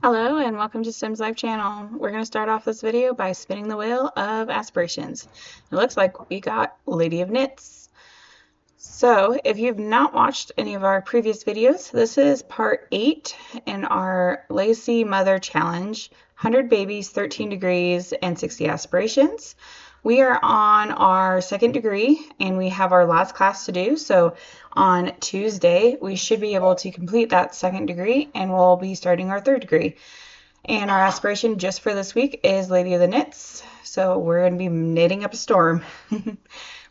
Hello and welcome to Sims Life channel. We're going to start off this video by spinning the wheel of aspirations. It looks like we got Lady of Knits. So if you've not watched any of our previous videos, this is part 8 in our Lacy Mother Challenge, 100 babies, 13 degrees, and 60 aspirations. We are on our second degree and we have our last class to do. So on Tuesday, we should be able to complete that second degree and we'll be starting our third degree. And our aspiration just for this week is Lady of the Knits. So we're going to be knitting up a storm.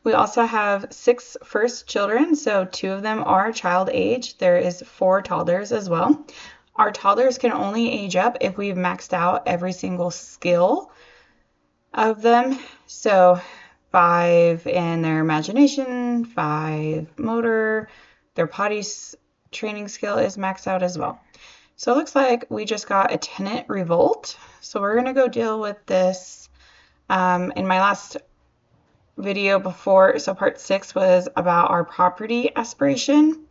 We also have 6 first children, so 2 of them are child age. There is 4 toddlers as well. Our toddlers can only age up if we've maxed out every single skill of them. So 5 in their imagination, 5 motor, their potty training skill is maxed out as well. So it looks like we just got a tenant revolt. So we're going to go deal with this. In my last video before, so part 6 was about our property aspiration,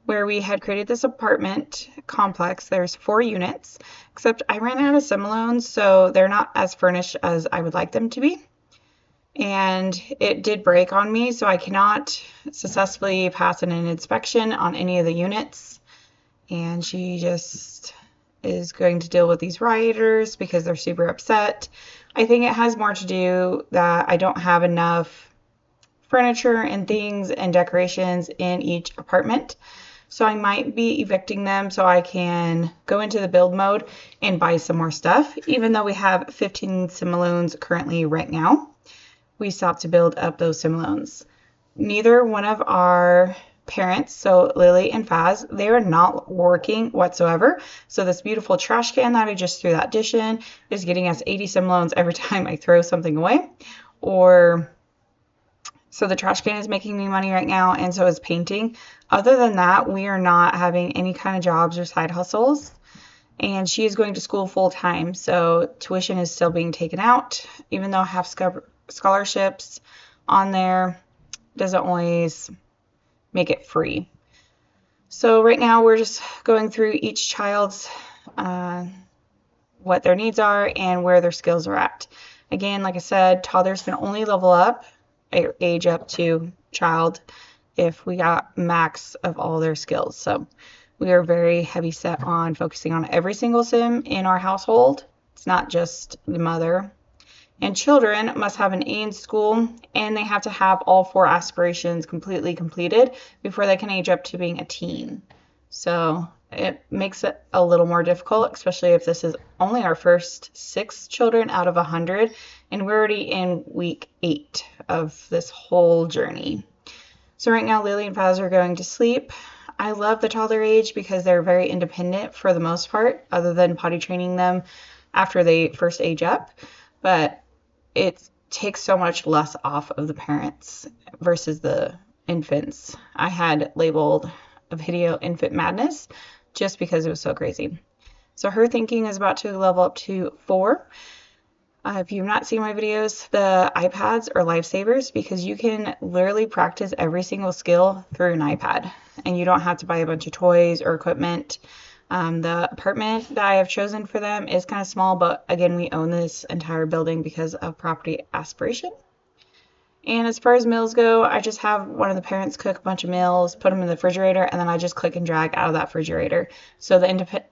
where we had created this apartment complex. There's 4 units, except I ran out of sim loans, so they're not as furnished as I would like them to be. And it did break on me, so I cannot successfully pass an inspection on any of the units. And she just is going to deal with these rioters because they're super upset. I think it has more to do that I don't have enough furniture and things and decorations in each apartment. So I might be evicting them so I can go into the build mode and buy some more stuff. Even though we have 15 sim loans currently right now, we still have to build up those sim loans. Neither one of our parents, so Lily and Faz, they are not working whatsoever. So this beautiful trash can that I just threw that dish in is getting us 80 sim loans every time I throw something away. So the trash can is making me money right now, and so is painting. Other than that, we are not having any kind of jobs or side hustles. And she is going to school full time, so tuition is still being taken out. Even though I have scholarships on there, doesn't always make it free. So right now we're just going through each child's what their needs are and where their skills are at. Again, like I said, toddlers can only level up, age up to child, if we got max of all their skills. So we are very heavy set on focusing on every single sim in our household. It's not just the mother. And children must have an A in school, and they have to have all 4 aspirations completely completed before they can age up to being a teen. So it makes it a little more difficult, especially if this is only our first 6 children out of 100, and we're already in week 8 of this whole journey. So right now Lily and Faz are going to sleep. I love the toddler age because they're very independent for the most part, other than potty training them after they first age up. But it takes so much less off of the parents versus the infants. I had labeled a video infant madness just because it was so crazy. So her thinking is about to level up to 4. If you've not seen my videos, the iPads are lifesavers because you can literally practice every single skill through an iPad and you don't have to buy a bunch of toys or equipment. The apartment that I have chosen for them is kind of small, but again, we own this entire building because of property aspiration. And as far as meals go, I just have one of the parents cook a bunch of meals, put them in the refrigerator, and then I just click and drag out of that refrigerator. So the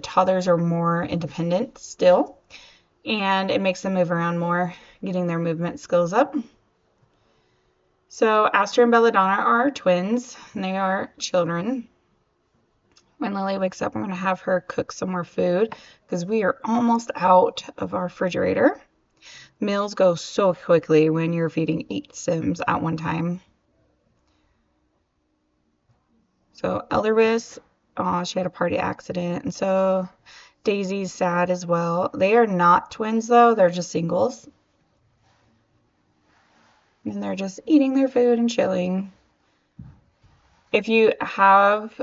toddlers are more independent still, and it makes them move around more, getting their movement skills up. So Aster and Belladonna are twins, and they are children. When Lily wakes up, I'm going to have her cook some more food because we are almost out of our refrigerator. Meals go so quickly when you're feeding 8 sims at one time. So Elderwiss, she had a party accident, and so Daisy's sad as well. They are not twins though, they're just singles. And they're just eating their food and chilling. If you have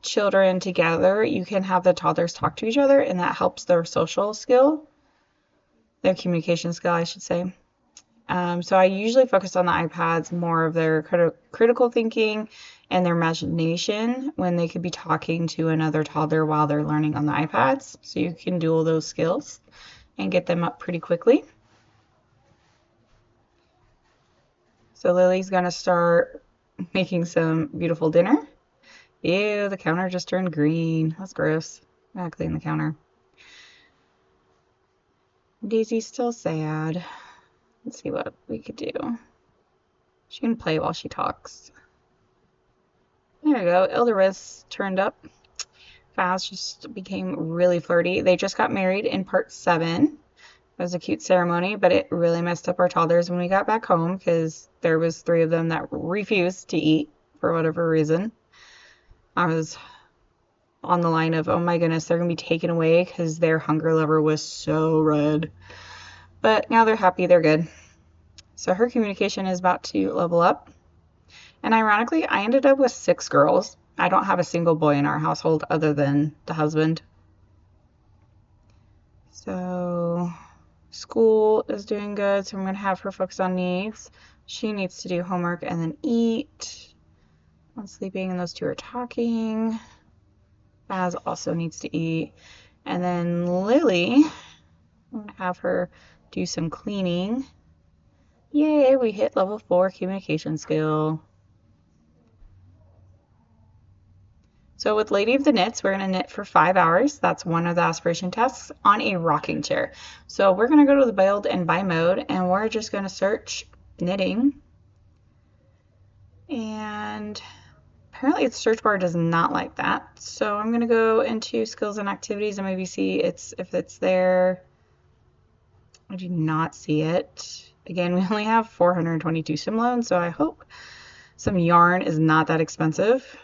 children together, you can have the toddlers talk to each other, and that helps their social skill, their communication skill, I should say. So I usually focus on the iPads more of their critical thinking and their imagination when they could be talking to another toddler while they're learning on the iPads. So you can dual those skills and get them up pretty quickly. So Lily's gonna start making some beautiful dinner. Ew, the counter just turned green. That's gross. I gotta clean the counter. Daisy's still sad. Let's see what we could do. She can play while she talks. There we go. Elderus turned up. Faz just became really flirty. They just got married in part 7. It was a cute ceremony, but it really messed up our toddlers when we got back home because there was 3 of them that refused to eat for whatever reason. I was on the line of, oh my goodness, they're going to be taken away because their hunger lever was so red. But now they're happy, they're good. So her communication is about to level up. And ironically, I ended up with 6 girls. I don't have a single boy in our household other than the husband. So school is doing good, so I'm going to have her focus on needs. She needs to do homework and then eat. I'm sleeping and those 2 are talking. Baz also needs to eat. And then Lily, I'm going to have her do some cleaning. Yay, we hit level 4 communication skill. So with Lady of the Knits, we're going to knit for 5 hours. That's one of the aspiration tasks on a rocking chair. So we're going to go to the build and buy mode, and we're just going to search knitting. And apparently its search bar does not like that. So I'm going to go into skills and activities and maybe see if it's there. I do not see it. Again, we only have 422 sim loans, so I hope some yarn is not that expensive.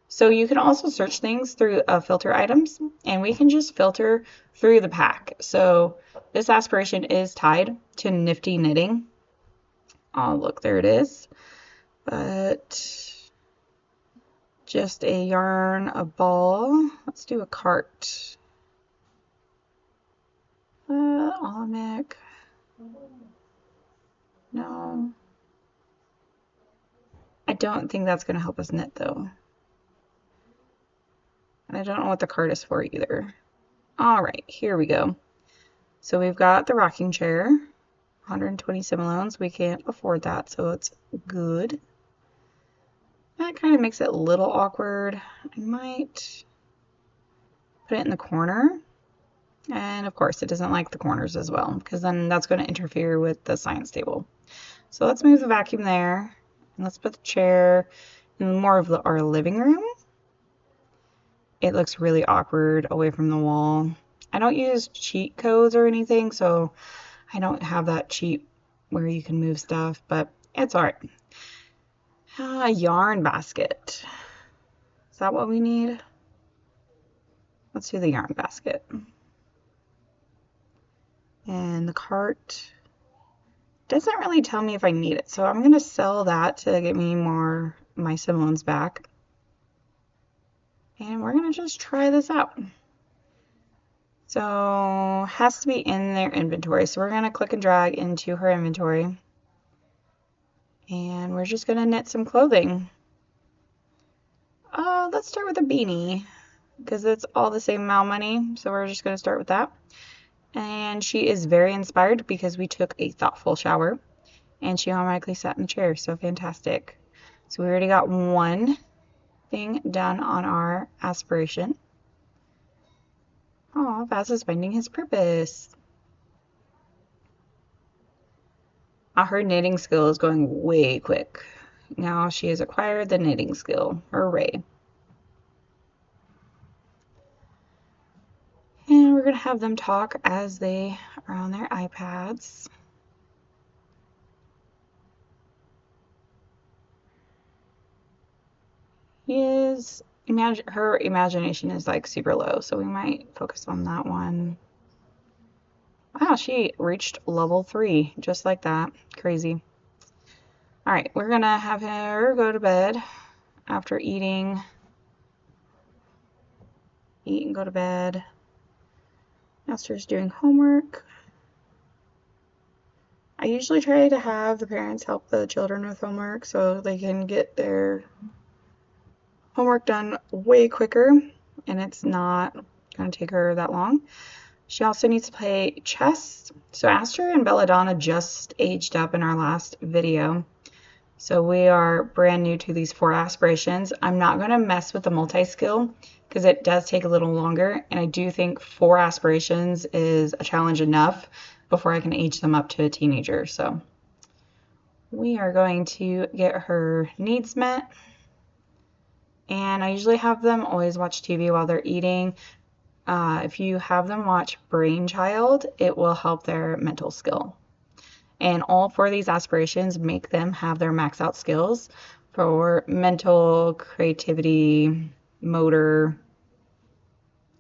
So you can also search things through filter items, and we can just filter through the pack. So this aspiration is tied to Nifty Knitting. Oh, look, there it is. But just a yarn, a ball. Let's do a cart. Almec. No. I don't think that's going to help us knit, though. And I don't know what the cart is for either. All right, here we go. So we've got the rocking chair, 120 simoleons. We can't afford that, so it's good. That kind of makes it a little awkward. I might put it in the corner. And of course, it doesn't like the corners as well, because then that's going to interfere with the science table. So let's move the vacuum there. And let's put the chair in more of our living room. It looks really awkward away from the wall. I don't use cheat codes or anything, so I don't have that cheat where you can move stuff, but it's alright. A yarn basket. Is that what we need? Let's do the yarn basket. And the cart doesn't really tell me if I need it, so I'm going to sell that to get me more my simoleons back. And we're going to just try this out. So has to be in their inventory. So we're going to click and drag into her inventory. And we're just going to knit some clothing. Let's start with a beanie because it's all the same amount of money. So we're just going to start with that. And she is very inspired because we took a thoughtful shower and she automatically sat in the chair. So fantastic. So we already got one thing done on our aspiration. Oh, Vaz is finding his purpose. Her knitting skill is going way quick. Now she has acquired the knitting skill. Hooray. And we're going to have them talk as they are on their iPads. Her imagination is like super low, so we might focus on that one. Wow, she reached level 3 just like that. Crazy. All right, we're gonna have her go to bed after eating. Eat and go to bed. Master's doing homework. I usually try to have the parents help the children with homework so they can get their homework done way quicker and it's not going to take her that long. She also needs to play chess. So Aster and Belladonna just aged up in our last video. So we are brand new to these 4 aspirations. I'm not going to mess with the multi-skill because it does take a little longer. And I do think 4 aspirations is a challenge enough before I can age them up to a teenager. So we are going to get her needs met. And I usually have them always watch TV while they're eating. If you have them watch Brainchild, it will help their mental skill. And all 4 of these aspirations make them have their max out skills for mental, creativity, motor,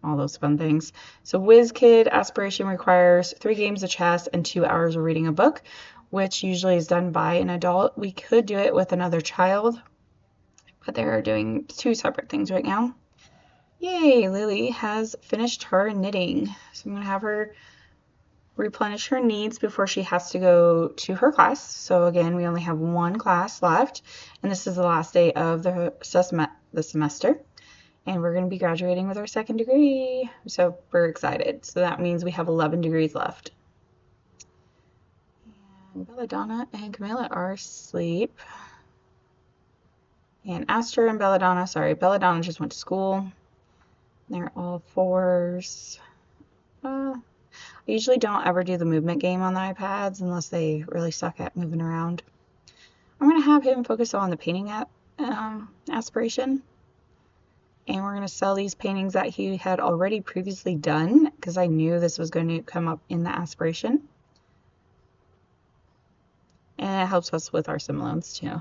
all those fun things. So Whiz Kid aspiration requires 3 games of chess and 2 hours of reading a book, which usually is done by an adult. We could do it with another child, but they're doing 2 separate things right now. Yay, Lily has finished her knitting. So I'm going to have her replenish her needs before she has to go to her class. So again, we only have 1 class left, and this is the last day of the semester. And we're going to be graduating with our 2nd degree. So we're excited. So that means we have 11 degrees left. And Belladonna and Camilla are asleep. And Aster and Belladonna, sorry, Belladonna just went to school. They're all 4s. I usually don't ever do the movement game on the iPads unless they really suck at moving around. I'm going to have him focus on the painting aspiration. And we're going to sell these paintings that he had already previously done because I knew this was going to come up in the aspiration. And it helps us with our sim loans too.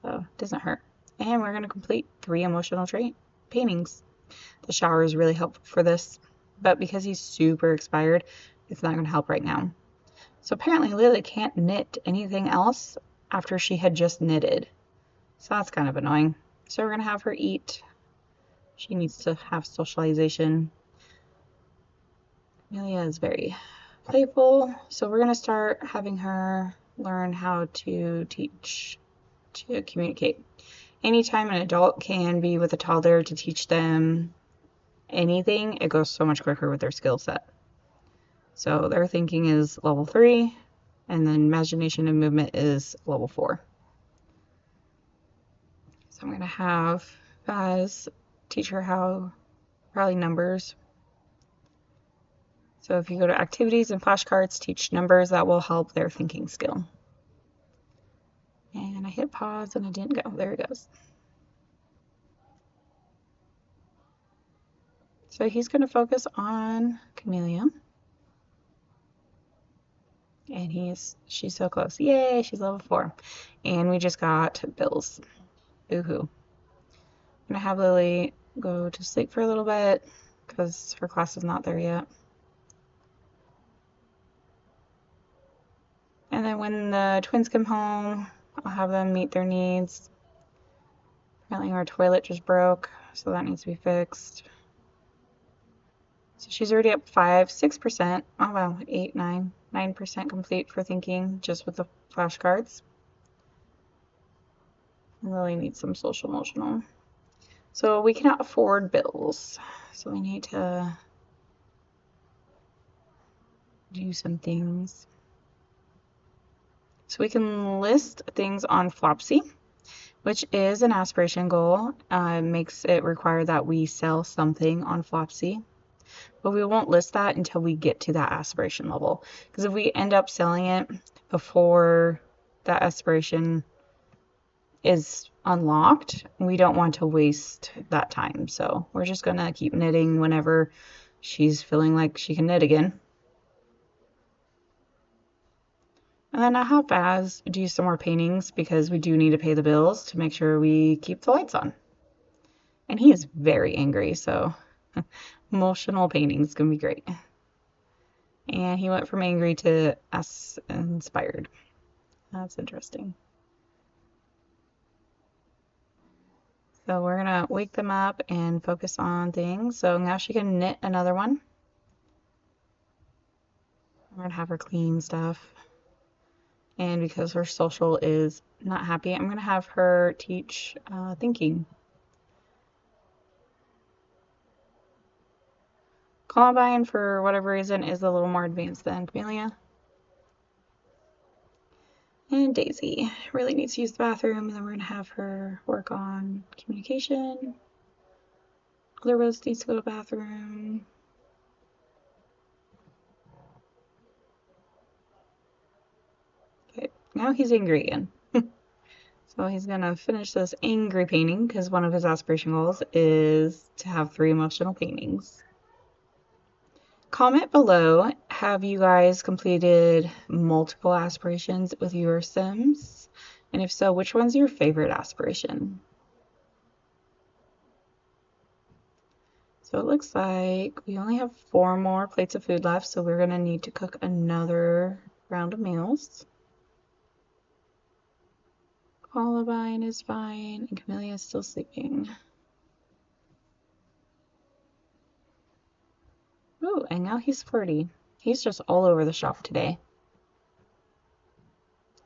So it doesn't hurt. And we're going to complete 3 emotional paintings. The shower is really helpful for this, but because he's super expired, it's not going to help right now. So apparently Lily can't knit anything else after she had just knitted. So that's kind of annoying. So we're going to have her eat. She needs to have socialization. Amelia is very playful, so we're going to start having her learn how to teach, to communicate. Anytime an adult can be with a toddler to teach them anything, it goes so much quicker with their skill set. So their thinking is level 3, and then imagination and movement is level 4. So I'm going to have Vaz teach her how probably numbers. So if you go to activities and flashcards, teach numbers, that will help their thinking skill. And I hit pause and it didn't go. There it goes. So he's going to focus on Camellia. And she's so close. Yay, she's level 4. And we just got bills. Boo-hoo. I'm going to have Lily go to sleep for a little bit because her class is not there yet. And then when the twins come home, I'll have them meet their needs. Apparently our toilet just broke, so that needs to be fixed. So she's already up 6%. Oh wow, 9% complete for thinking just with the flashcards. Lily needs some social emotional. So we cannot afford bills. So we need to do some things. So we can list things on Flopsy, which is an aspiration goal. Makes it require that we sell something on Flopsy. But we won't list that until we get to that aspiration level. Because if we end up selling it before that aspiration is unlocked, we don't want to waste that time. So we're just going to keep knitting whenever she's feeling like she can knit again. And then I'll have Vaz do some more paintings because we do need to pay the bills to make sure we keep the lights on. And he is very angry, so emotional paintings can be great. And he went from angry to inspired. That's interesting. So we're going to wake them up and focus on things. So now she can knit another one. We're going to have her clean stuff. And because her social is not happy, I'm going to have her teach thinking. Columbine, for whatever reason, is a little more advanced than Camellia. And Daisy really needs to use the bathroom, and then we're going to have her work on communication. Other Rose needs to go to the bathroom. Okay, now he's angry again. So he's going to finish this angry painting because one of his aspiration goals is to have 3 emotional paintings. Comment below, have you guys completed multiple aspirations with your Sims? And if so, which one's your favorite aspiration? So it looks like we only have 4 more plates of food left, so we're going to need to cook another round of meals. Columbine is fine, and Camellia is still sleeping. Ooh, and now he's flirty. He's just all over the shop today.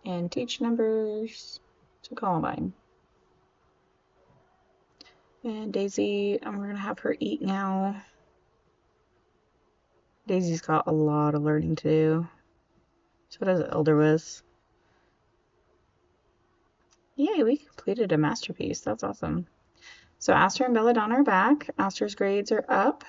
And teach numbers to Columbine. And Daisy, we're going to have her eat now. Daisy's got a lot of learning to do. So does Elder Wiz. Yay, we completed a masterpiece. That's awesome. So Aster and Belladonna are back. Aster's grades are up,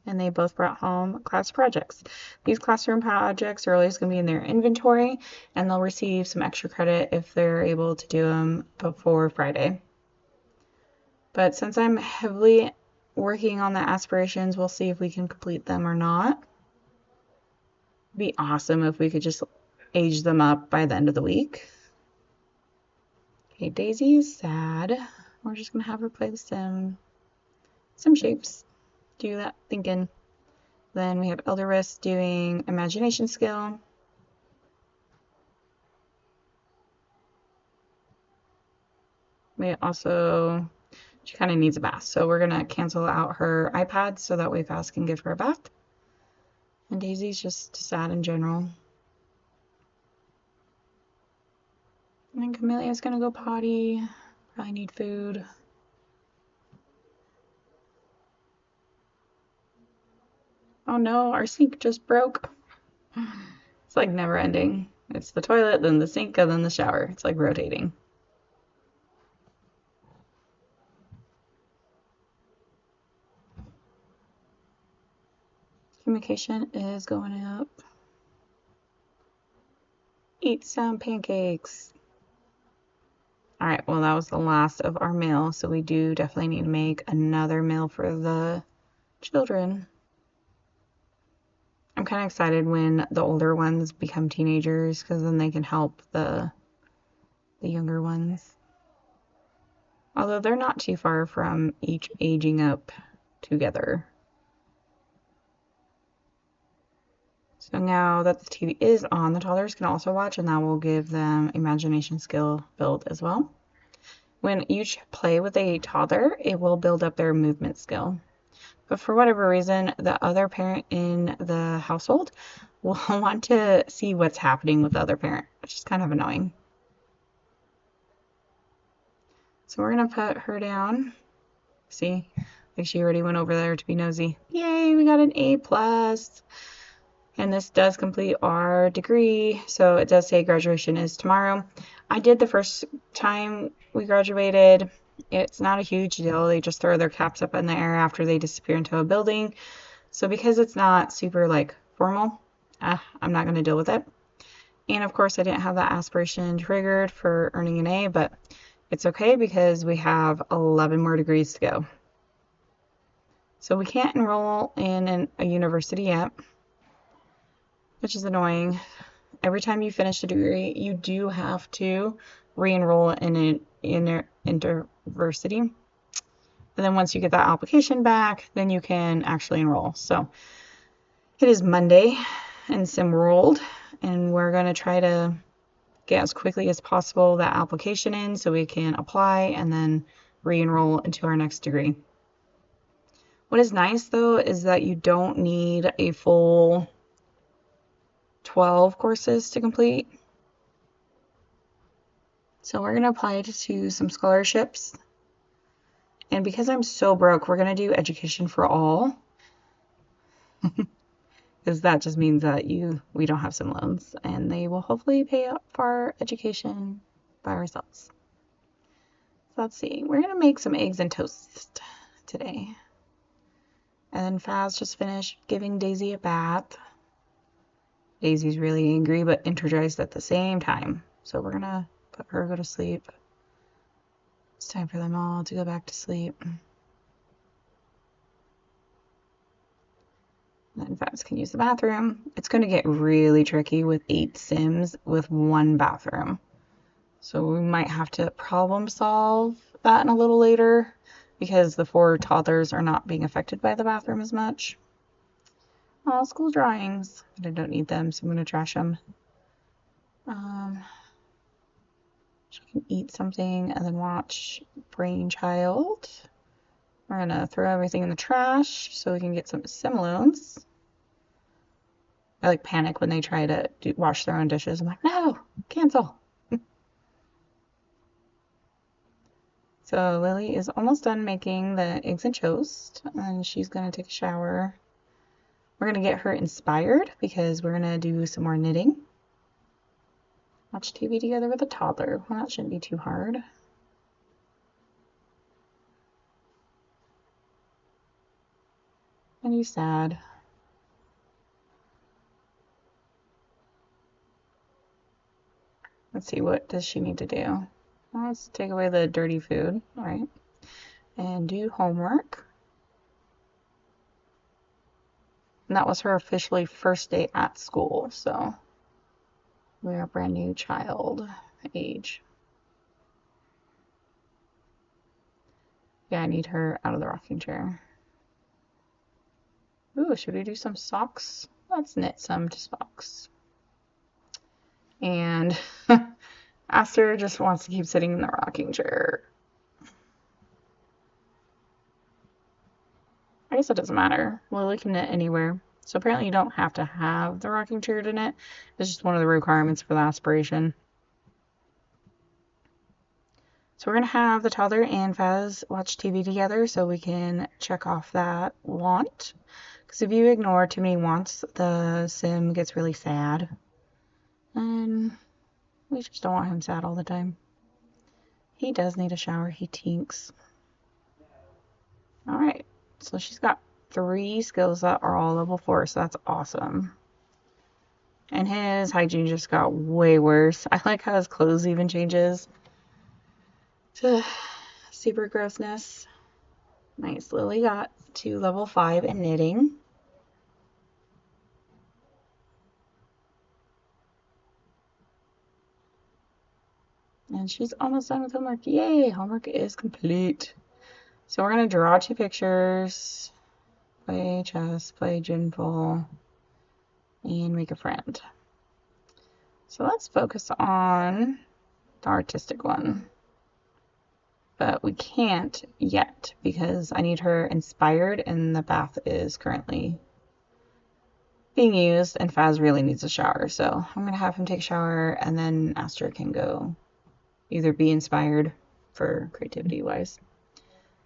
and they both brought home class projects. These classroom projects are always going to be in their inventory, and they'll receive some extra credit if they're able to do them before Friday. But since I'm heavily working on the aspirations, we'll see if we can complete them or not. It'd be awesome if we could just age them up by the end of the week. Okay, Daisy is sad. We're just gonna have her play some shapes. Do that thinking. Then we have Elder Risk doing imagination skill. She kind of needs a bath, so we're gonna cancel out her iPad so that way Fast can give her a bath. And Daisy's just sad in general. And then Camellia's gonna go potty. Probably need food. Oh no, our sink just broke. It's like never ending. It's the toilet, then the sink, and then the shower. It's like rotating. Communication is going up. Eat some pancakes. Alright, well that was the last of our meal, so we do definitely need to make another meal for the children. I'm kind of excited when the older ones become teenagers because then they can help the younger ones. Although they're not too far from each aging up together. So now that the TV is on, the toddlers can also watch, and that will give them imagination skill build as well. When you play with a toddler, it will build up their movement skill. But for whatever reason, the other parent in the household will want to see what's happening with the other parent, which is kind of annoying. So we're going to put her down. See, like she already went over there to be nosy. Yay, we got an A+. And this does complete our degree. So it does say graduation is tomorrow. I did the first time we graduated. It's not a huge deal. They just throw their caps up in the air after they disappear into a building. So because it's not super like formal, I'm not going to deal with it. And of course I didn't have that aspiration triggered for earning an A, but it's okay because we have 11 more degrees to go. So we can't enroll in a university yet, which is annoying. Every time you finish a degree, you do have to re-enroll in an university. And then once you get that application back, then you can actually enroll. So it is Monday in SimWorld, and we're going to try to get as quickly as possible that application in so we can apply and then re-enroll into our next degree. What is nice though is that you don't need a full 12 courses to complete. So we're going to apply to some scholarships. And because I'm so broke, we're going to do education for all. Because that just means that we don't have some loans, and they will hopefully pay up for our education by ourselves. So let's see. We're going to make some eggs and toast today. And then Faz just finished giving Daisy a bath. Daisy's really angry but energized at the same time. So we're going to put her go to sleep. It's time for them all to go back to sleep. Then Faz can use the bathroom. It's going to get really tricky with 8 Sims with 1 bathroom. So we might have to problem solve that in a little later because the 4 toddlers are not being affected by the bathroom as much. All school drawings, but I don't need them, so I'm going to trash them. She can eat something and then watch Brainchild. We're going to throw everything in the trash so we can get some sim loans. I like panic when they try to wash their own dishes. I'm like, no, cancel. So Lily is almost done making the eggs and toast, and she's going to take a shower. We're going to get her inspired because we're going to do some more knitting. Watch TV together with a toddler. Well, that shouldn't be too hard. And you sad. Let's see, what does she need to do? Let's take away the dirty food, all right? And do homework. And that was her officially first day at school, so we're a brand new child age. Yeah, I need her out of the rocking chair. Ooh, should we do some socks? Let's knit some socks. And Aster just wants to keep sitting in the rocking chair. I guess it doesn't matter. Lily can knit anywhere. So apparently you don't have to have the rocking chair to knit. It's just one of the requirements for the aspiration. So we're going to have the toddler and Faz watch TV together so we can check off that want. Because if you ignore too many wants, the sim gets really sad. And we just don't want him sad all the time. He does need a shower. He tinks. Alright, so she's got 3 skills that are all level 4, so that's awesome. And his hygiene just got way worse. I like how his clothes even changes to super grossness. Nice. Lily got to level 5 in knitting. And she's almost done with homework. Yay! Homework is complete. So we're going to draw 2 pictures, play chess, play Ginful, and make a friend. So let's focus on the artistic one. But we can't yet because I need her inspired and the bath is currently being used and Faz really needs a shower. So I'm going to have him take a shower and then Aster can go either be inspired for creativity wise.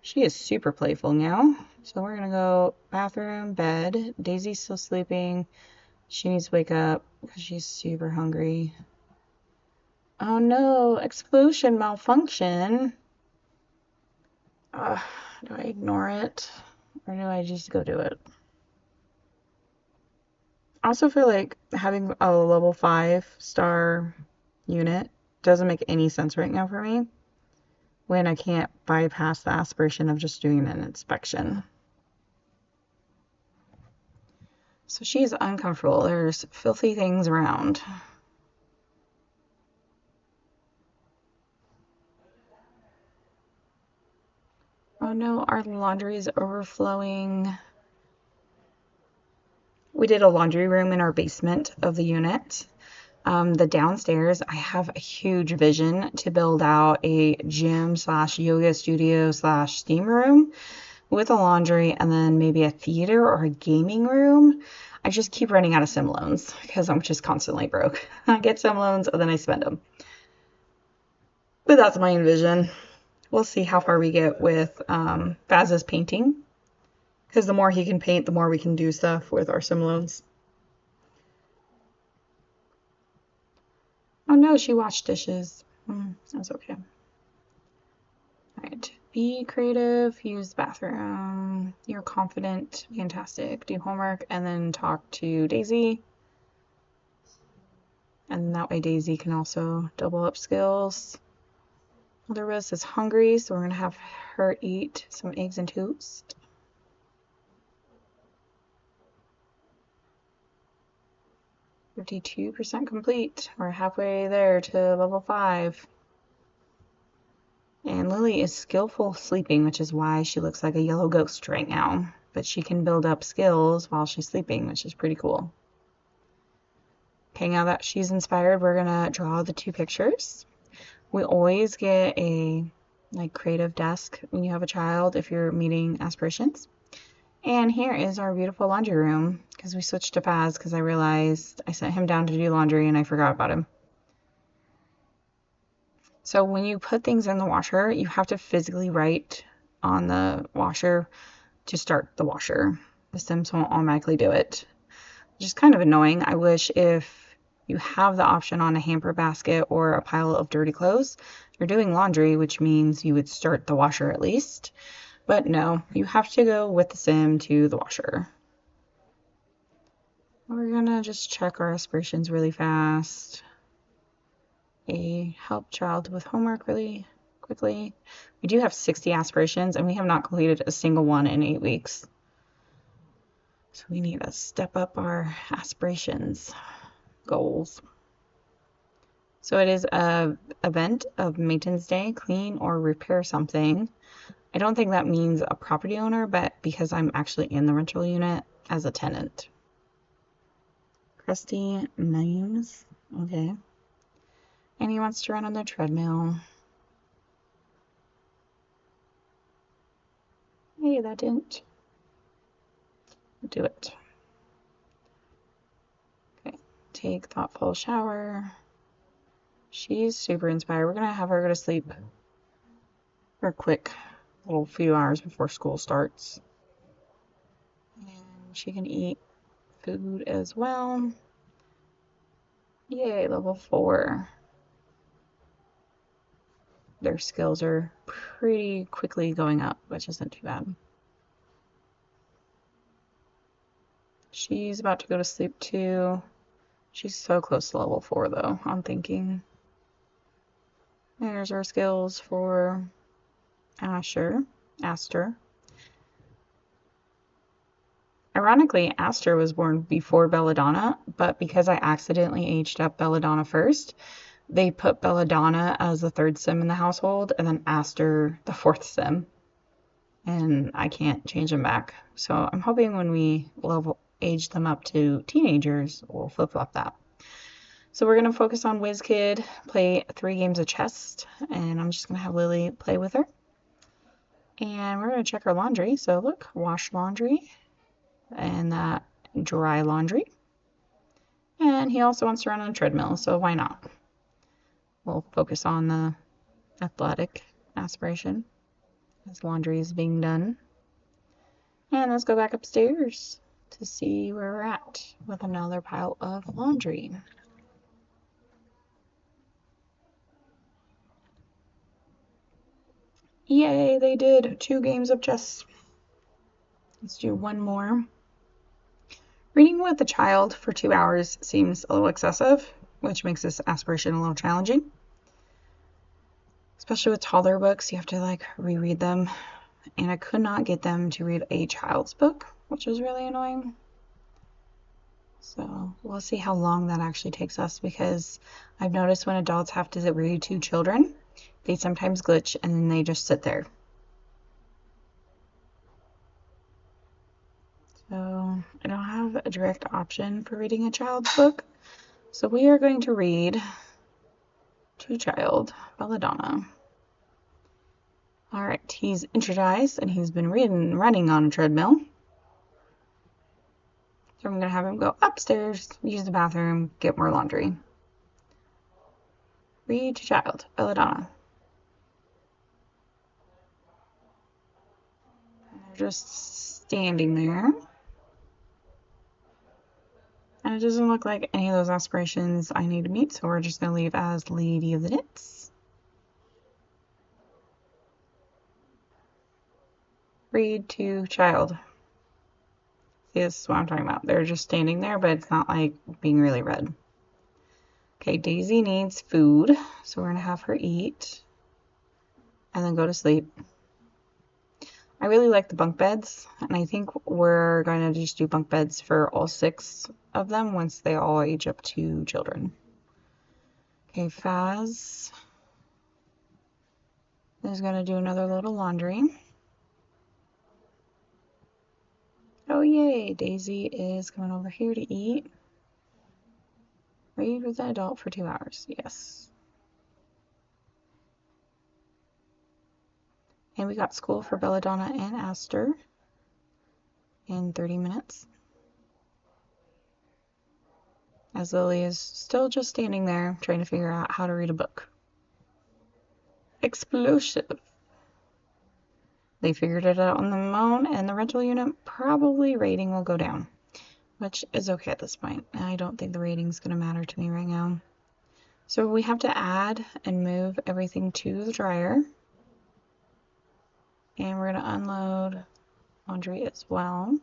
She is super playful now. So we're going to go bathroom, bed. Daisy's still sleeping. She needs to wake up because she's super hungry. Oh no, explosion malfunction. Do I ignore it or do I just go do it? I also feel like having a level 5-star unit doesn't make any sense right now for me when I can't bypass the aspiration of just doing an inspection. So she's uncomfortable. There's filthy things around. Oh no, our laundry is overflowing. We did a laundry room in our basement of the unit. The downstairs, I have a huge vision to build out a gym / yoga studio / steam room with a laundry and then maybe a theater or a gaming room. I just keep running out of sim loans because I'm just constantly broke. I get sim loans and then I spend them. But that's my envision. We'll see how far we get with Faz's painting. Because the more he can paint, the more we can do stuff with our sim loans. Oh no, she washed dishes. That's okay. Alright, be creative, use the bathroom. You're confident, fantastic. Do homework and then talk to Daisy. And that way Daisy can also double up skills. Elizabeth is hungry, so we're going to have her eat some eggs and toast. %52 complete. We're halfway there to level 5. And Lilly is skillful sleeping, which is why she looks like a yellow ghost right now. But she can build up skills while she's sleeping, which is pretty cool. Okay, now that she's inspired, we're gonna draw the 2 pictures. We always get a creative desk when you have a child if you're meeting aspirations. And here is our beautiful laundry room, because we switched to Faz because I realized I sent him down to do laundry and I forgot about him. So when you put things in the washer, you have to physically write on the washer to start the washer. The Sims won't automatically do it, which is kind of annoying. I wish if you have the option on a hamper basket or a pile of dirty clothes, you're doing laundry, which means you would start the washer at least. But no, you have to go with the sim to the washer. We're gonna just check our aspirations really fast. Help child with homework really quickly. We do have 60 aspirations and we have not completed a single one in 8 weeks. So we need to step up our aspirations goals. So it is a event of maintenance day, clean or repair something. I don't think that means a property owner, but because I'm actually in the rental unit as a tenant. Crusty names. Okay. And he wants to run on the treadmill. Hey, that didn't do it. Okay, take thoughtful shower. She's super inspired. We're gonna have her go to sleep for a quick little few hours before school starts. And she can eat food as well. Yay, level 4. Their skills are pretty quickly going up, which isn't too bad. She's about to go to sleep too. She's so close to level 4 though, I'm thinking. There's our skills for Aster. Ironically, Aster was born before Belladonna, but because I accidentally aged up Belladonna first, they put Belladonna as the 3rd sim in the household and then Aster the 4th sim. And I can't change them back. So I'm hoping when we age them up to teenagers, we'll flip-flop that. So we're going to focus on WizKid, play 3 games of chess, and I'm just going to have Lilly play with her. And we're going to check our laundry. So look, wash laundry and dry laundry. And he also wants to run on a treadmill, so why not? We'll focus on the athletic aspiration as laundry is being done. And let's go back upstairs to see where we're at with another pile of laundry. Yay, they did 2 games of chess. Let's do one more. Reading with a child for 2 hours seems a little excessive, which makes this aspiration a little challenging. Especially with toddler books, you have to reread them. And I could not get them to read a child's book, which was really annoying. So we'll see how long that actually takes us, because I've noticed when adults have to read to children, they sometimes glitch and then they just sit there. So I don't have a direct option for reading a child's book. So we are going to read to child, Belladonna. Alright, he's energized and he's been running on a treadmill. So I'm going to have him go upstairs, use the bathroom, get more laundry. Read to child, Belladonna. They're just standing there. And it doesn't look like any of those aspirations I need to meet, so we're just going to leave as Lady of the Knits. Read to child. See, this is what I'm talking about. They're just standing there, but it's not like being really read. Okay, Daisy needs food, so we're going to have her eat and then go to sleep. I really like the bunk beds, and I think we're going to just do bunk beds for all 6 of them once they all age up to children. Okay, Faz is going to do another load of laundry. Oh yay, Daisy is coming over here to eat. Read with the adult for 2 hours, yes. And we got school for Belladonna and Aster in 30 minutes. As Lily is still just standing there trying to figure out how to read a book. Explosive. They figured it out on the own, and the rental unit probably rating will go down, which is okay at this point. I don't think the rating's going to matter to me right now. So we have to add and move everything to the dryer. And we're going to unload laundry as well.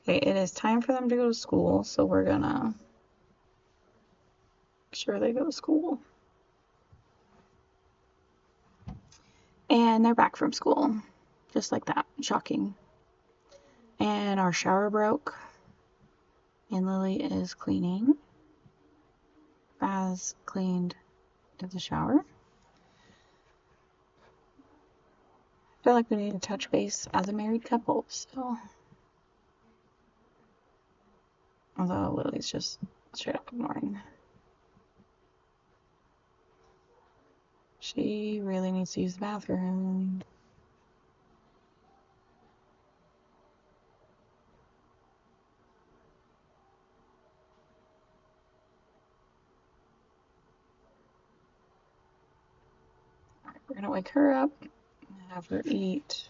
Okay, it is time for them to go to school, so we're going to make sure they go to school. And they're back from school, just like that. Shocking. And our shower broke, and Lily is cleaning. Baz cleaned the shower. I feel like we need to touch base as a married couple, so. Although Lily's just straight up ignoring. She really needs to use the bathroom. Alright, we're gonna wake her up and have her eat.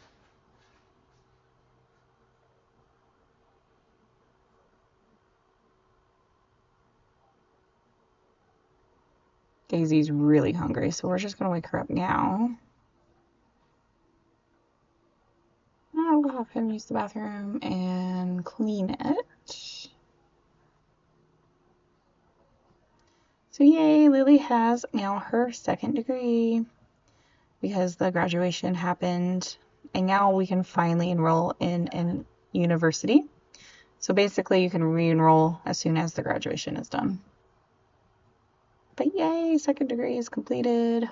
Daisy's really hungry, so we're just gonna wake her up now. I'll have him use the bathroom and clean it. So yay, Lily has now her 2nd degree because the graduation happened, and now we can finally enroll in an university. So basically you can re-enroll as soon as the graduation is done. But yay, 2nd degree is completed.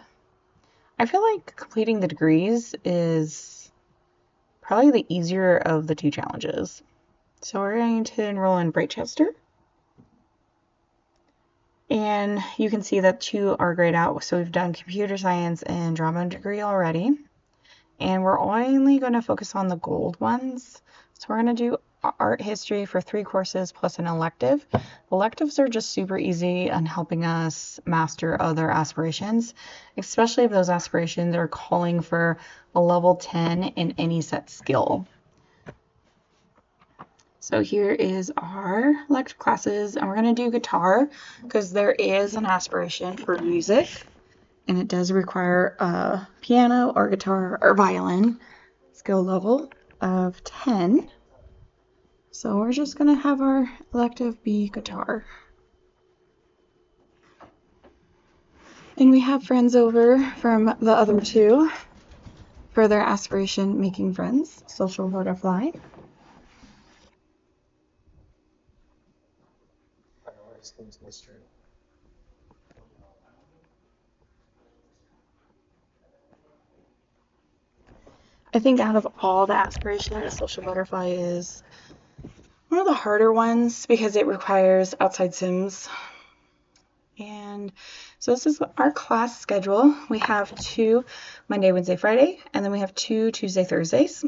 I feel like completing the degrees is probably the easier of the 2 challenges. So we're going to enroll in Brightchester. And you can see that 2 are grayed out. So we've done computer science and drama degree already. And we're only going to focus on the gold ones. So we're going to do art history for 3 courses plus an elective. Electives are just super easy on helping us master other aspirations, especially if those aspirations are calling for a level 10 in any set skill. So here is our elective classes, and we're going to do guitar because there is an aspiration for music, and it does require a piano or guitar or violin skill level of 10. So we're just going to have our elective be guitar. And we have friends over from the other 2 for their aspiration making friends, social butterfly. I think out of all the aspirations, social butterfly is one of the harder ones because it requires outside sims. And so this is our class schedule. We have 2 Monday, Wednesday, Friday, and then we have 2 Tuesday, Thursdays.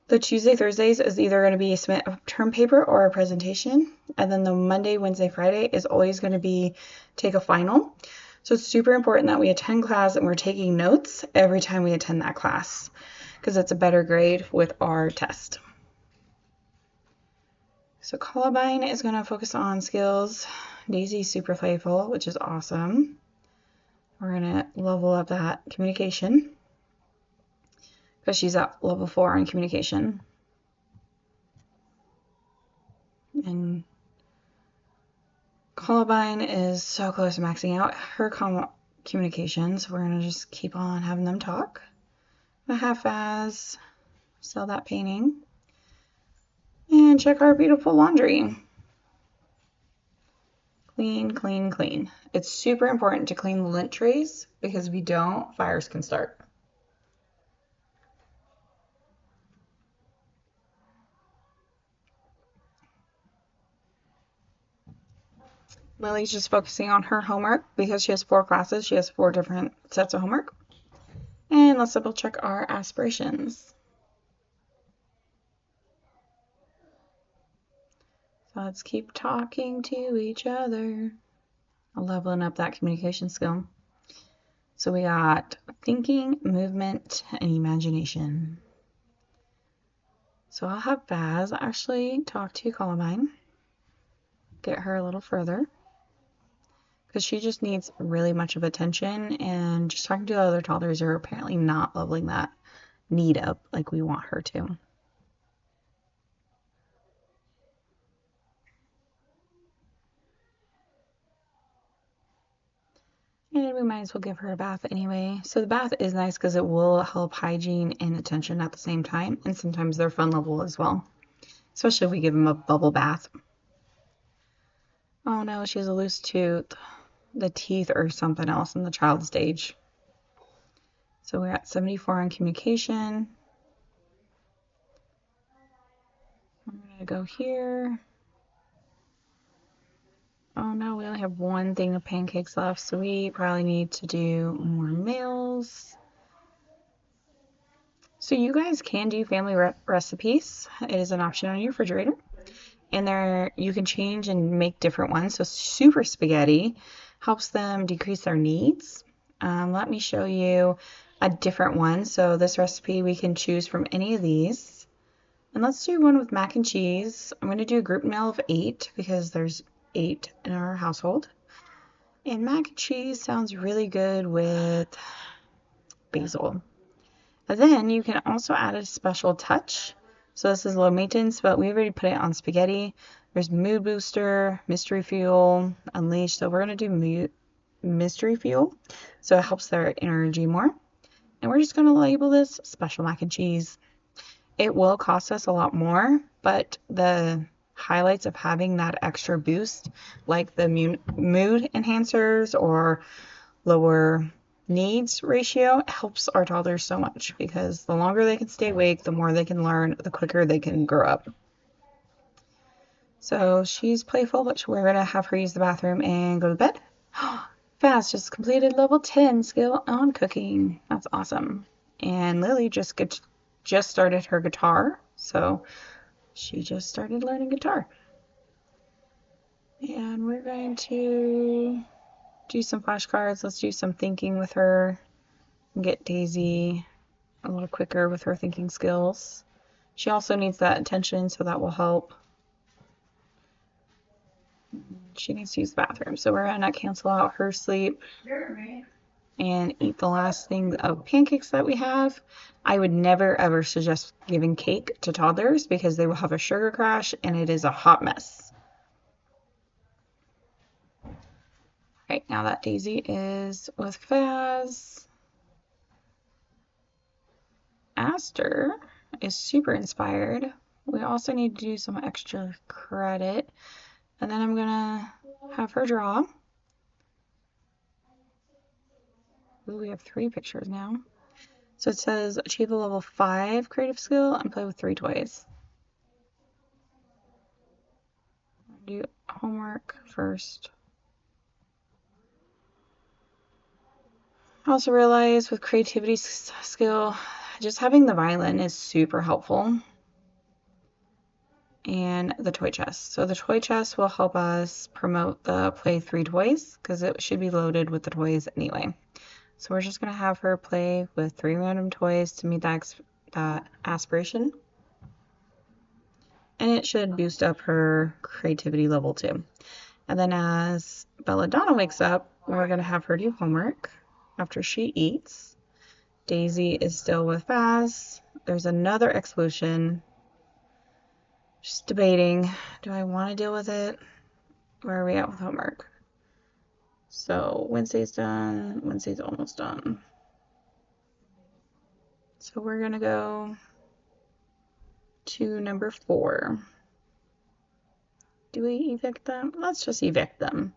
The Tuesday, Thursdays is either going to be submit a term paper or a presentation. And then the Monday, Wednesday, Friday is always going to be take a final. So it's super important that we attend class and we're taking notes every time we attend that class because it's a better grade with our test. So Columbine is going to focus on skills. Daisy's super playful, which is awesome. We're going to level up that communication because she's at level 4 in communication. And Columbine is so close to maxing out her communications. We're going to just keep on having them talk. A half-as, sell that painting, and check our beautiful laundry. Clean, clean, clean. It's super important to clean the lint trays because if you don't, fires can start. Lily's just focusing on her homework because she has 4 classes. She has 4 different sets of homework. And let's double check our aspirations. So let's keep talking to each other. Leveling up that communication skill. So we got thinking, movement, and imagination. So I'll have Baz actually talk to Columbine. Get her a little further. Because she just needs really much of attention, and just talking to the other toddlers are apparently not leveling that need up like we want her to. And we might as well give her a bath anyway. So the bath is nice because it will help hygiene and attention at the same time, and sometimes they're fun level as well. Especially if we give them a bubble bath. Oh no, she has a loose tooth. The teeth or something else in the child stage. So we're at 74 on communication. I'm going to go here. Oh no, we only have 1 thing of pancakes left, so we probably need to do more meals. So you guys can do family recipes. It is an option on your refrigerator. And there you can change and make different ones. So super spaghetti helps them decrease their needs. Let me show you a different one. So this recipe we can choose from any of these. And let's do one with mac and cheese. I'm going to do a group meal of 8 because there's 8 in our household. And mac and cheese sounds really good with basil. And then you can also add a special touch. So this is low maintenance, but we already put it on spaghetti. There's mood booster, mystery fuel, unleash. So we're going to do mystery fuel. So it helps their energy more. And we're just going to label this special mac and cheese. It will cost us a lot more, but the highlights of having that extra boost, like the mood enhancers or lower needs ratio, helps our toddlers so much because the longer they can stay awake, the more they can learn, the quicker they can grow up. So she's playful, but we're going to have her use the bathroom and go to bed. Fast just completed level 10 skill on cooking. That's awesome. And Lily just started her guitar, so she just started learning guitar. And we're going to do some flashcards. Let's do some thinking with her and get Daisy a little quicker with her thinking skills. She also needs that attention, so that will help. She needs to use the bathroom, so we're going to cancel out her sleep and eat the last thing of pancakes that we have. I would never ever suggest giving cake to toddlers because they will have a sugar crash and it is a hot mess. Right, now that Daisy is with Faz, Aster is super inspired. We also need to do some extra credit. And then I'm gonna have her draw. Ooh, we have 3 pictures now. So it says achieve a level 5 creative skill and play with 3 toys. Do homework first. I also realized with creativity skill, just having the violin is super helpful. and the toy chest. So the toy chest will help us promote the play 3 toys because it should be loaded with the toys anyway. So we're just going to have her play with 3 random toys to meet that aspiration. And it should boost up her creativity level too. And then as Belladonna wakes up, we're going to have her do homework after she eats. Daisy is still with Baz. There's another explosion. She's debating, do I want to deal with it? Where are we at with homework? So Wednesday's done. Wednesday's almost done. So we're going to go to number 4. Do we evict them? Let's just evict them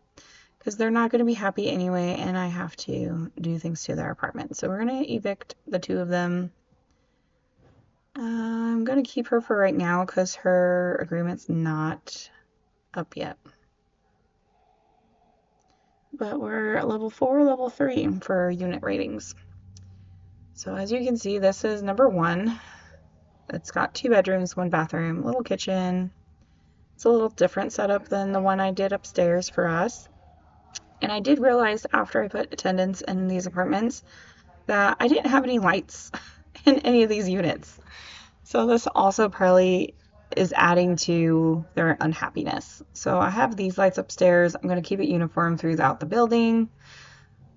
because they're not going to be happy anyway, and I have to do things to their apartment. So we're going to evict the 2 of them. I'm going to keep her for right now because her agreement's not up yet. But we're at level 4, level 3 for unit ratings. So as you can see, this is number 1. It's got 2 bedrooms, 1 bathroom, little kitchen. It's a little different setup than the one I did upstairs for us. And I did realize after I put attendance in these apartments that I didn't have any lights in any of these units. So this also probably is adding to their unhappiness. So I have these lights upstairs. I'm going to keep it uniform throughout the building.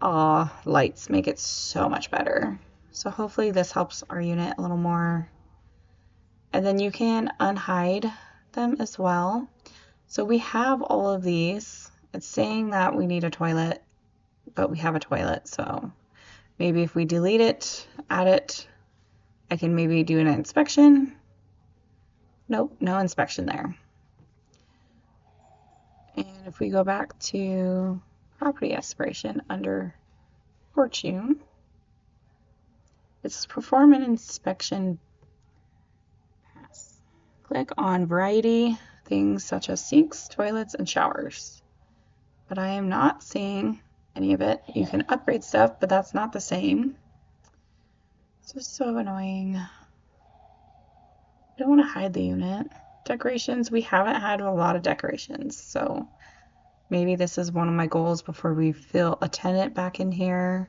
Lights make it so much better. So hopefully this helps our unit a little more. And then you can unhide them as well. So we have all of these. It's saying that we need a toilet, but we have a toilet. So maybe if we delete it, add it, I can maybe do an inspection. Nope, no inspection there. And if we go back to property aspiration under fortune, it's perform an inspection pass. Click on variety, things such as sinks, toilets, and showers. But I am not seeing any of it. You can upgrade stuff, but that's not the same. It's just so annoying. I don't want to hide the unit. Decorations, we haven't had a lot of decorations, so maybe this is one of my goals before we fill a tenant back in here.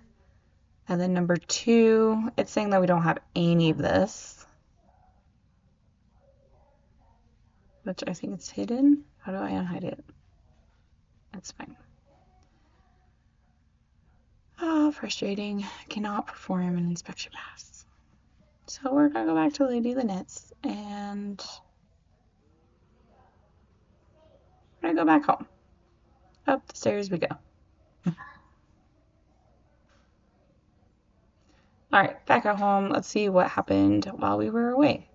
And then number 2, it's saying that we don't have any of this, which I think it's hidden. How do I unhide it? That's fine. Frustrating. Cannot perform an inspection pass. So we're gonna go back to Lady the Knits and we're gonna go back home. Up the stairs we go. Alright, back at home. Let's see what happened while we were away.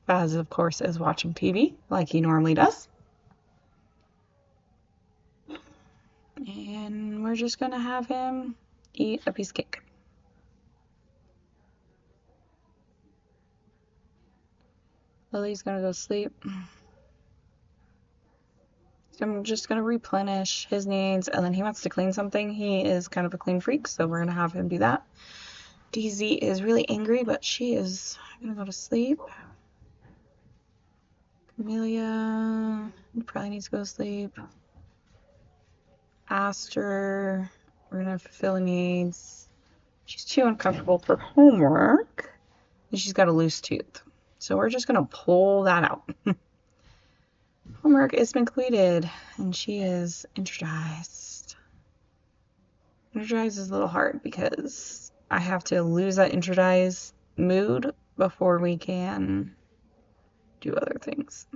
Baz, of course, is watching TV like he normally does. And we're just gonna have him eat a piece of cake. Lily's gonna go sleep. So I'm just gonna replenish his needs, and then he wants to clean something. He is kind of a clean freak, so we're gonna have him do that. DZ is really angry, but she is gonna go to sleep. Camellia probably needs to go to sleep. Aster, we're gonna fulfill needs. She's too uncomfortable for homework, and she's got a loose tooth. So we're just gonna pull that out. Homework has been completed, and she is energized. Energized is a little hard because I have to lose that energized mood before we can do other things.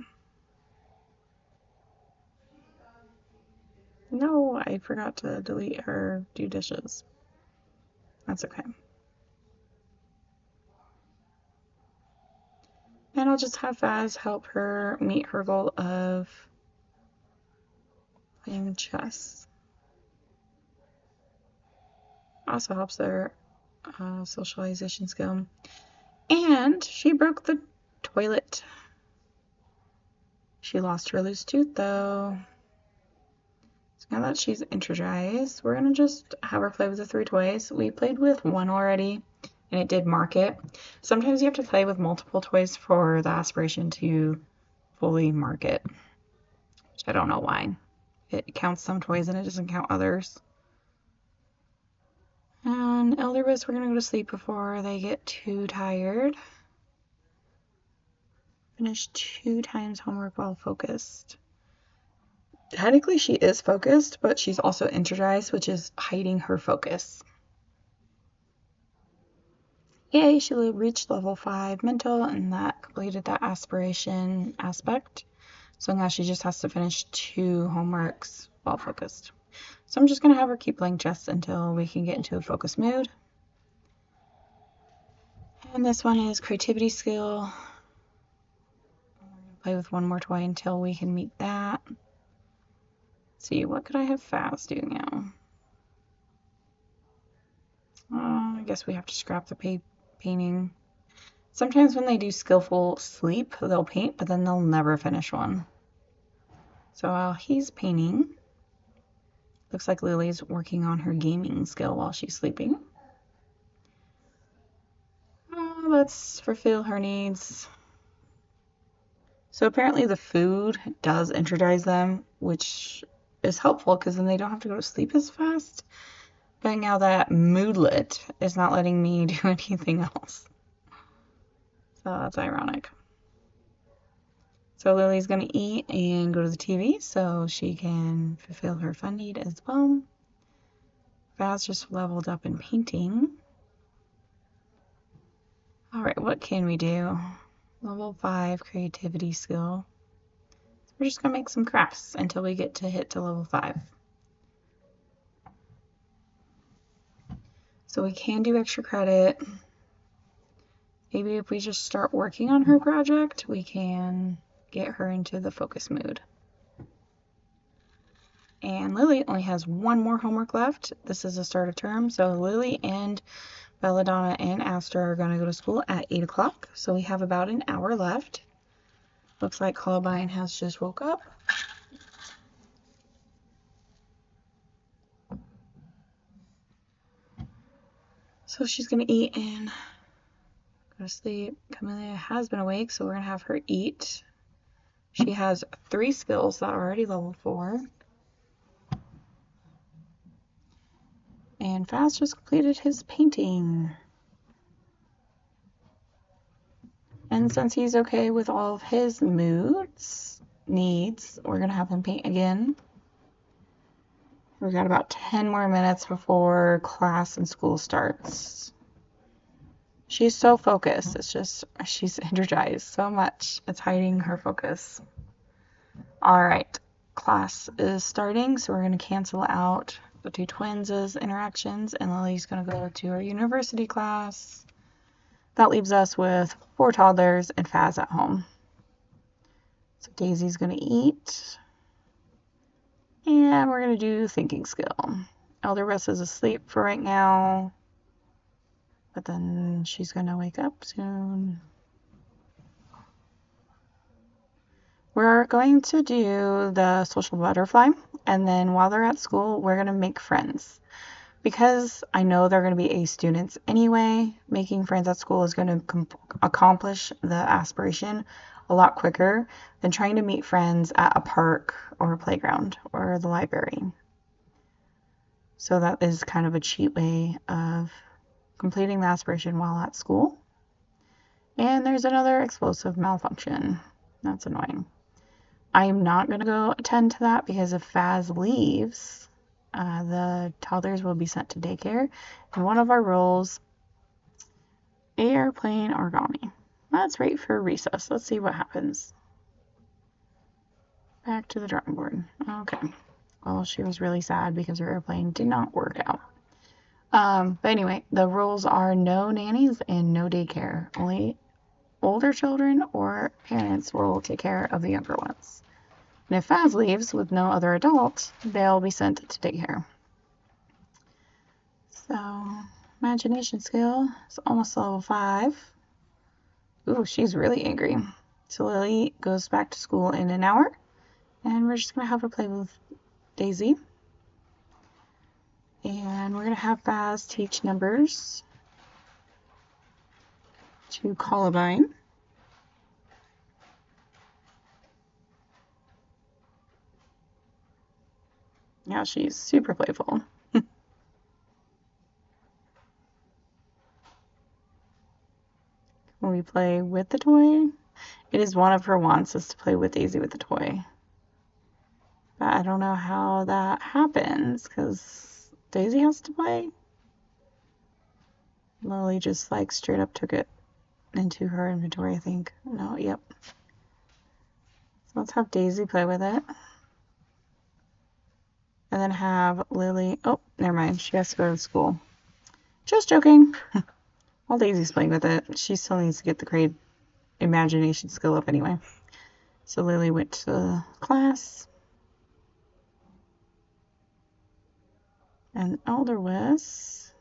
No, I forgot to delete her do dishes. That's okay. And I'll just have Faz help her meet her goal of playing chess. Also helps their socialization skill. And she broke the toilet. She lost her loose tooth though. So now that she's energized, we're gonna just have her play with the 3 toys. We played with 1 already, and it did mark it. Sometimes you have to play with multiple toys for the aspiration to fully mark it, which I don't know why. It counts some toys and it doesn't count others. And Elderbus, we're going to go to sleep before they get too tired. Finish 2 times homework while focused. Technically, she is focused, but she's also energized, which is hiding her focus. Yay, she reached level 5 mental, and that completed that aspiration aspect. So now she just has to finish 2 homeworks while focused. So I'm just going to have her keep playing chess until we can get into a focus mood. And this one is creativity skill. We're going to play with one more toy until we can meet that. Let's see, what could I have Faz do now? I guess we have to scrap the painting. Sometimes when they do skillful sleep, they'll paint, but then they'll never finish one. So while he's painting, looks like Lily's working on her gaming skill while she's sleeping. Let's fulfill her needs. So apparently the food does energize them, which is helpful because then they don't have to go to sleep as fast. But now that moodlet is not letting me do anything else. So that's ironic. So Lily's going to eat and go to the TV so she can fulfill her fun need as well. Faz just leveled up in painting. Alright, what can we do? Level 5 creativity skill. So we're just going to make some crafts until we get to hit to level 5. So we can do extra credit. Maybe if we just start working on her project, we can get her into the focus mood. And Lily only has 1 more homework left. This is the start of term, so Lily and Belladonna and Aster are going to go to school at 8 o'clock. So we have about an hour left. Looks like Columbine has just woke up. So she's going to eat and go to sleep. Camellia has been awake, so we're going to have her eat. She has 3 skills that are already level 4. And Faz just completed his painting. And since he's okay with all of his needs, we're going to have him paint again. We've got about 10 more minutes before class and school starts. She's so focused. It's just, she's energized so much. It's hiding her focus. All right, class is starting, so we're going to cancel out the 2 twins' interactions, and Lily's going to go to her university class. That leaves us with 4 toddlers and Faz at home. So Daisy's going to eat. And we're going to do thinking skill. Elderbus is asleep for right now. But then she's going to wake up soon. We're going to do the social butterfly. And then while they're at school, we're going to make friends. Because I know they're going to be A students anyway, making friends at school is going to accomplish the aspiration a lot quicker than trying to meet friends at a park or a playground or the library. So that is kind of a cheat way of completing the aspiration while at school. And there's another explosive malfunction. That's annoying. I am not going to go attend to that because if Faz leaves, the toddlers will be sent to daycare. And one of our roles, they are playing origami. That's right for recess. Let's see what happens. Back to the drawing board. Okay. Well, she was really sad because her airplane did not work out. But anyway, the rules are no nannies and no daycare. Only older children or parents will take care of the younger ones. And if Faz leaves with no other adult, they'll be sent to daycare. So, imagination skill is almost level 5. Ooh, she's really angry. So Lily goes back to school in an hour. And we're just going to have her play with Daisy. And we're going to have Faz teach numbers to Columbine. Yeah, she's super playful. When we play with the toy, it is one of her wants is to play with Daisy with the toy. But I don't know how that happens because Daisy has to play. Lily just like straight up took it into her inventory, I think. No, yep. So let's have Daisy play with it. And then have Lily, oh, never mind, she has to go to school. Just joking. While Daisy's playing with it, she still needs to get the grade imagination skill up anyway. So Lily went to class. And Elder was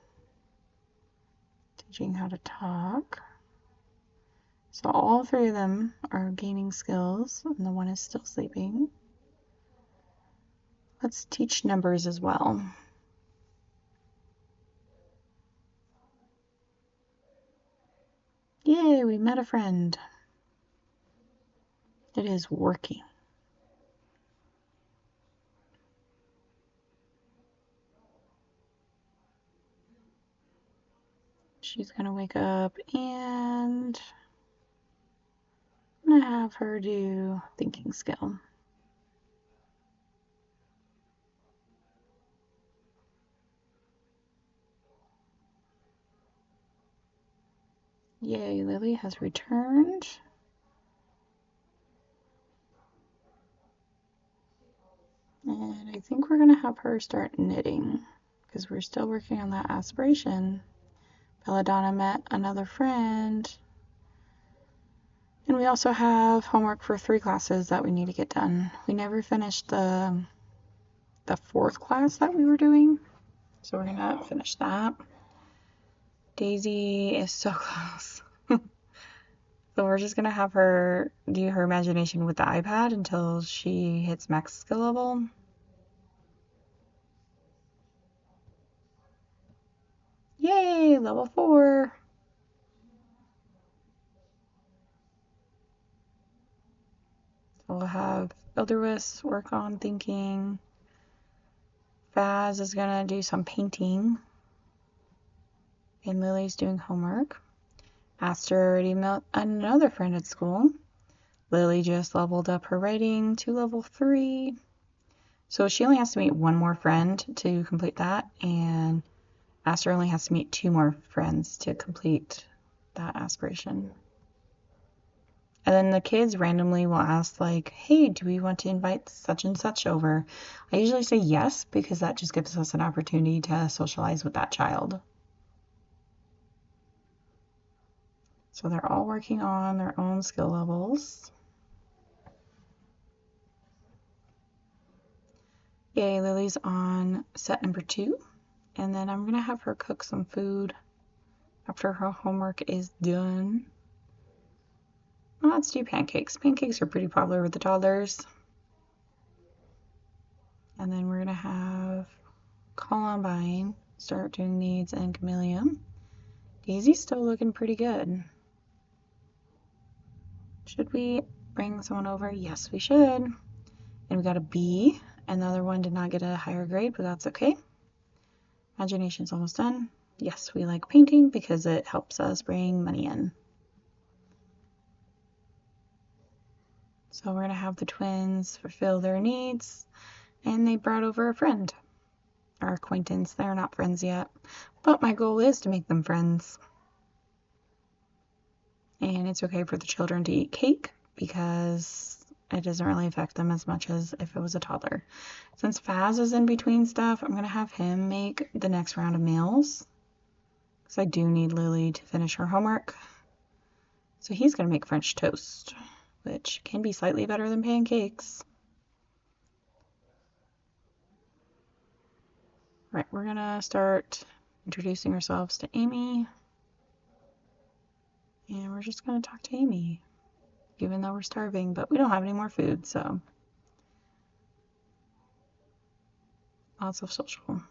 teaching how to talk. So all three of them are gaining skills, and the one is still sleeping. Let's teach numbers as well. Yay, we met a friend. It is working. She's gonna wake up and I'm gonna have her do thinking skill. Yay, Lily has returned. And I think we're gonna have her start knitting because we're still working on that aspiration. Belladonna met another friend. And we also have homework for 3 classes that we need to get done. We never finished the 4th class that we were doing, so we're gonna finish that. Daisy is so close. So we're just gonna have her do her imagination with the iPad until she hits max skill level. Yay, level 4. So we'll have Ilderwis work on thinking. Faz is gonna do some painting. And Lily's doing homework. Aster already met another friend at school. Lily just leveled up her writing to level 3. So she only has to meet one more friend to complete that, and Aster only has to meet 2 more friends to complete that aspiration. And then the kids randomly will ask like, hey, do we want to invite such and such over? I usually say yes, because that just gives us an opportunity to socialize with that child. So they're all working on their own skill levels. Yay, Lily's on set number 2. And then I'm going to have her cook some food after her homework is done. Well, let's do pancakes. Pancakes are pretty popular with the toddlers. And then we're going to have Columbine start doing needs and Camellia. Daisy's still looking pretty good. Should we bring someone over? Yes, we should. And we got a B. Another one did not get a higher grade, but that's okay. Imagination's almost done. Yes, we like painting because it helps us bring money in. So we're going to have the twins fulfill their needs, and they brought over a friend. Our acquaintance. They're not friends yet, but my goal is to make them friends. And it's okay for the children to eat cake because it doesn't really affect them as much as if it was a toddler. Since Faz is in between stuff, I'm going to have him make the next round of meals because I do need Lily to finish her homework. So he's going to make French toast, which can be slightly better than pancakes. Right, we're going to start introducing ourselves to Amy. And we're just going to talk to Amy, even though we're starving, but we don't have any more food, so lots of social.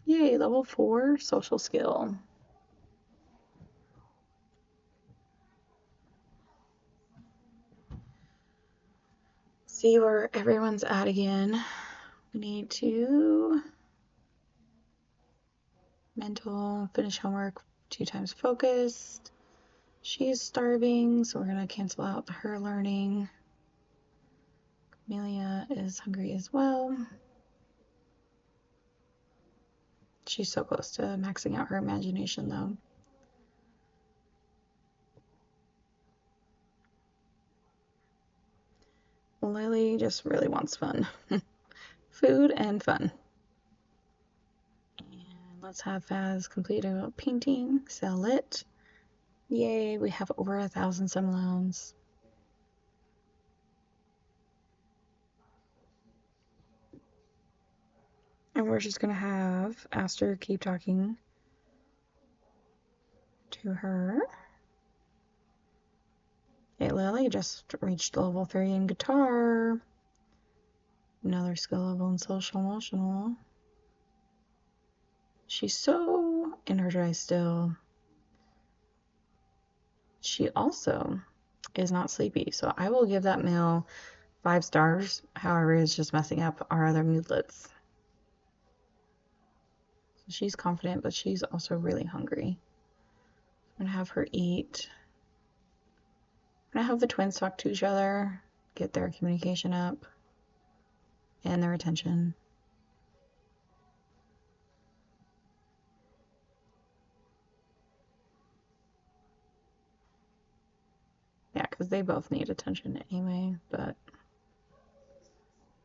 Yay, level 4 social skill. see where everyone's at again. We need to mental, finish homework, 2 times focused. She's starving, so we're going to cancel out her learning. Amelia is hungry as well. She's so close to maxing out her imagination, though. Lily just really wants fun. Food and fun. And let's have Faz complete a painting, sell it. Yay, we have over 1,000 simoleons. And we're just gonna have Aster keep talking to her. Hey, Lily just reached level 3 in guitar. Another skill level in social emotional. She's so energized still. She also is not sleepy, so I will give that meal 5 stars. However, it's just messing up our other moodlets. So she's confident, but she's also really hungry. I'm gonna have her eat. I'm gonna have the twins talk to each other, get their communication up and their attention. Yeah, because they both need attention anyway, but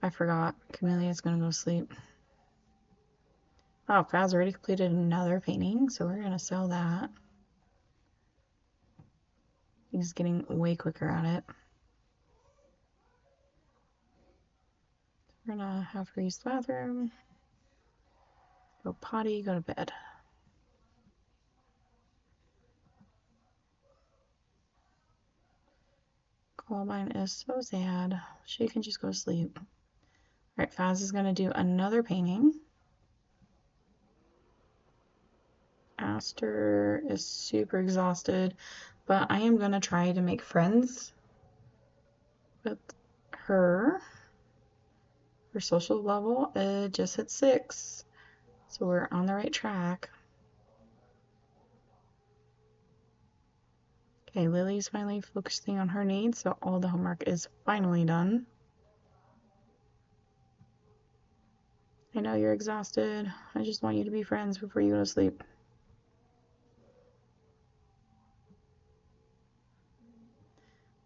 I forgot. Camelia's gonna go to sleep. Oh, Faz already completed another painting, so we're gonna sell that. He's getting way quicker at it. We're gonna have her use the bathroom, go potty, go to bed. Columbine is so sad. She can just go to sleep. Alright, Faz is gonna do another painting. Aster is super exhausted, but I am gonna try to make friends with her. Her social level just hit 6, so we're on the right track. Okay, Lily's finally focusing on her needs, so all the homework is finally done. I know you're exhausted. I just want you to be friends before you go to sleep.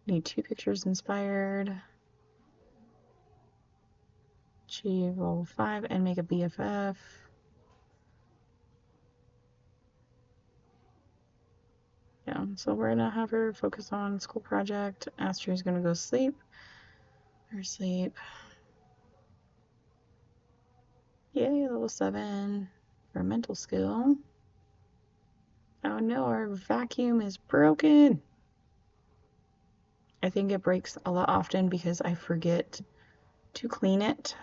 Need 2 pictures inspired. Achieve level 5 and make a BFF. Yeah, so we're gonna have her focus on school project. Aster's gonna go sleep. Her sleep. Yay, level 7 for mental skill. Oh no, our vacuum is broken. I think it breaks a lot often because I forget to clean it.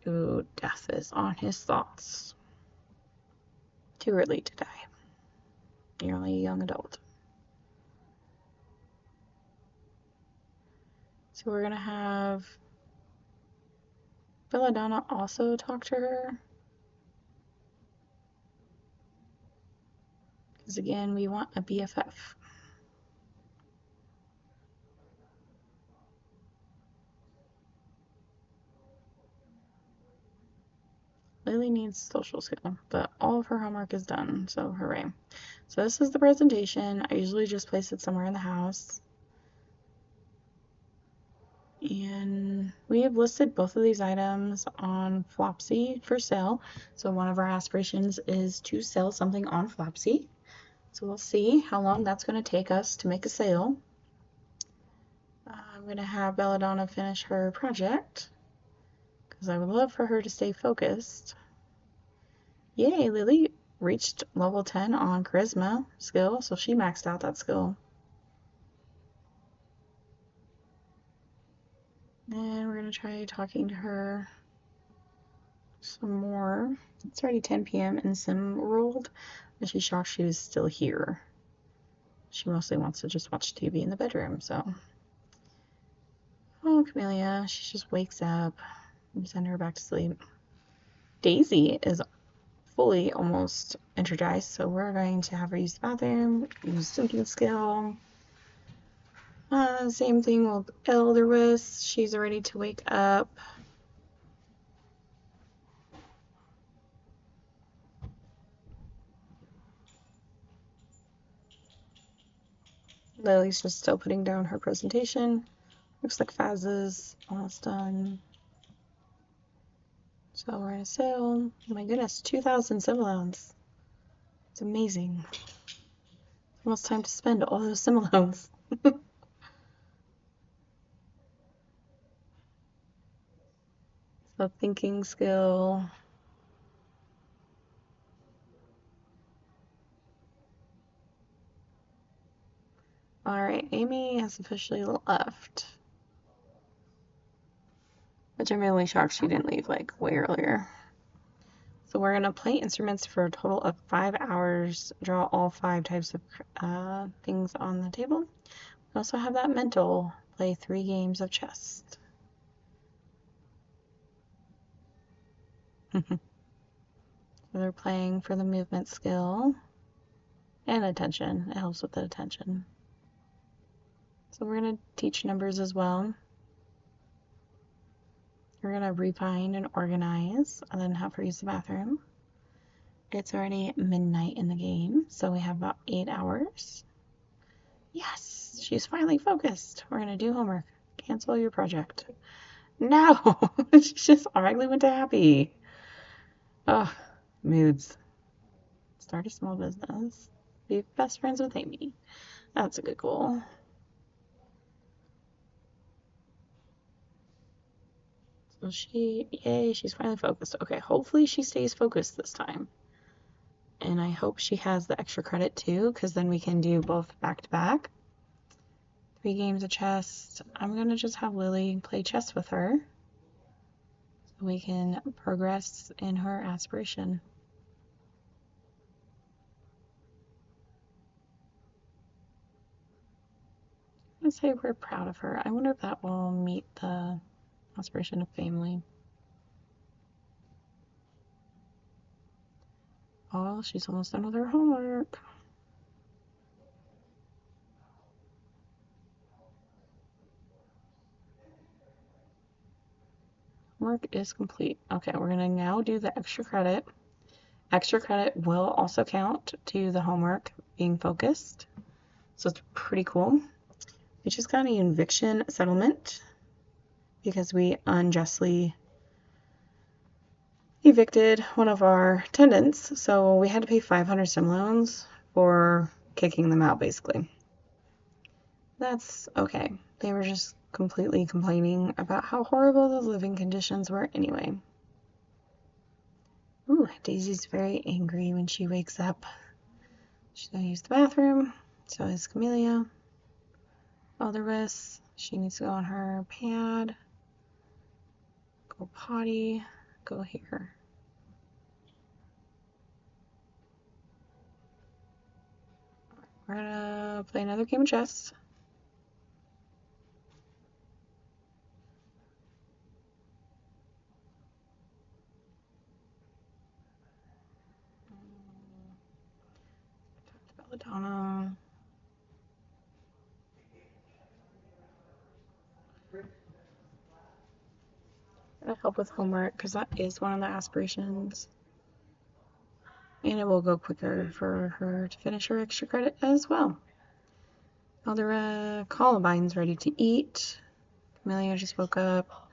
Ooh, death is on his thoughts. Too early to die. You're only a young adult. So we're gonna have Belladonna also talk to her. Because again, we want a BFF. Lily needs social skill, but all of her homework is done, so hooray. So this is the presentation. I usually just place it somewhere in the house. And we have listed both of these items on Flopsy for sale. So one of our aspirations is to sell something on Flopsy. So we'll see how long that's going to take us to make a sale. I'm going to have Belladonna finish her project because I would love for her to stay focused. Yay, Lily reached level 10 on charisma skill, so she maxed out that skill. And we're going to try talking to her some more. It's already 10 p.m. in Sim World, and she's shocked she was still here. She mostly wants to just watch TV in the bedroom, so Oh, Camellia, she just wakes up. We send her back to sleep. Daisy is fully almost energized, so we're going to have her use the bathroom, use symptom skill. Same thing with Elderwis. She's ready to wake up. Lily's just still putting down her presentation. Looks like Faz is almost done. So we're gonna sail. Oh my goodness, 2,000 simoleons. It's amazing. Almost time to spend all those simoleons. So thinking skill. Alright, Amy has officially left. Which I'm really shocked she didn't leave like way earlier. So we're gonna play instruments for a total of 5 hours, draw all 5 types of things on the table. We also have that mental, play 3 games of chess. So they're playing for the movement skill and attention. It helps with the attention. So we're going to teach numbers as well. We're going to refine and organize and then have her use the bathroom. It's already midnight in the game, so we have about 8 hours. Yes, she's finally focused. We're going to do homework. Cancel your project. No, she just automatically went to happy. Oh, moods. Start a small business. Be best friends with Amy. That's a good goal. So yay, she's finally focused. Okay, hopefully she stays focused this time. And I hope she has the extra credit too, because then we can do both back to back. 3 games of chess. I'm gonna just have Lily play chess with her so we can progress in her aspiration. I say we're proud of her. I wonder if that will meet the aspiration of family. Oh, she's almost done with her homework. Homework is complete. Okay, we're gonna now do the extra credit. Extra credit will also count to the homework being focused. So it's pretty cool. We just got an eviction settlement because we unjustly evicted one of our tenants. So we had to pay 500 simoleons for kicking them out, basically. That's okay. They were just completely complaining about how horrible the living conditions were anyway. Ooh, Daisy's very angry when she wakes up. She's gonna use the bathroom. So is Camellia. Elderwis, she needs to go on her pad. Go potty. Go here. We're gonna play another game of chess. Talk to Belladonna. Gonna help with homework because that is one of the aspirations. And it will go quicker for her to finish her extra credit as well. Elder Columbine's ready to eat. Camellia just woke up.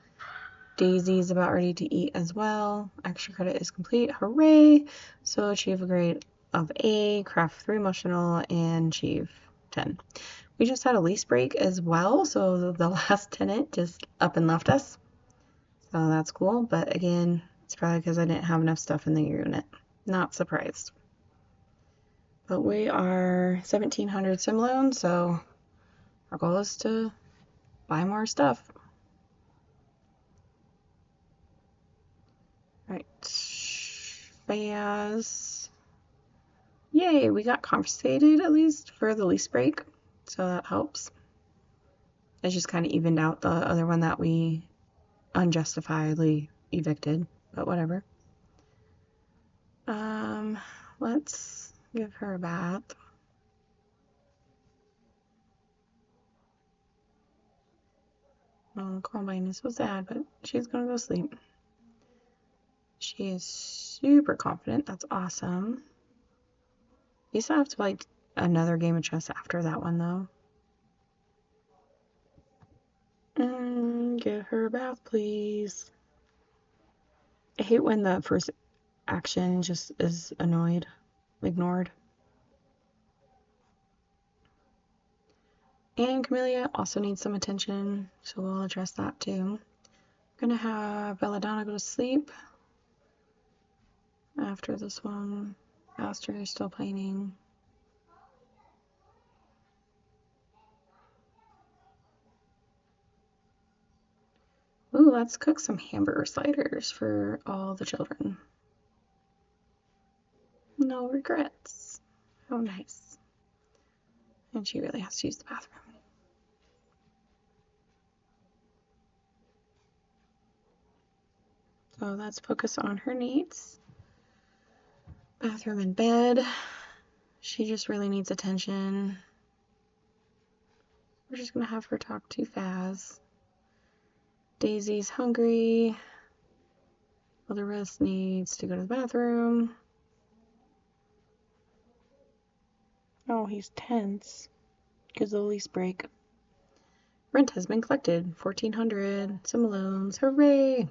Daisy's about ready to eat as well. Extra credit is complete. Hooray! So achieve a grade of A, craft 3 emotional, and achieve 10. We just had a lease break as well, so the last tenant just up and left us. So that's cool, but again, it's probably because I didn't have enough stuff in the unit. Not surprised. But we are 1,700 simoleons, so our goal is to buy more stuff. Alright, Faz. Yay, we got compensated at least for the lease break, so that helps. It just kind of evened out the other one that we unjustifiably evicted, but whatever. Let's give her a bath. Oh, Columbine is so sad, but she's gonna go sleep. She is super confident. That's awesome. You still have to play another game of chess after that one, though. Give her a bath, please. I hate when the first action just is ignored. And Camellia also needs some attention, so we'll address that too. I'm gonna have Belladonna go to sleep after this one. Aster is still painting. Ooh, let's cook some hamburger sliders for all the children. No regrets. How nice. And she really has to use the bathroom. So let's focus on her needs. Bathroom and bed. She just really needs attention. We're just gonna have her talk to Faz. Daisy's hungry. Well, the rest needs to go to the bathroom. Oh, he's tense because of the lease break. Rent has been collected. 1,400. Some loans. Hooray!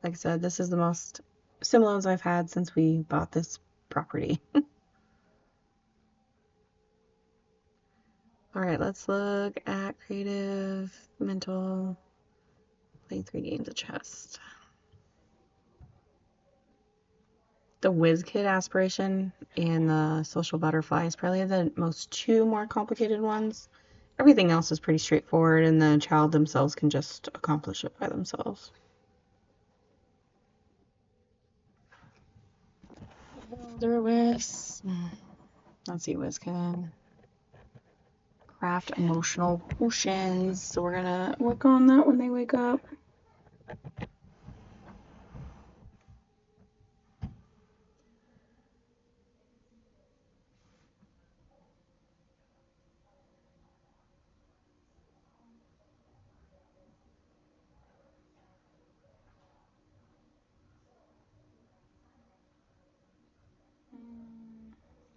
Like I said, this is the most sim loans I've had since we bought this property. Alright, let's look at creative, mental, play 3 games of chess. The Whiz Kid aspiration and the social butterfly is probably the two more complicated ones. Everything else is pretty straightforward, and the child themselves can just accomplish it by themselves. Wilderness. Let's see, Whiz Kid. Craft emotional potions. So we're gonna work on that when they wake up.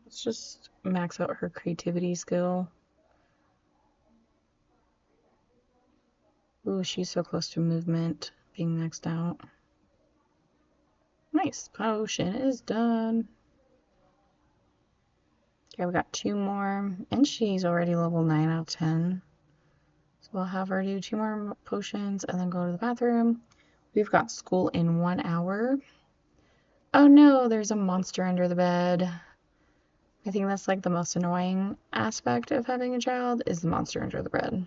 Let's just max out her creativity skill. Ooh, she's so close to movement being maxed out. Nice. Potion is done. Okay, we got 2 more, and she's already level 9 out of 10. So we'll have her do 2 more potions and then go to the bathroom. We've got school in 1 hour. Oh no, there's a monster under the bed. I think that's like the most annoying aspect of having a child is the monster under the bed.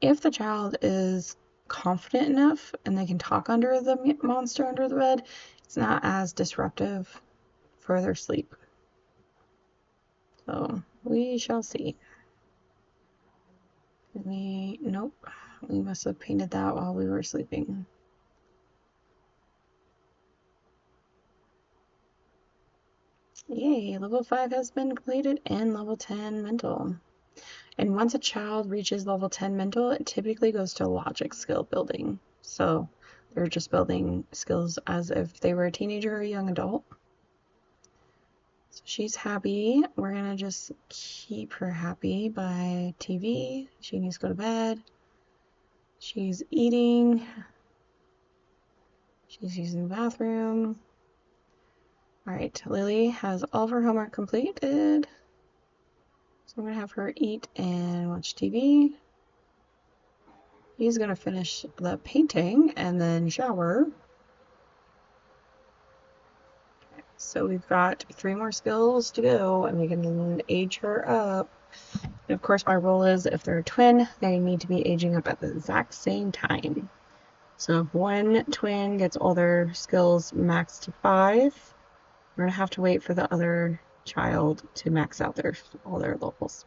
If the child is confident enough and they can talk under the monster under the bed, it's not as disruptive for their sleep. So we shall see. Nope, we must have painted that while we were sleeping. Yay, level 5 has been completed and level 10 mental. And once a child reaches level 10 mental, it typically goes to logic skill building. So they're just building skills as if they were a teenager or a young adult. So she's happy. We're gonna just keep her happy by TV. She needs to go to bed. She's eating. She's using the bathroom. Alright, Lily has all of her homework completed. So I'm gonna have her eat and watch TV. He's gonna finish the painting and then shower. So we've got 3 more skills to go and we can age her up. And of course my rule is if they're a twin, they need to be aging up at the exact same time. So if one twin gets all their skills maxed to 5, we're gonna have to wait for the other child to max out all their levels.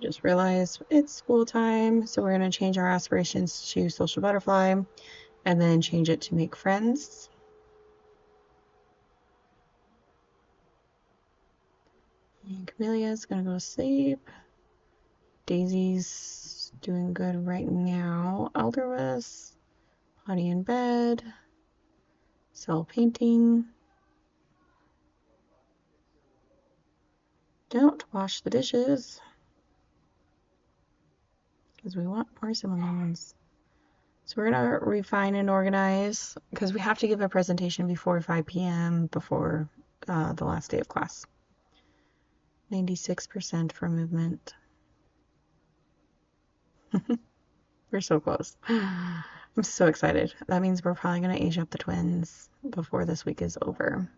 Just realized it's school time, so we're going to change our aspirations to social butterfly and then change it to make friends. And Camelia's going to go to sleep. Daisy's doing good right now. Elderless, potty in bed, cell painting. Don't wash the dishes because we want more simoleons. So we're going to refine and organize because we have to give a presentation before 5 p.m. before the last day of class. 96% for movement. We're so close. I'm so excited. That means we're probably going to age up the twins before this week is over.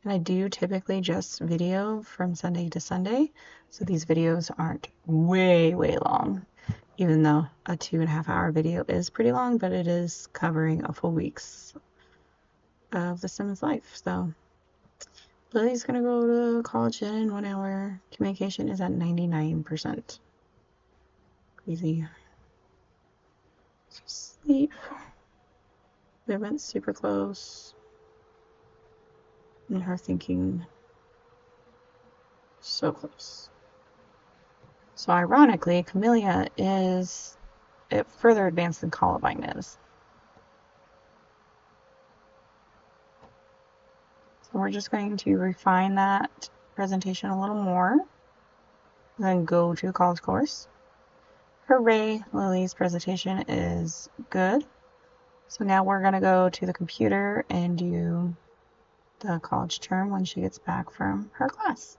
And I do typically just video from Sunday to Sunday, so these videos aren't way long, even though a 2.5 hour video is pretty long, but it is covering a full week's of the Sims life. So Lily's gonna go to college in 1 hour. Communication is at 99%. Crazy. Sleep. Movement's super close. And her thinking so close. So ironically, Camellia is further advanced than Columbine is. So we're just going to refine that presentation a little more, then go to the college course. Hooray, Lily's presentation is good. So now we're going to go to the computer and do the college term when she gets back from her class.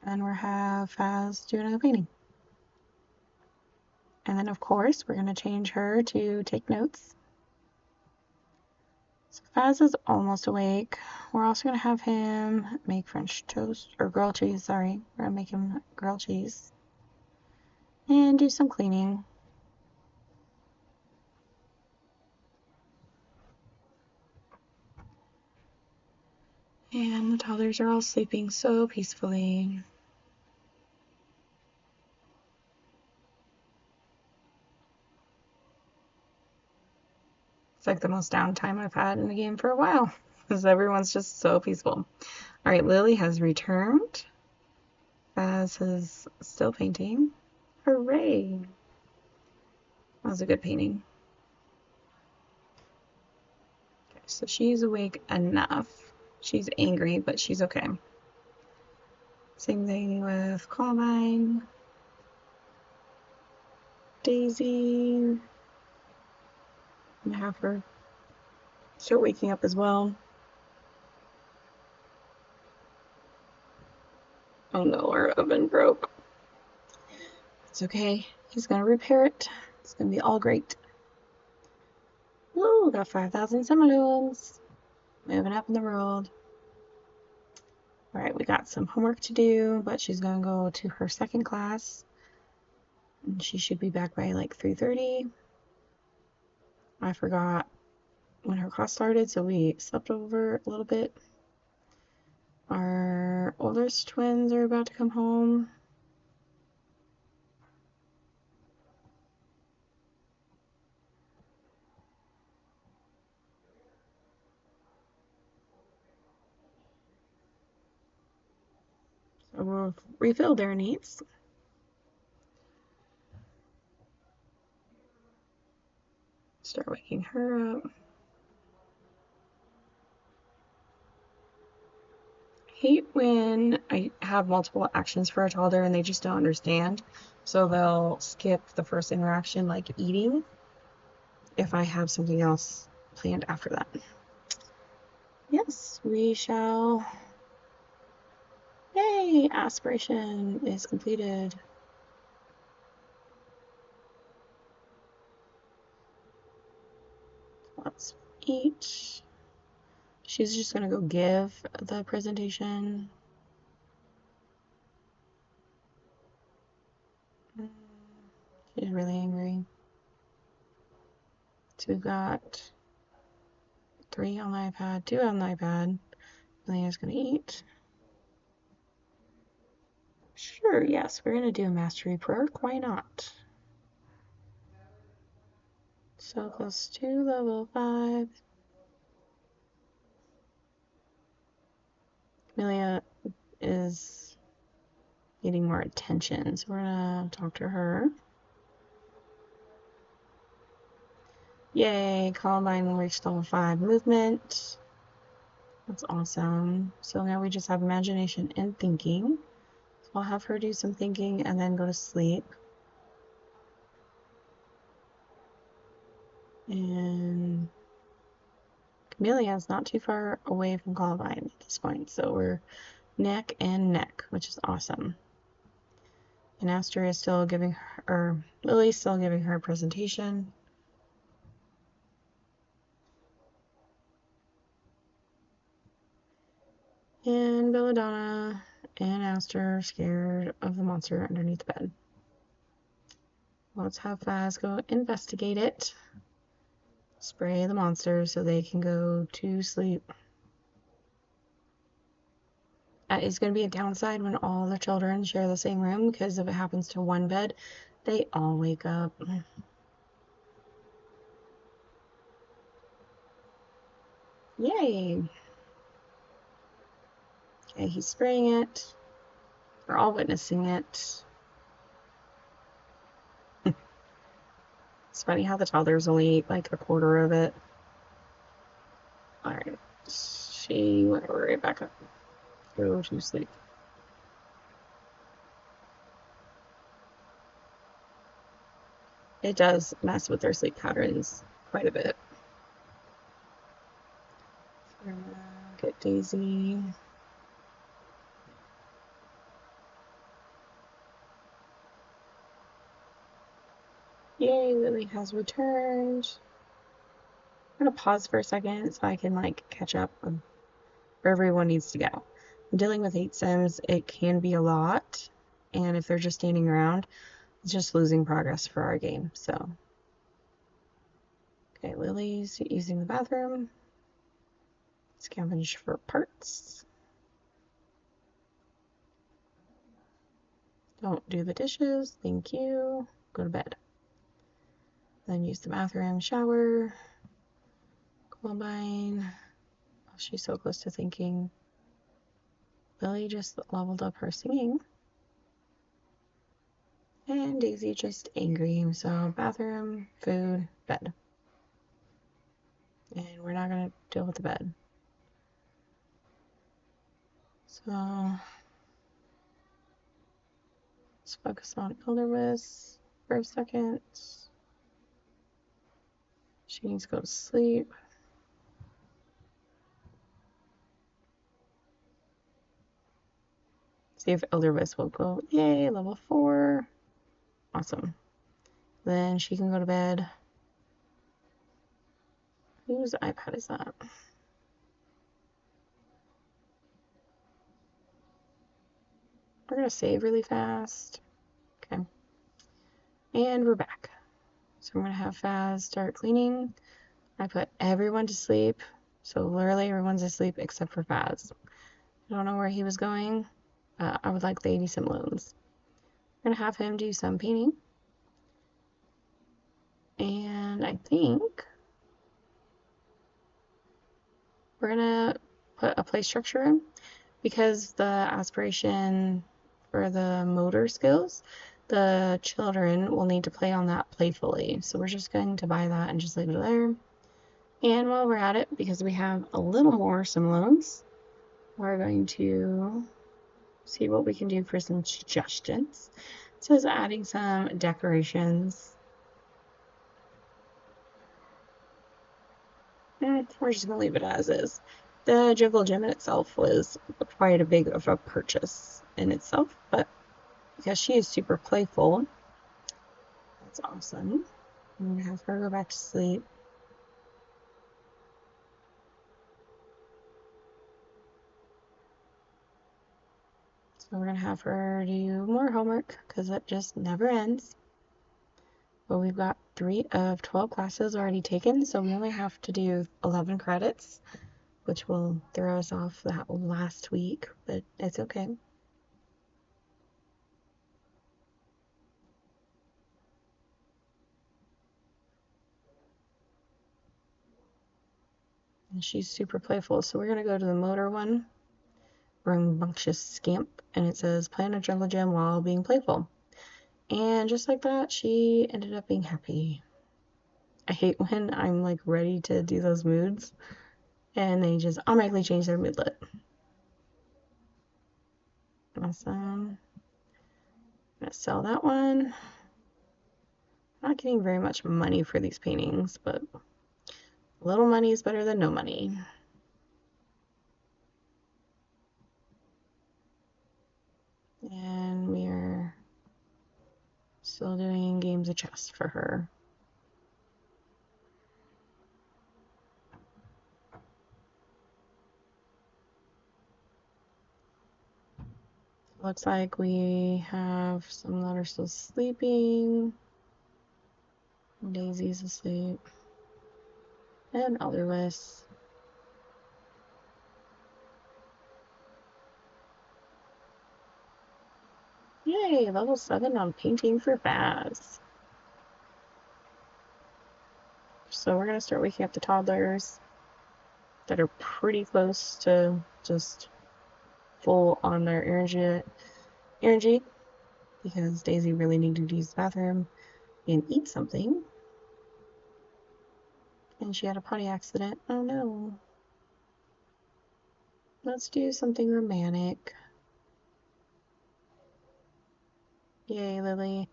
And we'll have Faz doing a painting. And then, of course, we're going to change her to take notes. So Faz is almost awake. We're also going to have him make French toast, or grilled cheese, sorry. We're going to make him grilled cheese. And do some cleaning. And the toddlers are all sleeping so peacefully. It's like the most downtime I've had in the game for a while, because everyone's just so peaceful. All right, Lily has returned. Faz is still painting. Hooray! That was a good painting. Okay, so she's awake enough. She's angry, but she's okay. Same thing with Columbine. Daisy. And have her start waking up as well. Oh no, our oven broke. It's okay. He's gonna repair it. It's gonna be all great. Woo, got 5,000 simoleons. Moving up in the world. All right, we got some homework to do, but she's gonna go to her second class. And she should be back by like 3:30. I forgot when her class started, so we slept over a little bit. Our oldest twins are about to come home. So we'll refill their needs. Start waking her up. Hate when I have multiple actions for a toddler and they just don't understand. So they'll skip the first interaction, like eating, if I have something else planned after that. Yes, we shall. Yay! Aspiration is completed. Let's eat. She's just gonna go give the presentation. She's really angry. So we've got 3 on the iPad, 2 on the iPad. Lena's gonna eat. Sure, yes, we're going to do a mastery perk. Why not? So close to level 5. Amelia is needing more attention, so we're going to talk to her. Yay, Columbine will reach level 5 movement. That's awesome. So now we just have imagination and thinking. So I'll have her do some thinking and then go to sleep. And Camelia's not too far away from Columbine at this point, so we're neck and neck, which is awesome. And Aster is still giving her, or Lily's still giving her a presentation. And Belladonna and Aster are scared of the monster underneath the bed. Let's have Faz go investigate it. Spray the monster so they can go to sleep. That is going to be a downside when all the children share the same room, because if it happens to one bed, they all wake up. Yay! Okay, he's spraying it. We're all witnessing it. It's funny how the toddlers only eat like a quarter of it. Alright, she went right back up. Go to sleep. It does mess with their sleep patterns quite a bit. So we're gonna get Daisy. Yay, Lily has returned. I'm gonna pause for a second so I can like catch up on where everyone needs to go. Dealing with 8 sims, it can be a lot, and if they're just standing around, it's just losing progress for our game. So, okay, Lily's using the bathroom. Scavenge for parts. Don't do the dishes, thank you. Go to bed. Then use the bathroom, shower. Columbine. Oh, she's so close to thinking. Lily just leveled up her singing. And Daisy just angry. So bathroom, food, bed. And we're not going to deal with the bed. So let's focus on Elderwiss for a second. She needs to go to sleep. See if Elderwiss will go. Yay, level 4. Awesome. Then she can go to bed. Whose iPad is that? We're going to save really fast. Okay. And we're back. So I'm going to have Faz start cleaning. I put everyone to sleep. So literally everyone's asleep except for Faz. I don't know where he was going. I would like the 80 simoleons. I'm going to have him do some painting. And I think we're going to put a play structure in, because the aspiration for the motor skills, the children will need to play on that playfully. So we're just going to buy that and just leave it there. And while we're at it, because we have a little more simoleons, we're going to see what we can do for some suggestions. It says adding some decorations. We're just going to leave it as is. The Juggle Gym in itself was quite a big of a purchase in itself, but because she is super playful, that's awesome. I'm going to have her go back to sleep. So we're going to have her do more homework, because it just never ends. But we've got 3 of 12 classes already taken, so we only have to do 11 credits, which will throw us off that last week, but it's okay. And she's super playful. So we're going to go to the motor one, rambunctious scamp, and it says play on a jungle gym while being playful. And just like that, she ended up being happy. I hate when I'm like ready to do those moods and they just automatically change their moodlet. Awesome. I'm gonna sell that one. Not getting very much money for these paintings, but a little money is better than no money. And we are still doing games of chess for her. Looks like we have some that are still sleeping. Daisy's asleep. And Elderless. Yay, level 7 on painting for Faz. So we're going to start waking up the toddlers that are pretty close to just full on their energy because Daisy really needed to use the bathroom and eat something. And she had a potty accident. Oh no. Let's do something romantic. Yay, Lily.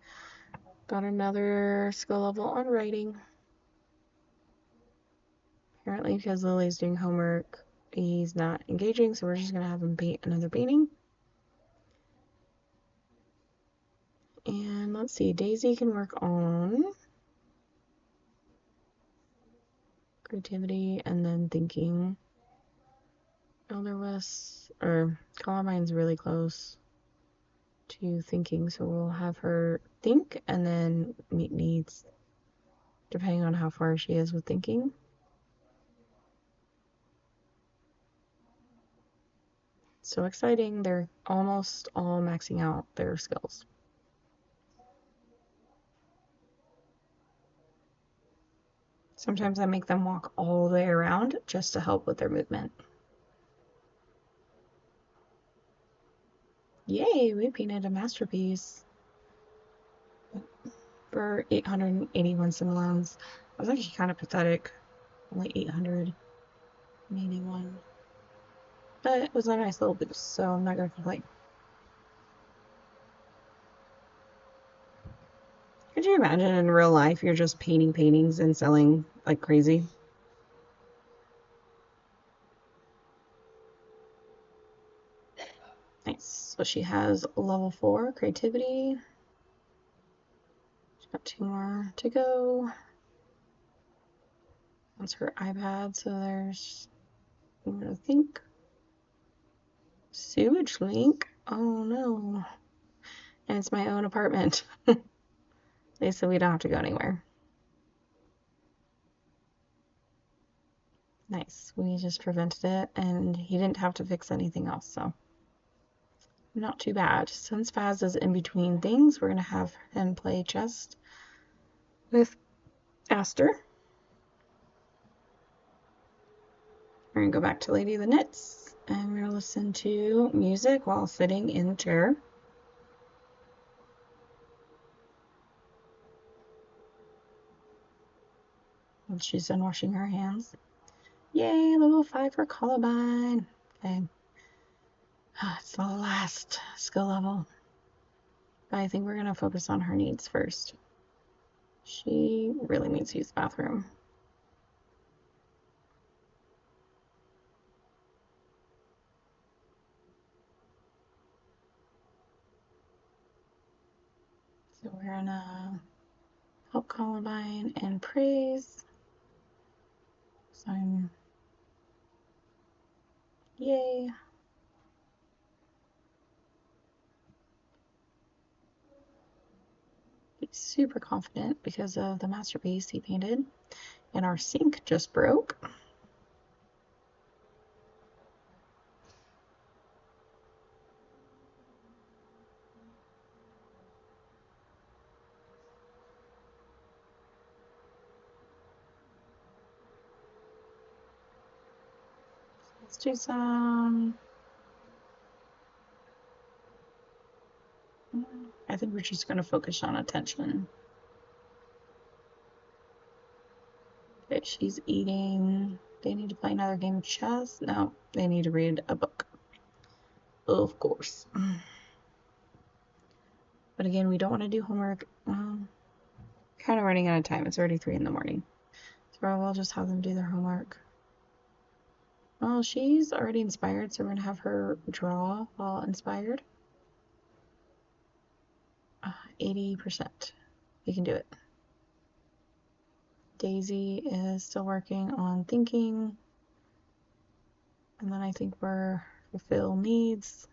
Got another skill level on writing. Apparently, because Lily's doing homework, he's not engaging, so we're just going to have him paint another painting. And let's see, Daisy can work on creativity and then thinking. Elderless, or Columbine's really close to thinking, so we'll have her think and then meet needs depending on how far she is with thinking. So exciting, they're almost all maxing out their skills. Sometimes I make them walk all the way around just to help with their movement. Yay, we painted a masterpiece for 881 simoleons. That was actually kind of pathetic. Only 881. But it was a nice little boost, so I'm not going to complain. Could you imagine in real life you're just painting paintings and selling like crazy? Nice. So she has level 4 creativity. She's got 2 more to go. That's her iPad, so there's, I'm gonna think, sewage link. Oh no. And it's my own apartment. They said we don't have to go anywhere. Nice. We just prevented it and he didn't have to fix anything else, so not too bad. Since Faz is in between things, we're gonna have him play chess with Aster. We're gonna go back to Lady of the Knits and we're gonna listen to music while sitting in the chair. And she's done washing her hands. Yay, level 5 for Columbine. Okay. It's the last skill level. But I think we're gonna focus on her needs first. She really needs to use the bathroom. So we're gonna help Columbine and praise. So I'm, yay. He's super confident because of the masterpiece he painted. And our sink just broke. Let's do some. I think we're just going to focus on attention. Okay, she's eating. They need to play another game of chess. No, they need to read a book. Of course. But again, we don't want to do homework. Kind of running out of time. It's already 3 in the morning. So we'll just have them do their homework. Well, she's already inspired, so we're going to have her draw while inspired. 80%. We can do it. Daisy is still working on thinking. And then I think we're fulfill needs.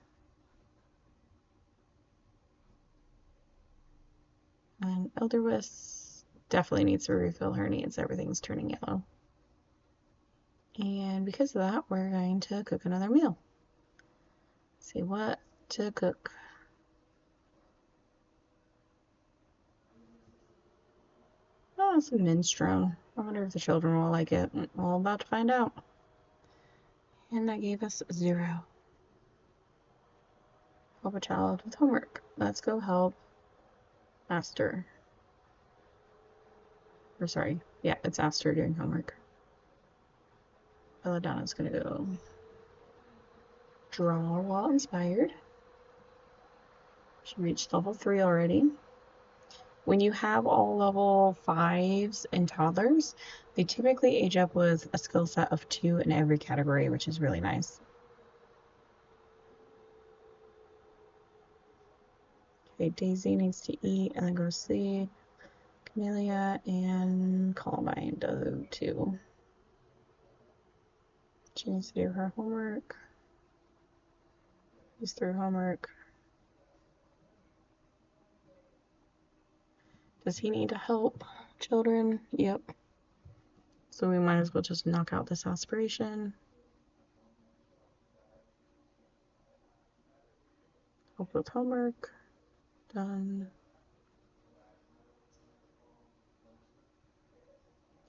And Elderwis definitely needs to refill her needs. Everything's turning yellow. And because of that, we're going to cook another meal. Let's see what to cook. Oh, it's a minestrone. I wonder if the children will like it. We're about to find out. And that gave us 0. Help a child with homework. Let's go help Aster. Or sorry, yeah, it's Aster doing homework. Belladonna's gonna go draw while inspired. She reached level 3 already. When you have all level 5s and toddlers, they typically age up with a skill set of 2 in every category, which is really nice. Okay, Daisy needs to eat and then go to sleep. Camellia and Columbine do too. She needs to do her homework. She's through homework. Does he need to help children? Yep. So we might as well just knock out this aspiration. Help with homework. Done.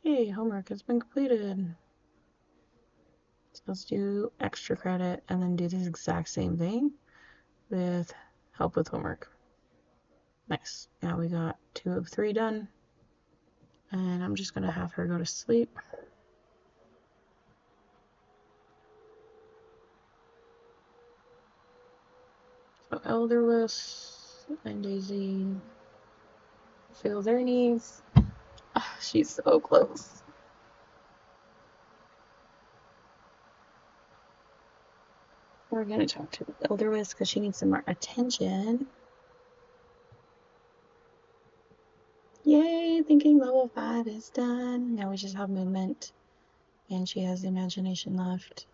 Hey, homework has been completed. So let's do extra credit and then do this exact same thing with help with homework. Nice. Now we got 2 of 3 done. And I'm just going to have her go to sleep. So Elderless and Daisy fill their needs. Oh, she's so close. We're going to talk to Elderless because she needs some more attention. Yay, thinking level 5 is done. Now we just have movement. And she has the imagination left.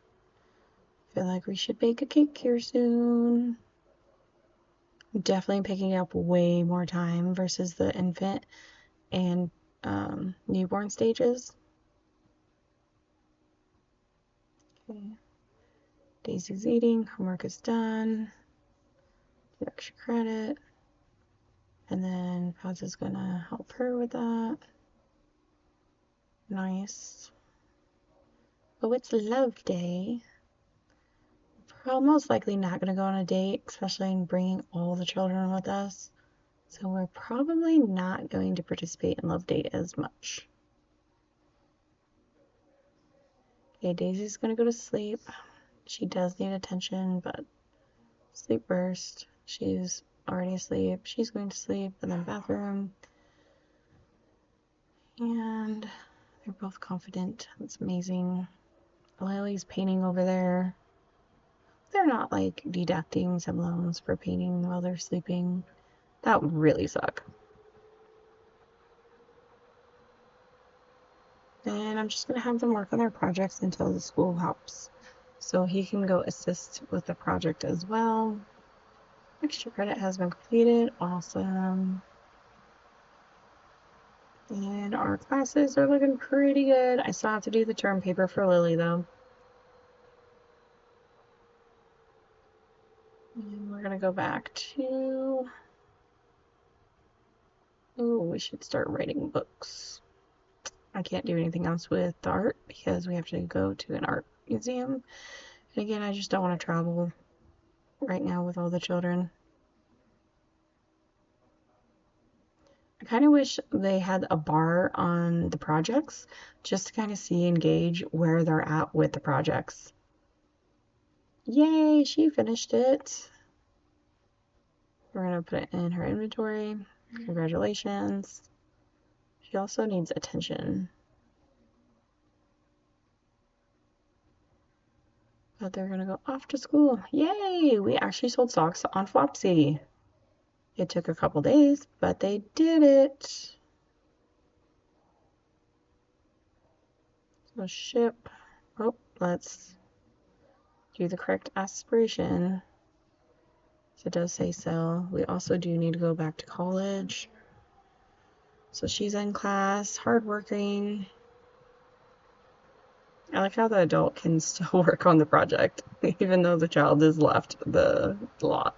I feel like we should bake a cake here soon. I'm definitely picking up way more time versus the infant and newborn stages. Okay. Daisy's eating. Homework is done. Do extra credit. And then Paz is gonna help her with that. Nice. Oh, it's love day. We're most likely not gonna go on a date, especially in bringing all the children with us. So we're probably not going to participate in love date as much. Okay, Daisy's gonna go to sleep. She does need attention, but sleep first. She's already asleep. She's going to sleep, and then bathroom. And they're both confident. That's amazing. Lily's painting over there. They're not like deducting some loans for painting while they're sleeping. That would really suck. And I'm just going to have them work on their projects until the school helps. So he can go assist with the project as well. Extra credit has been completed. Awesome. And our classes are looking pretty good. I still have to do the term paper for Lily though. And we're going to go back to... Oh, we should start writing books. I can't do anything else with the art because we have to go to an art museum. And again, I just don't want to travel right now with all the children. I kind of wish they had a bar on the projects just to kind of see and gauge where they're at with the projects. Yay, she finished it. We're going to put it in her inventory. Congratulations. She also needs attention. But they're going to go off to school. Yay! We actually sold socks on Flopsy. It took a couple days, but they did it. So ship. Oh, let's do the correct aspiration. So it does say sell. We also do need to go back to college. So she's in class, hardworking. I like how the adult can still work on the project, even though the child has left the lot.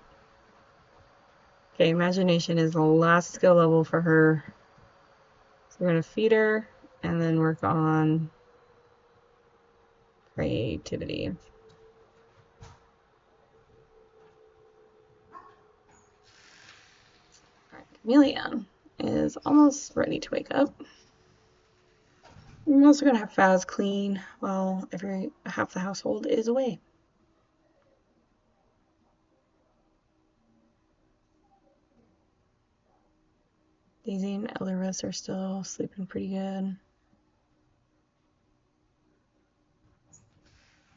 Okay, imagination is the last skill level for her. So we're going to feed her and then work on creativity. All right, Camellia is almost ready to wake up. I'm also going to have Faz clean while half the household is away. Daisy and Elderus are still sleeping pretty good.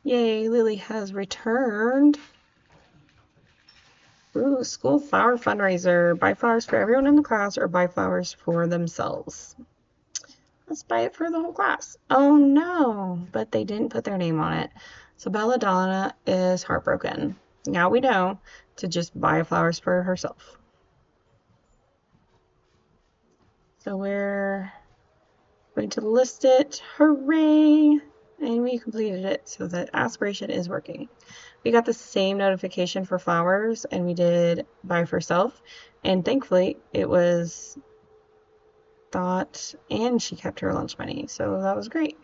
Yay, Lily has returned. Ooh, school flower fundraiser. Buy flowers for everyone in the class or buy flowers for themselves. Let's buy it for the whole class. Oh no, but they didn't put their name on it. So Belladonna is heartbroken. Now we know to just buy flowers for herself. So we're going to list it. Hooray! And we completed it, so that aspiration is working. We got the same notification for flowers, and we did buy for self. And thankfully, it was thought, and she kept her lunch money, so that was great.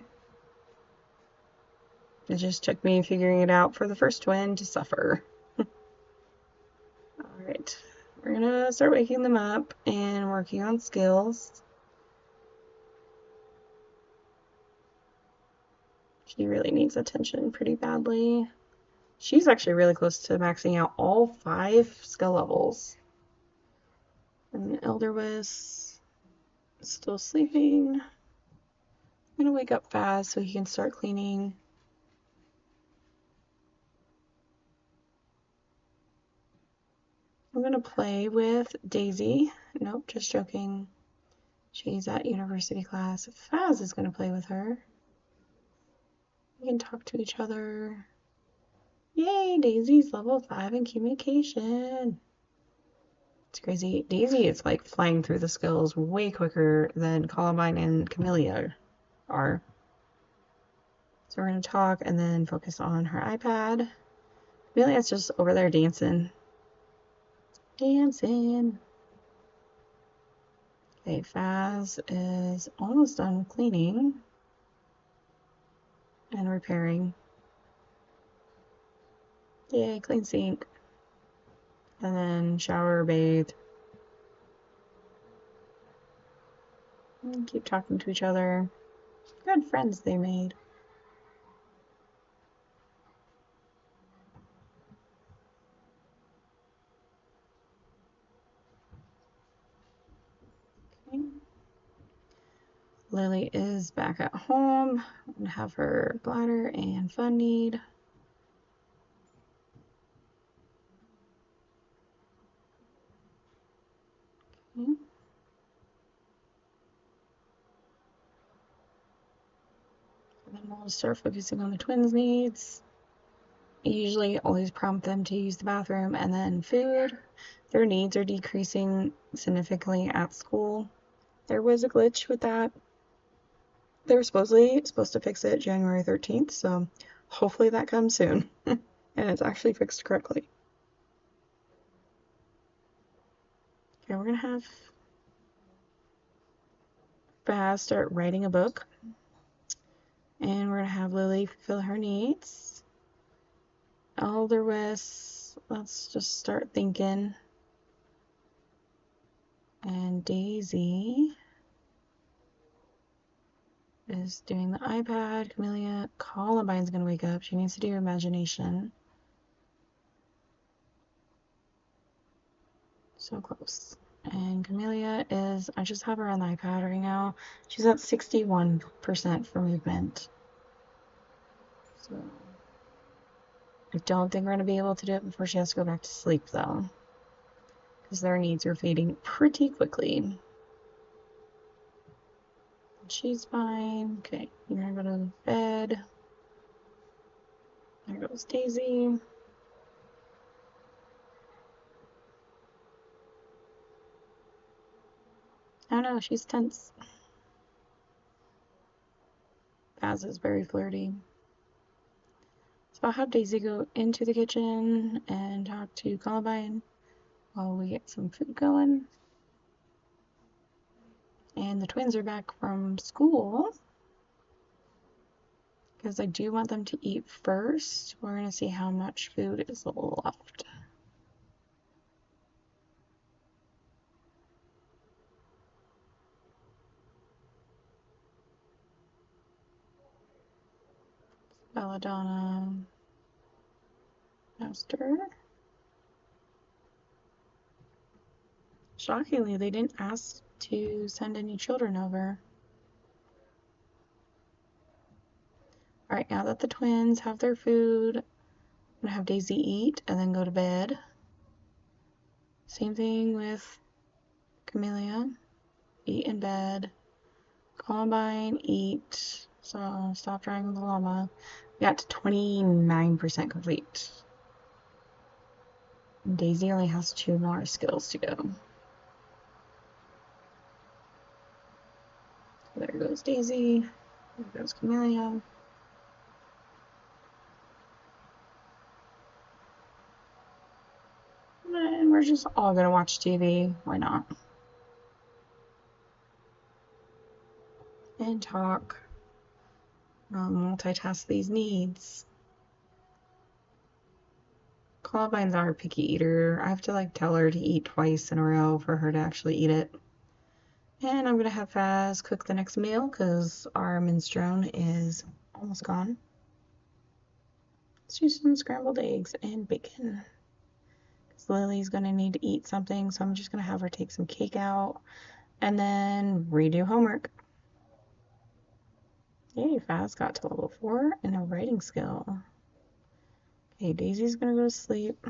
It just took me figuring it out for the first twin to suffer. Alright, we're gonna start waking them up and working on skills. She really needs attention pretty badly. She's actually really close to maxing out all 5 skill levels. And Elderwis is still sleeping. I'm gonna wake up fast so he can start cleaning. I'm gonna play with Daisy. Nope, just joking. She's at university class. Faz is gonna play with her. We can talk to each other. Yay, Daisy's level 5 in communication. It's crazy. Daisy is like flying through the skills way quicker than Columbine and Camellia are. So we're gonna talk and then focus on her iPad. Camelia's just over there dancing. Dancing. Okay, Faz is almost done cleaning and repairing. Yay, clean sink. And then shower, bathe. And keep talking to each other. Good friends they made. Okay. Lily is back at home. I'm gonna have her bladder and fun need. Okay. And then we'll start focusing on the twins' needs. I usually always prompt them to use the bathroom and then food. Their needs are decreasing significantly at school. There was a glitch with that. They were supposed to fix it January 13th, so hopefully that comes soon. And it's actually fixed correctly. Okay, we're gonna have Baz start writing a book. And we're going to have Lily fulfill her needs. Elder West, let's just start thinking. And Daisy is doing the iPad. Camellia, Columbine's going to wake up. She needs to do imagination. So close. And Camellia is, I just have her on the iPad right now. She's at 61% for movement. So I don't think we're going to be able to do it before she has to go back to sleep, though, because their needs are fading pretty quickly. She's fine. Okay, you're going to go to bed. There goes Daisy. Oh no, she's tense. Baz is very flirty. So I'll have Daisy go into the kitchen and talk to Columbine while we get some food going. And the twins are back from school because I do want them to eat first. We're going to see how much food is left. Belladonna, Master. Shockingly, they didn't ask to send any children over. Alright, now that the twins have their food, I'm gonna have Daisy eat and then go to bed. Same thing with Camellia. Eat in bed. Columbine, eat. So stop driving the llama. We got to 29% complete. And Daisy only has 2 more skills to go. There goes Daisy. There goes Camellia. And we're just all gonna watch TV. Why not? And talk. Multitask these needs. Columbine's our picky eater. I have to like tell her to eat twice in a row for her to actually eat it. And I'm gonna have Faz cook the next meal because our minestrone is almost gone. Let's do some scrambled eggs and bacon. Because Lily's gonna need to eat something, so I'm just gonna have her take some cake out and then redo homework. Yay, Faz got to level 4 in a writing skill. Okay, Daisy's gonna go to sleep.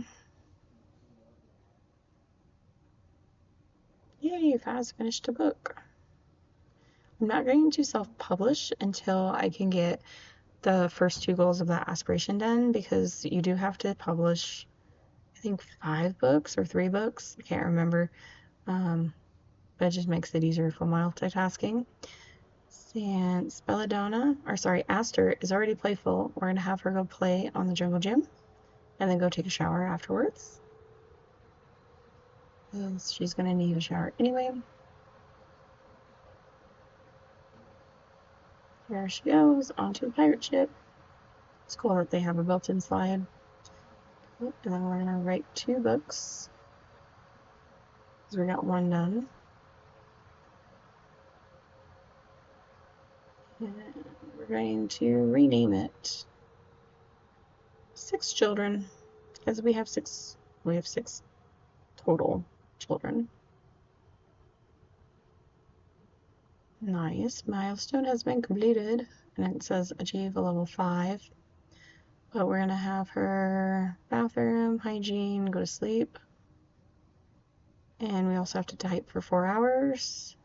Yay, Faz finished a book. I'm not going to self-publish until I can get the first 2 goals of that aspiration done, because you do have to publish, I think, 5 books or 3 books. I can't remember. But it just makes it easier for multitasking. Since Aster is already playful, we're going to have her go play on the jungle gym and then go take a shower afterwards. Because she's going to need a shower anyway. Here she goes onto the pirate ship. It's cool that they have a built-in slide. And then we're going to write 2 books. Because we got 1 done. And we're going to rename it 6 Children. Because we have 6 total children. Nice. Milestone has been completed. And it says achieve a level 5. But we're going to have her bathroom, hygiene, go to sleep. And we also have to type for 4 hours.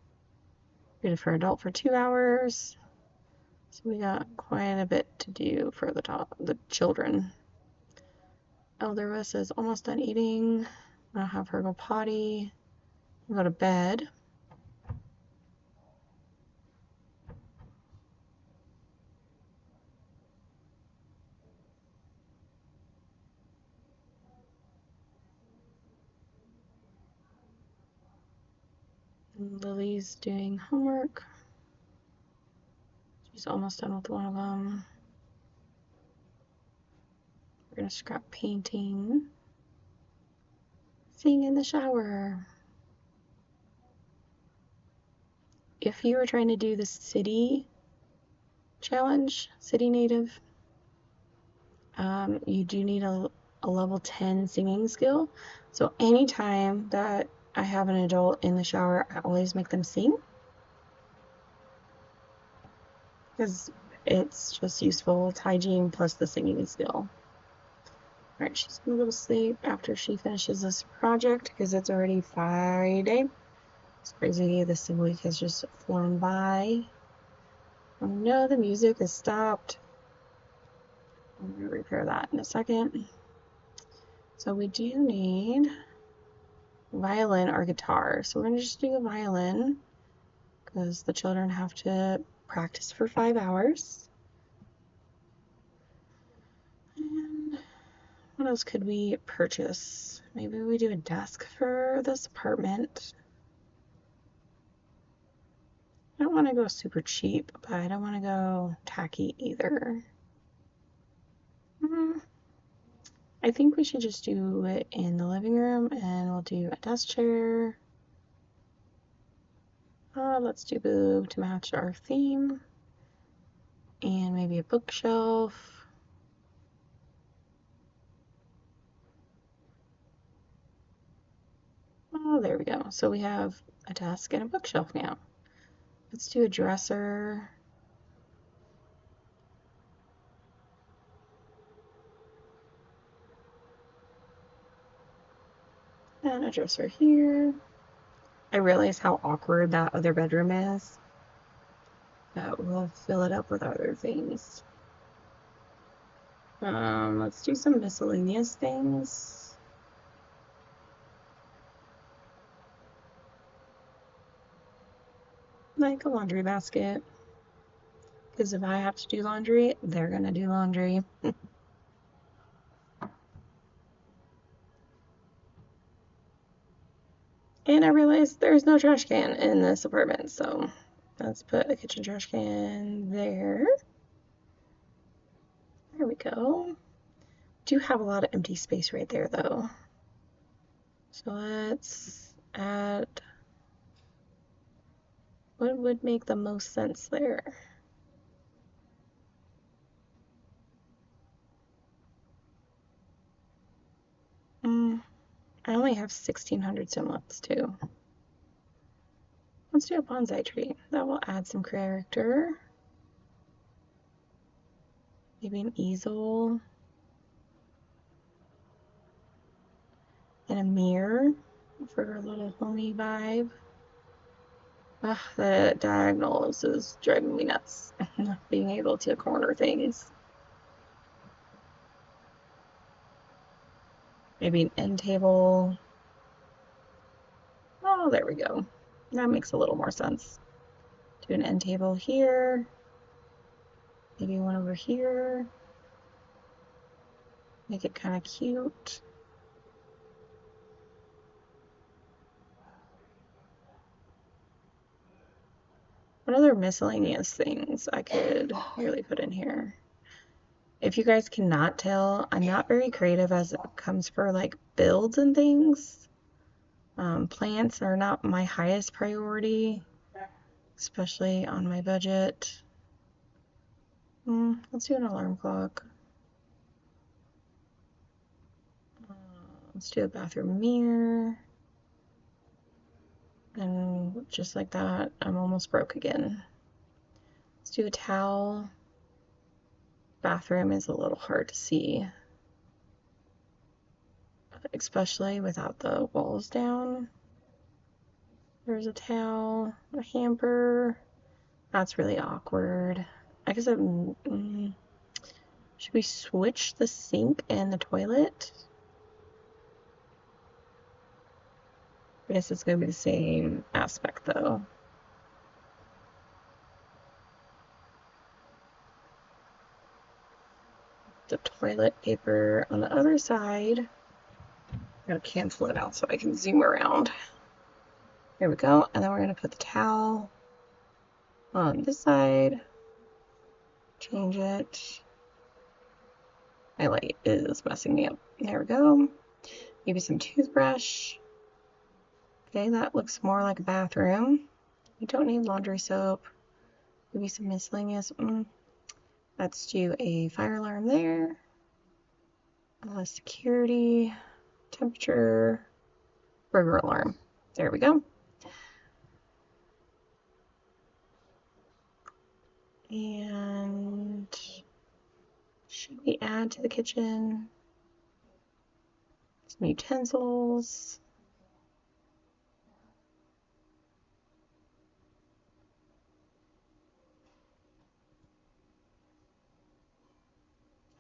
Read for adult for 2 hours. So we got quite a bit to do for the children. Elder West is almost done eating. I'll have her go potty and go to bed. And Lily's doing homework. She's almost done with one of them. We're gonna scrap painting. Sing in the shower. If you were trying to do the city challenge, city native, you do need a level 10 singing skill. So anytime that I have an adult in the shower, I always make them sing, because it's just useful. It's hygiene plus the singing skill. Alright, she's gonna go to sleep after she finishes this project because it's already Friday. It's crazy, this week has just flown by. Oh no, the music has stopped. I'm gonna repair that in a second. So we do need violin or guitar. So we're gonna just do a violin because the children have to practice for 5 hours. And what else could we purchase? Maybe we do a desk for this apartment. I don't want to go super cheap, but I don't want to go tacky either. I think we should just do it in the living room, and we'll do a desk chair. Let's do blue to match our theme. And maybe a bookshelf. Oh, there we go. So we have a desk and a bookshelf now. Let's do a dresser. And a dresser here. I realize how awkward that other bedroom is. But we'll fill it up with other things. Let's do some miscellaneous things. Like a laundry basket. Because if I have to do laundry, they're gonna do laundry. And I realized there's no trash can in this apartment, so let's put a kitchen trash can there. There we go. Do have a lot of empty space right there, though. So let's add what would make the most sense there. I only have 1,600 stimulants too. Let's do a bonsai tree. That will add some character. Maybe an easel. And a mirror for a little homey vibe. Ugh, the diagonals is driving me nuts. Not being able to corner things. Maybe an end table. Oh, there we go. That makes a little more sense. Do an end table here. Maybe one over here. Make it kind of cute. What other miscellaneous things I could really put in here? If you guys cannot tell, I'm not very creative as it comes for like builds and things. Plants are not my highest priority, especially on my budget. Let's do an alarm clock. Let's do a bathroom mirror. And just like that, I'm almost broke again. Let's do a towel. Bathroom is a little hard to see, especially without the walls down. There's a towel, a hamper. That's really awkward. I guess should we switch the sink and the toilet? I guess it's gonna be the same aspect though. The toilet paper on the other side. Gotta cancel it out so I can zoom around. There we go. And then we're gonna put the towel on this side. change it. My light is messing me up. There we go. Maybe some toothbrush. Okay, that looks more like a bathroom. We don't need laundry soap. Maybe some miscellaneous. Let's do a fire alarm there. Security, temperature, burglar alarm. There we go. And should we add to the kitchen some utensils?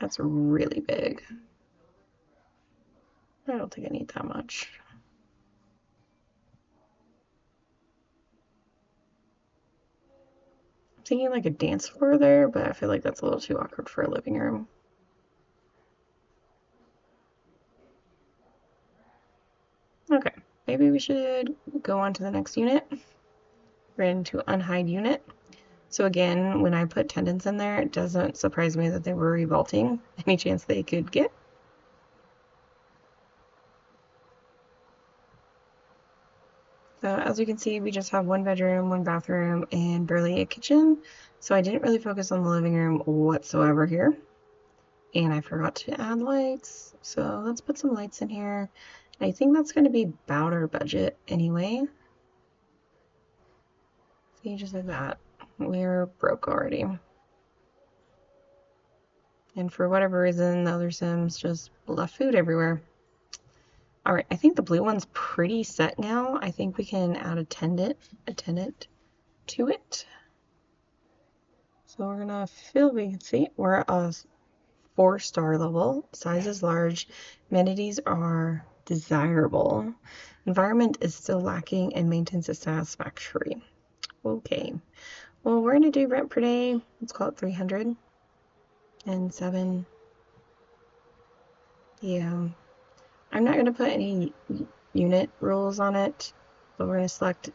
That's really big. I don't think I need that much. I'm thinking like a dance floor there, but I feel like that's a little too awkward for a living room. Okay, maybe we should go on to the next unit. We're into unhide unit. So again, when I put tendons in there, it doesn't surprise me that they were revolting any chance they could get. So as you can see, we just have one bedroom, one bathroom, and barely a kitchen. So I didn't really focus on the living room whatsoever here. And I forgot to add lights. So let's put some lights in here. I think that's going to be about our budget anyway. See, just like that. We're broke already. And for whatever reason, the other Sims just left food everywhere. All right, I think the blue one's pretty set now. I think we can add a tenant to it. So we're gonna fill vacancy. We're at a 4-star level. Size is large. Amenities are desirable. Environment is still lacking and maintenance is satisfactory. Okay. Well, we're gonna do rent per day. Let's call it 307. Yeah. I'm not gonna put any unit rules on it, but we're gonna select.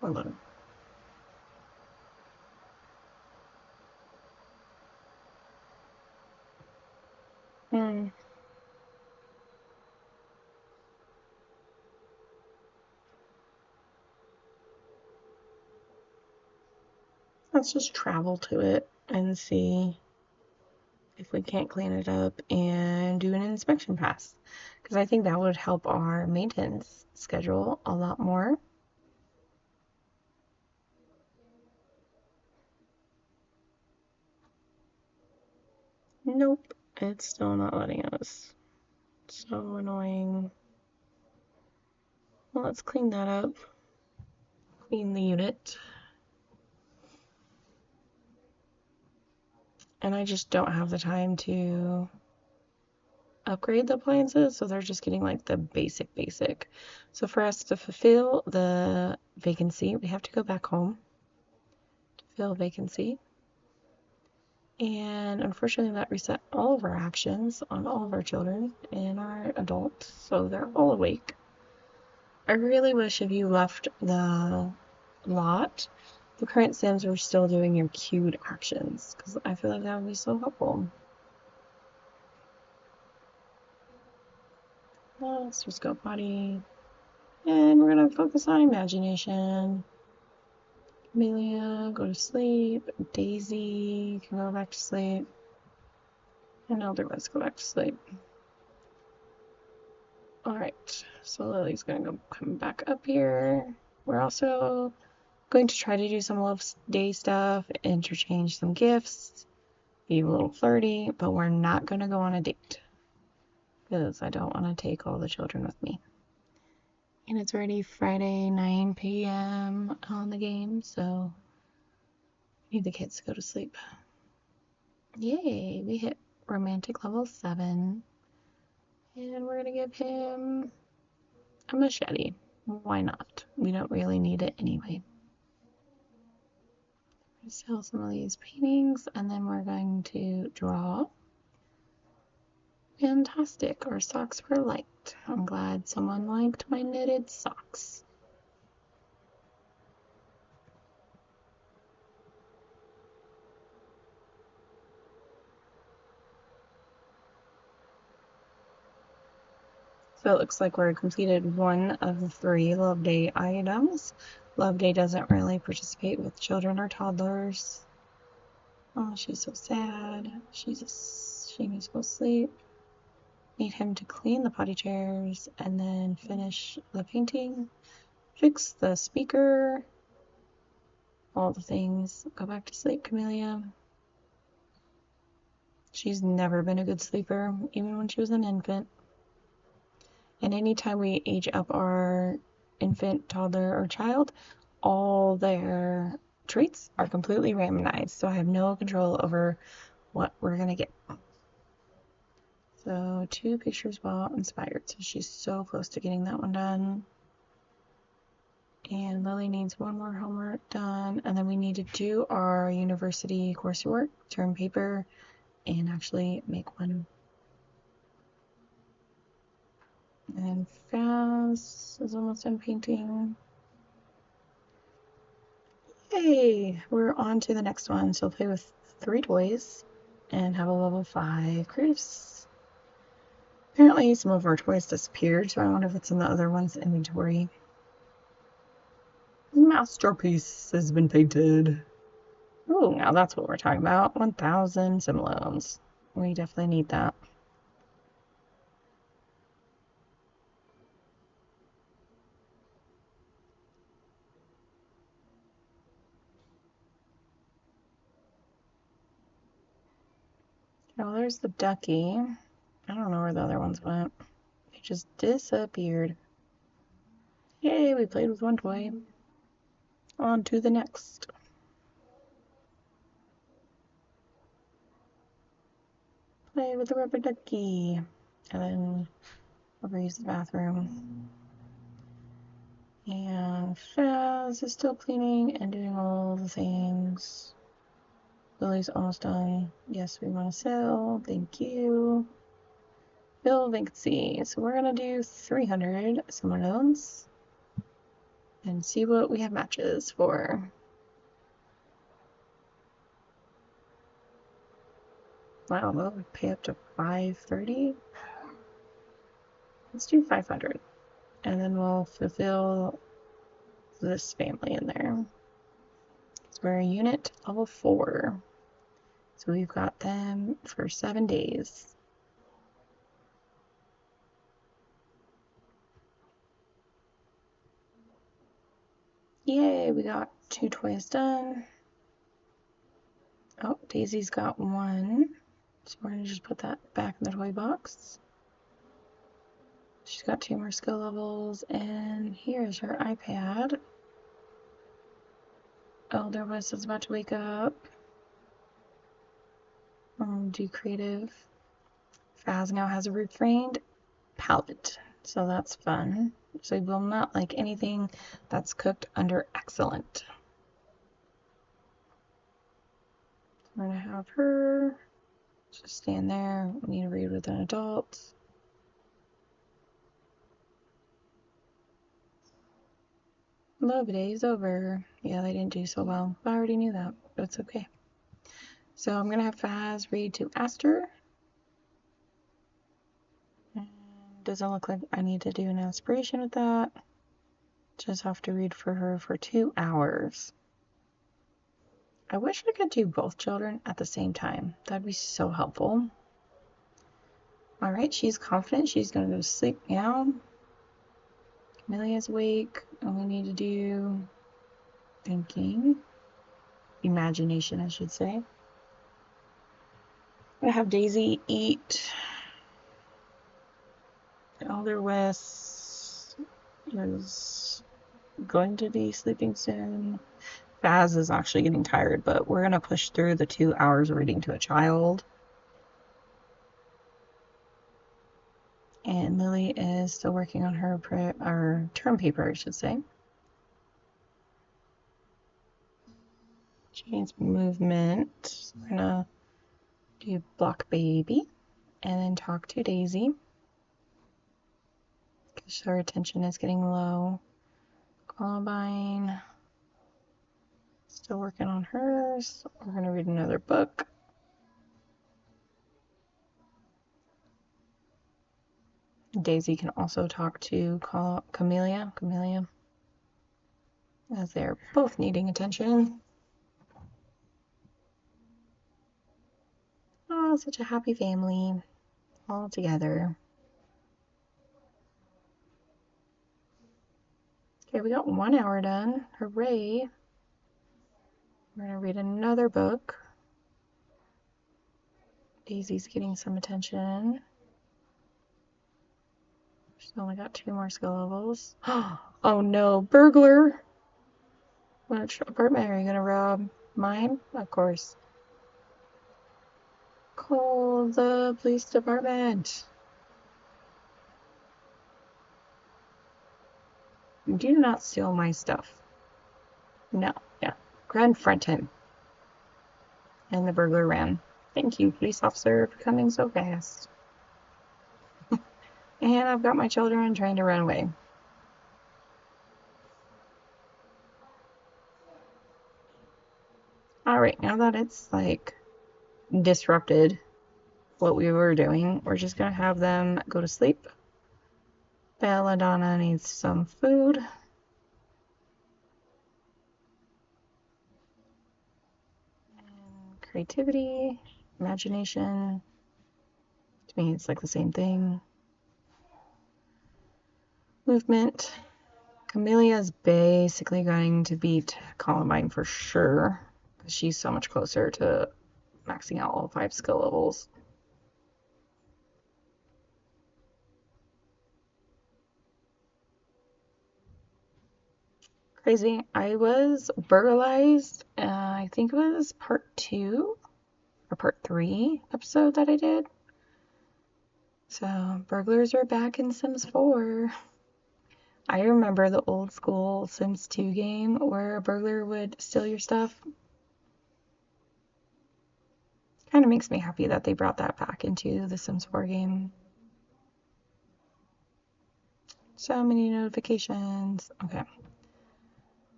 Hold on. Let's just travel to it and see if we can't clean it up and do an inspection pass, because I think that would help our maintenance schedule a lot more. Nope, it's still not letting us. So annoying. Well, let's clean that up. Clean the unit. And I just don't have the time to upgrade the appliances, so they're just getting like the basic. So for us to fulfill the vacancy, we have to go back home to fill vacancy. And unfortunately that reset all of our actions on all of our children and our adults, so they're all awake. I really wish if you left the lot, the current Sims were still doing your queued actions, because I feel like that would be so helpful. Let's just go potty. And we're gonna focus on imagination. Amelia, go to sleep. Daisy can go back to sleep. And Elder West go back to sleep. Alright, so Lily's gonna go come back up here. We're also going to try to do some love day stuff, interchange some gifts, be a little flirty, but we're not gonna go on a date because I don't want to take all the children with me. And it's already Friday, 9 p.m. on the game, so I need the kids to go to sleep. Yay, we hit romantic level 7. And we're gonna give him a machete. Why not? We don't really need it anyway. Sell some of these paintings, and then we're going to draw. Fantastic, our socks were liked. I'm glad someone liked my knitted socks. So it looks like we're completed one of the 3 Love Day items. Love Day doesn't really participate with children or toddlers. Oh, she's so sad. She needs to go sleep. Need him to clean the potty chairs and then finish the painting, fix the speaker, all the things. Go back to sleep, Camellia. She's never been a good sleeper, even when she was an infant. And anytime we age up our infant, toddler, or child, all their traits are completely randomized. So I have no control over what we're going to get. So 2 pictures while inspired. So she's so close to getting that one done. And Lily needs 1 more homework done. And then we need to do our university coursework, term paper, and actually make one. And Faz is almost done painting. Yay! We're on to the next one. So play with 3 toys and have a level 5 cruise. Apparently some of our toys disappeared, so I wonder if it's in the other one's inventory. Masterpiece has been painted. Oh, now that's what we're talking about. 1,000 sim loans. We definitely need that. Oh, there's the ducky. I don't know where the other ones went. They just disappeared. Yay, we played with 1 toy. On to the next. Play with the rubber ducky. And then over use the bathroom. And Faz is still cleaning and doing all the things. Lily's almost done. Yes, we want to sell. Thank you. Fill vacancy. So we're going to do 300 summer loans and see what we have matches for. Wow, well, we pay up to 530. Let's do 500. And then we'll fulfill this family in there. So we're a unit level 4. So we've got them for 7 days. Yay, we got 2 toys done. Oh, Daisy's got 1. So we're going to just put that back in the toy box. She's got 2 more skill levels, and here's her iPad. Elder West is about to wake up. Do creative. Faz now has a refrained palette, so that's fun. So we will not like anything that's cooked under excellent. We're gonna have her just stand there. We need to read with an adult. Love Day is over. Yeah, they didn't do so well. I already knew that, but it's okay. So I'm gonna have Faz read to Aster. And doesn't look like I need to do an aspiration with that. Just have to read for her for 2 hours. I wish I could do both children at the same time. That'd be so helpful. All right, she's confident. She's gonna go to sleep now. Camelia's awake, and we need to do thinking. Imagination, I should say. I'm gonna have Daisy eat. Elder West is going to be sleeping soon. Faz is actually getting tired, but we're gonna push through the 2 hours reading to a child. And Lily is still working on her term paper, I should say. She needs movement. We're gonna do block baby and then talk to Daisy because her attention is getting low. Columbine, still working on hers. We're gonna read another book. Daisy can also talk to Camellia, as they're both needing attention. Oh, such a happy family, all together. Okay, we got 1 hour done. Hooray! We're gonna read another book. Daisy's getting some attention. She's only got 2 more skill levels. Oh no, burglar! Which apartment are you gonna rob? Mine? Of course. Call the police department. Do not steal my stuff. No, yeah. Confront him. And the burglar ran. Thank you, police officer, for coming so fast. And I've got my children trying to run away. Alright, now that it's like disrupted what we were doing, we're just gonna have them go to sleep. Belladonna needs some food. And creativity, imagination. To me, it's like the same thing. Movement. Camellia is basically going to beat Columbine for sure, because she's so much closer to maxing out all 5 skill levels. Crazy. I was burglarized, I think it was part 2 or part 3 episode that I did. So burglars are back in Sims 4. I remember the old school Sims 2 game where a burglar would steal your stuff. Kind of makes me happy that they brought that back into the Sims 4 game. So many notifications. Okay.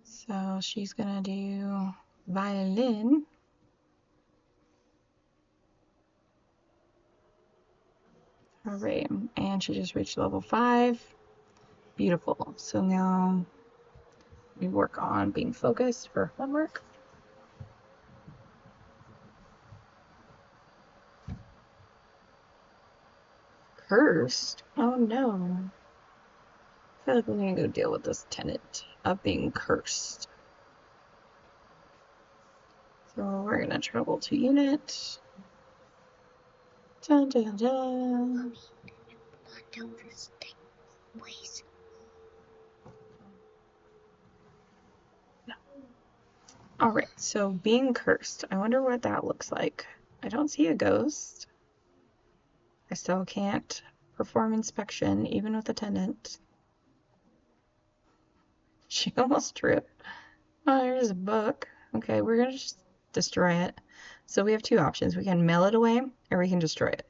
So she's gonna do violin. Alright, and she just reached level 5. Beautiful. So now we work on being focused for homework. Cursed? Oh no. I feel like we're gonna go deal with this tenant of being cursed. So we're gonna travel to unit. Dun, dun, dun. Alright, so being cursed. I wonder what that looks like. I don't see a ghost. I still can't perform inspection, even with a tenant. She almost tripped. Oh, here's a book. Okay, we're gonna just destroy it. So we have 2 options. We can mail it away, or we can destroy it.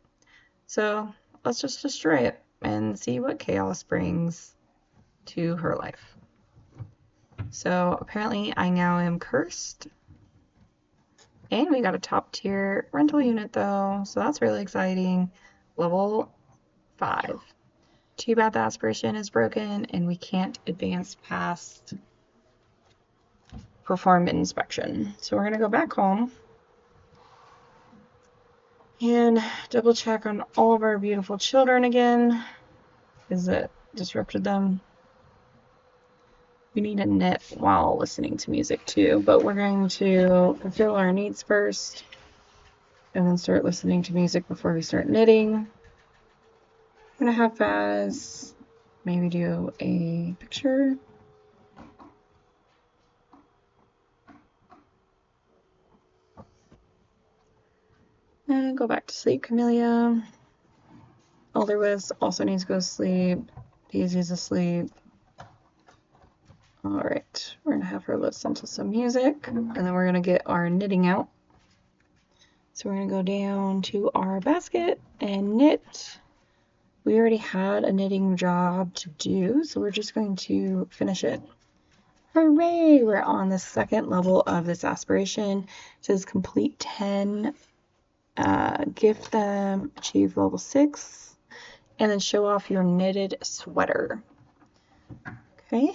So let's just destroy it and see what chaos brings to her life. So apparently I now am cursed. And we got a top tier rental unit though, so that's really exciting. Level 5. Too bad the aspiration is broken and we can't advance past perform inspection. So we're gonna go back home and double check on all of our beautiful children again. Is it disrupted them? We need a knit while listening to music too, but we're going to fulfill our needs first and then start listening to music before we start knitting. I'm gonna have Faz maybe do a picture. And go back to sleep, Camellia. Alderwith also needs to go to sleep. Daisy's asleep. Alright, we're gonna have her listen to some music and then we're gonna get our knitting out. So we're gonna go down to our basket and knit. We already had a knitting job to do, so we're just going to finish it. Hooray! We're on the 2nd level of this aspiration. It says complete 10, gift them, achieve level 6, and then show off your knitted sweater. Okay,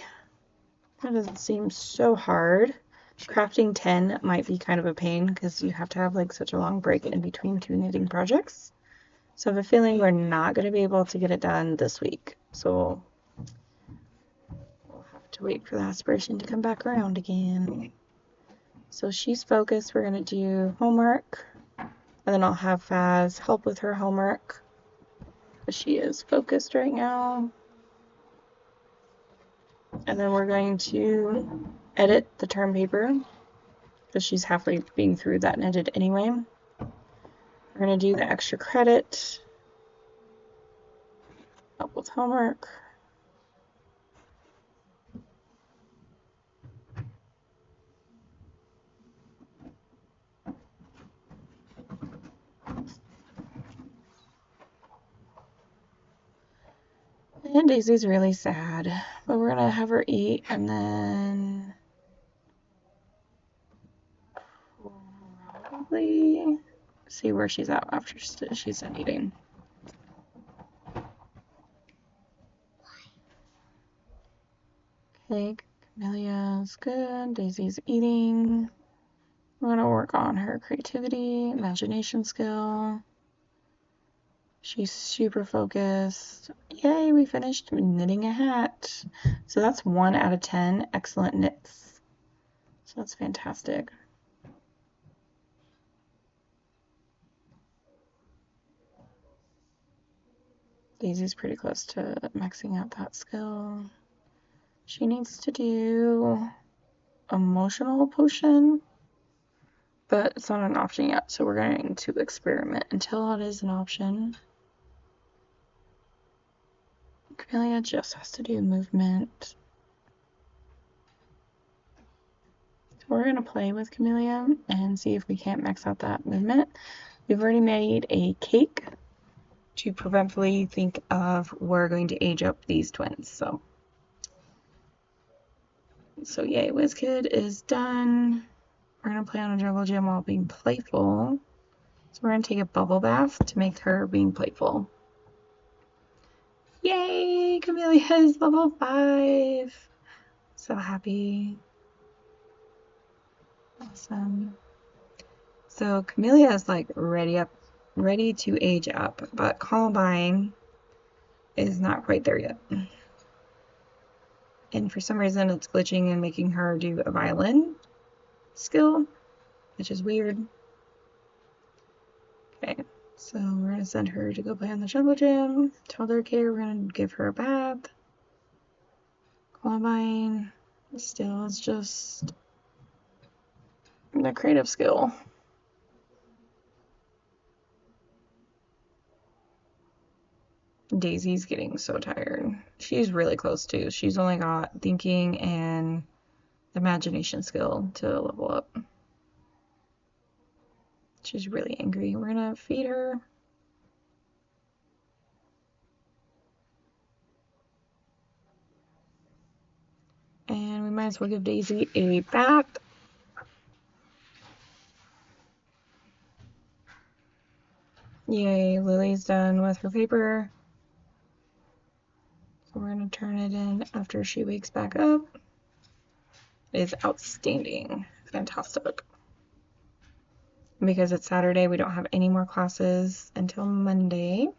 that doesn't seem so hard. Crafting 10 might be kind of a pain because you have to have like such a long break in between 2 knitting projects. So I have a feeling we're not going to be able to get it done this week. So we'll have to wait for the aspiration to come back around again. So she's focused. We're going to do homework. And then I'll have Faz help with her homework. But she is focused right now. And then we're going to edit the term paper because she's halfway being through that knitted anyway. We're going to do the extra credit. Help with homework. And Daisy's really sad, but we're gonna have her eat and then probably see where she's at after she's done eating. Okay, Camelia's good. Daisy's eating. We're gonna work on her creativity, imagination skill. She's super focused. Yay, we finished knitting a hat. So that's 1 out of 10 excellent knits. So that's fantastic. Daisy's pretty close to maxing out that skill. She needs to do emotional potion, but it's not an option yet, so we're going to experiment until it is an option. Camellia just has to do movement. So we're going to play with Camellia and see if we can't max out that movement. We've already made a cake to preventively think of we're going to age up these twins. So yay, WizKid is done. We're going to play on a jungle gym while being playful. So we're going to take a bubble bath to make her being playful. Yay! Camellia is level 5. So happy. Awesome. So Camellia is like ready to age up, but Columbine is not quite there yet. And for some reason it's glitching and making her do a violin skill, which is weird. Okay, so we're gonna send her to go play on the jungle gym. Toddler care, we're gonna give her a bath. Columbine still is just the creative skill. Daisy's getting so tired. She's really close too. She's only got thinking and imagination skill to level up. She's really angry. We're gonna feed her. And we might as well give Daisy a bath. Yay, Lily's done with her paper. So we're gonna turn it in after she wakes back up. It is outstanding. Fantastic. Because it's Saturday, we don't have any more classes until Monday.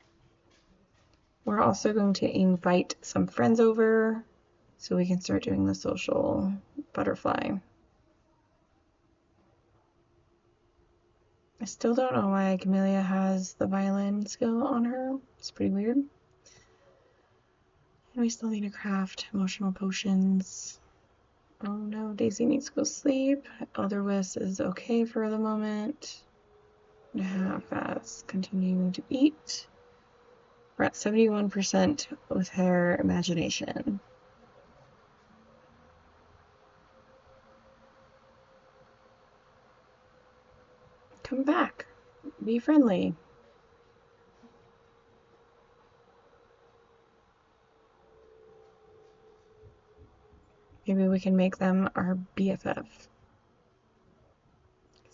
We're also going to invite some friends over so we can start doing the social butterfly. I still don't know why Camellia has the violin skill on her. It's pretty weird. And we still need to craft emotional potions. Oh no, Daisy needs to go sleep. Elderwiss is okay for the moment. Faz continuing to eat. We're at 71% with her imagination. Come back. Be friendly. Maybe we can make them our BFF.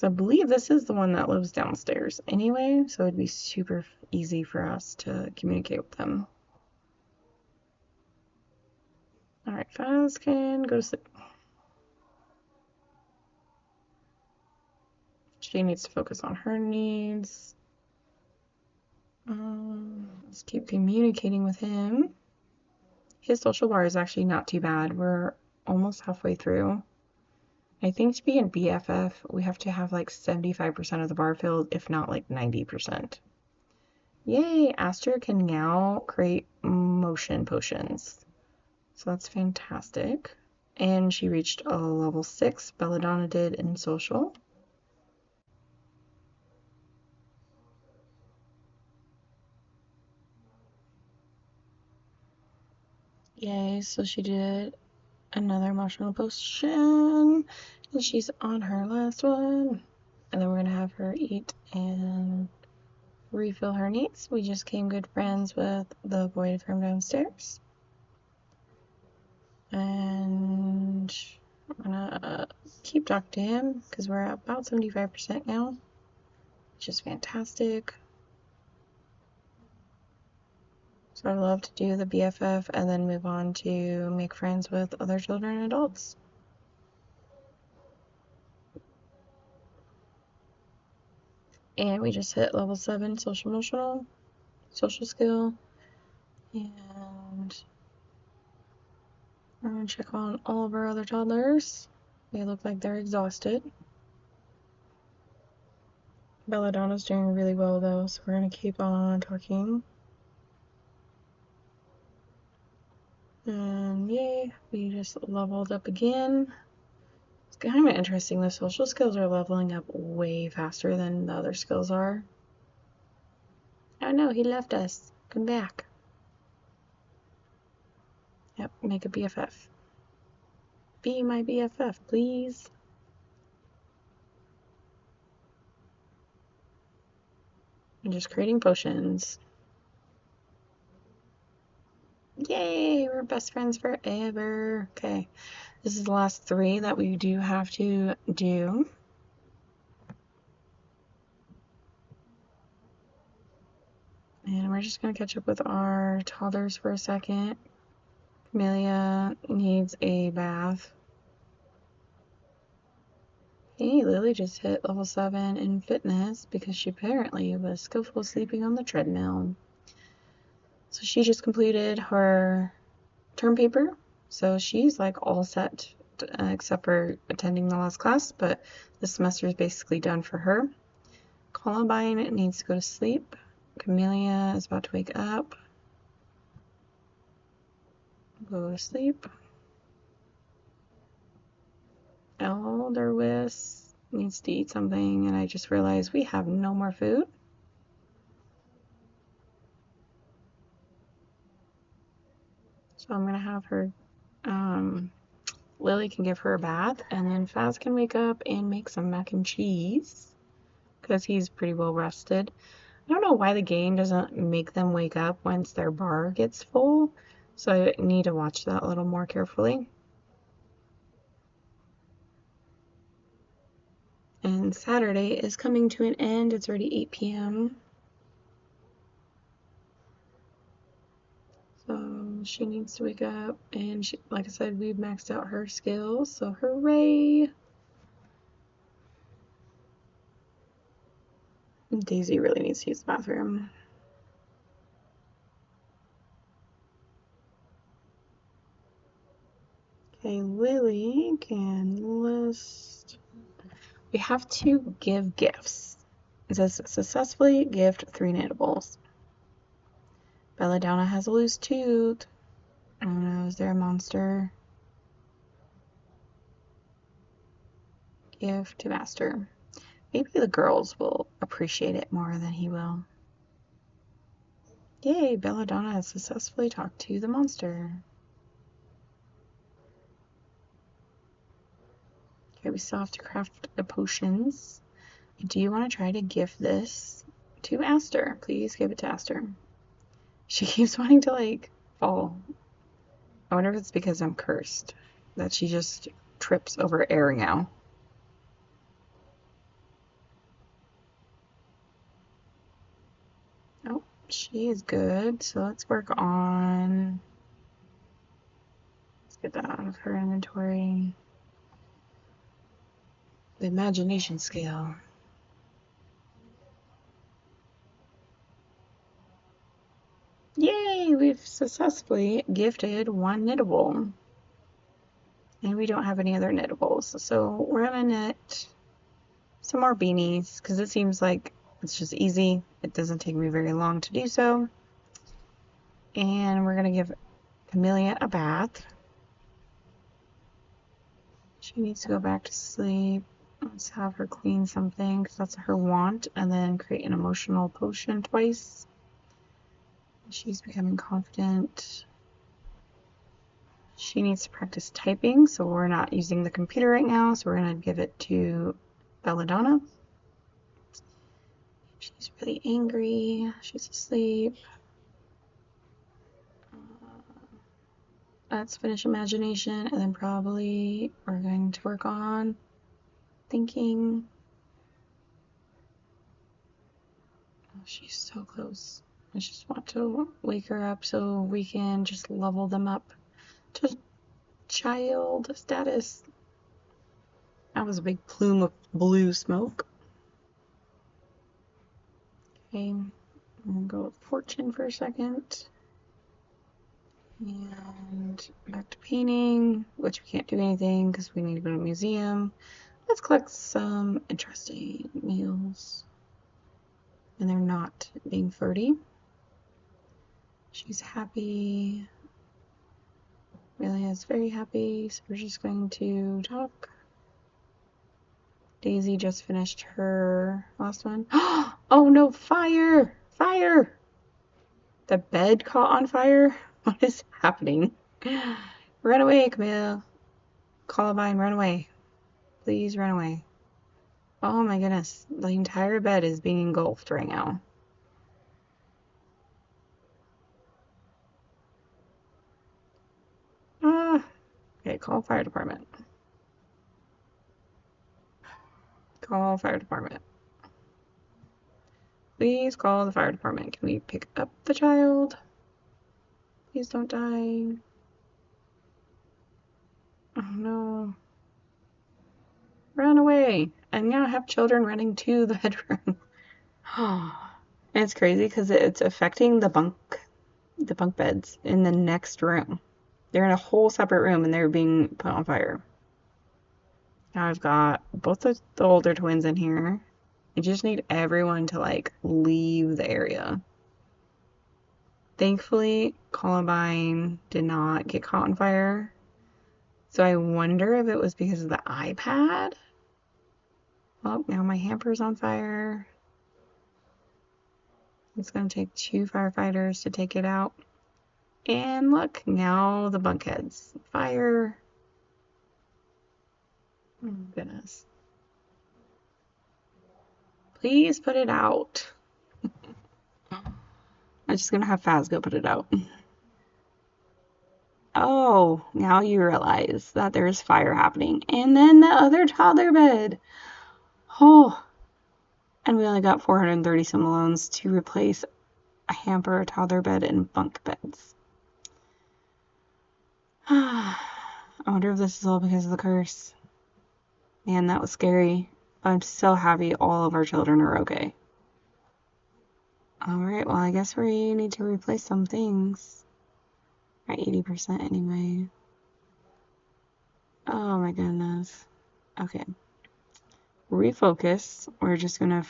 So I believe this is the one that lives downstairs anyway, so it'd be super easy for us to communicate with them. Alright, Faz can go to sleep. She needs to focus on her needs. Let's keep communicating with him. His social bar is actually not too bad. We're almost halfway through. I think to be in BFF, we have to have like 75% of the bar filled, if not like 90%. Yay! Aster can now create motion potions. So that's fantastic. And she reached a level 6. Belladonna did in social. Yay, so she did another emotional potion. And she's on her last one. And then we're going to have her eat and refill her needs. We just became good friends with the boy from downstairs. And I'm gonna keep talking to him because we're at about 75% now, which is fantastic. So I'd love to do the BFF and then move on to make friends with other children and adults. And we just hit level 7 social emotional, social skill. And we're gonna check on all of our other toddlers. They look like they're exhausted. Belladonna's doing really well though, so we're gonna keep on talking. And yay, we just leveled up again. It's kind of interesting, the social skills are leveling up way faster than the other skills are. Oh no, he left us. Come back. Yep, make a BFF. Be my BFF, please. I'm just creating potions. Yay, we're best friends forever. Okay, this is the last 3 that we do have to do. And we're just gonna catch up with our toddlers for a second. Camellia needs a bath. Hey, Lily just hit level 7 in fitness because she apparently was skillful sleeping on the treadmill. So she just completed her term paper. So she's like all set except for attending the last class, but the semester is basically done for her. Columbine needs to go to sleep. Camellia is about to wake up. Go to sleep. Elderwis needs to eat something, and I just realized we have no more food. So I'm gonna have her, Lily can give her a bath, and then Faz can wake up and make some mac and cheese because he's pretty well rested. I don't know why the game doesn't make them wake up once their bar gets full, so I need to watch that a little more carefully. And Saturday is coming to an end. It's already 8 p.m. So she needs to wake up, and she, like I said, we've maxed out her skills, so hooray! Daisy really needs to use the bathroom. Okay, Lily can list. We have to give gifts. It says successfully gift 3 knitables. Belladonna has a loose tooth. I don't know, is there a monster? Gift to master. Maybe the girls will appreciate it more than he will. Yay, Belladonna has successfully talked to the monster. Okay, we still have to craft the potions. Do you want to try to gift this to Aster? Please give it to Aster. She keeps wanting to, like, fall. I wonder if it's because I'm cursed, that she just trips over air now. She is good. So let's work on, let's get that out of her inventory. The imagination scale. Yay! We've successfully gifted one knittable. And we don't have any other knittables. So we're gonna knit some more beanies because it seems like it's just easy. It doesn't take me very long to do so. And we're gonna give Camellia a bath. She needs to go back to sleep. Let's have her clean something because that's her want, and then create an emotional potion twice. She's becoming confident. She needs to practice typing, so we're not using the computer right now, so we're going to give it to Belladonna. She's really angry. She's asleep. Let's finish imagination, and then probably we're going to work on thinking. Oh, she's so close. I just want to wake her up so we can just level them up to child status. That was a big plume of blue smoke. Okay, I'm gonna go with fortune for a second. And back to painting, which we can't do anything because we need to go to a museum. Let's collect some interesting meals. And they're not being flirty. She's happy. Amelia is very happy, so we're just going to talk. Daisy just finished her last one. Oh no, fire! Fire! The bed caught on fire? What is happening? Run away, Camille. Columbine, run away. Please run away. Oh my goodness, the entire bed is being engulfed right now. Ah, okay, call fire department. Call fire department. Please call the fire department. Can we pick up the child? Please don't die. Oh no. Run away. I now have children running to the bedroom. And it's crazy because it's affecting the bunk beds in the next room. They're in a whole separate room and they're being put on fire. Now I've got both the older twins in here. I just need everyone to like leave the area. Thankfully, Columbine did not get caught on fire. So I wonder if it was because of the iPad. Oh, now my hamper's on fire. It's going to take 2 firefighters to take it out. And look, now the bunkheads. Fire. Oh, goodness. Please put it out. I'm just going to have Faz go put it out. Oh, now you realize that there's fire happening. And then the other toddler bed. Oh. And we only got 430 simoleons to replace a hamper, a toddler bed, and bunk beds. I wonder if this is all because of the curse. Man, that was scary. I'm so happy all of our children are okay. Alright, well, I guess we need to replace some things. At 80% anyway. Oh my goodness. Okay. Refocus. We're just gonna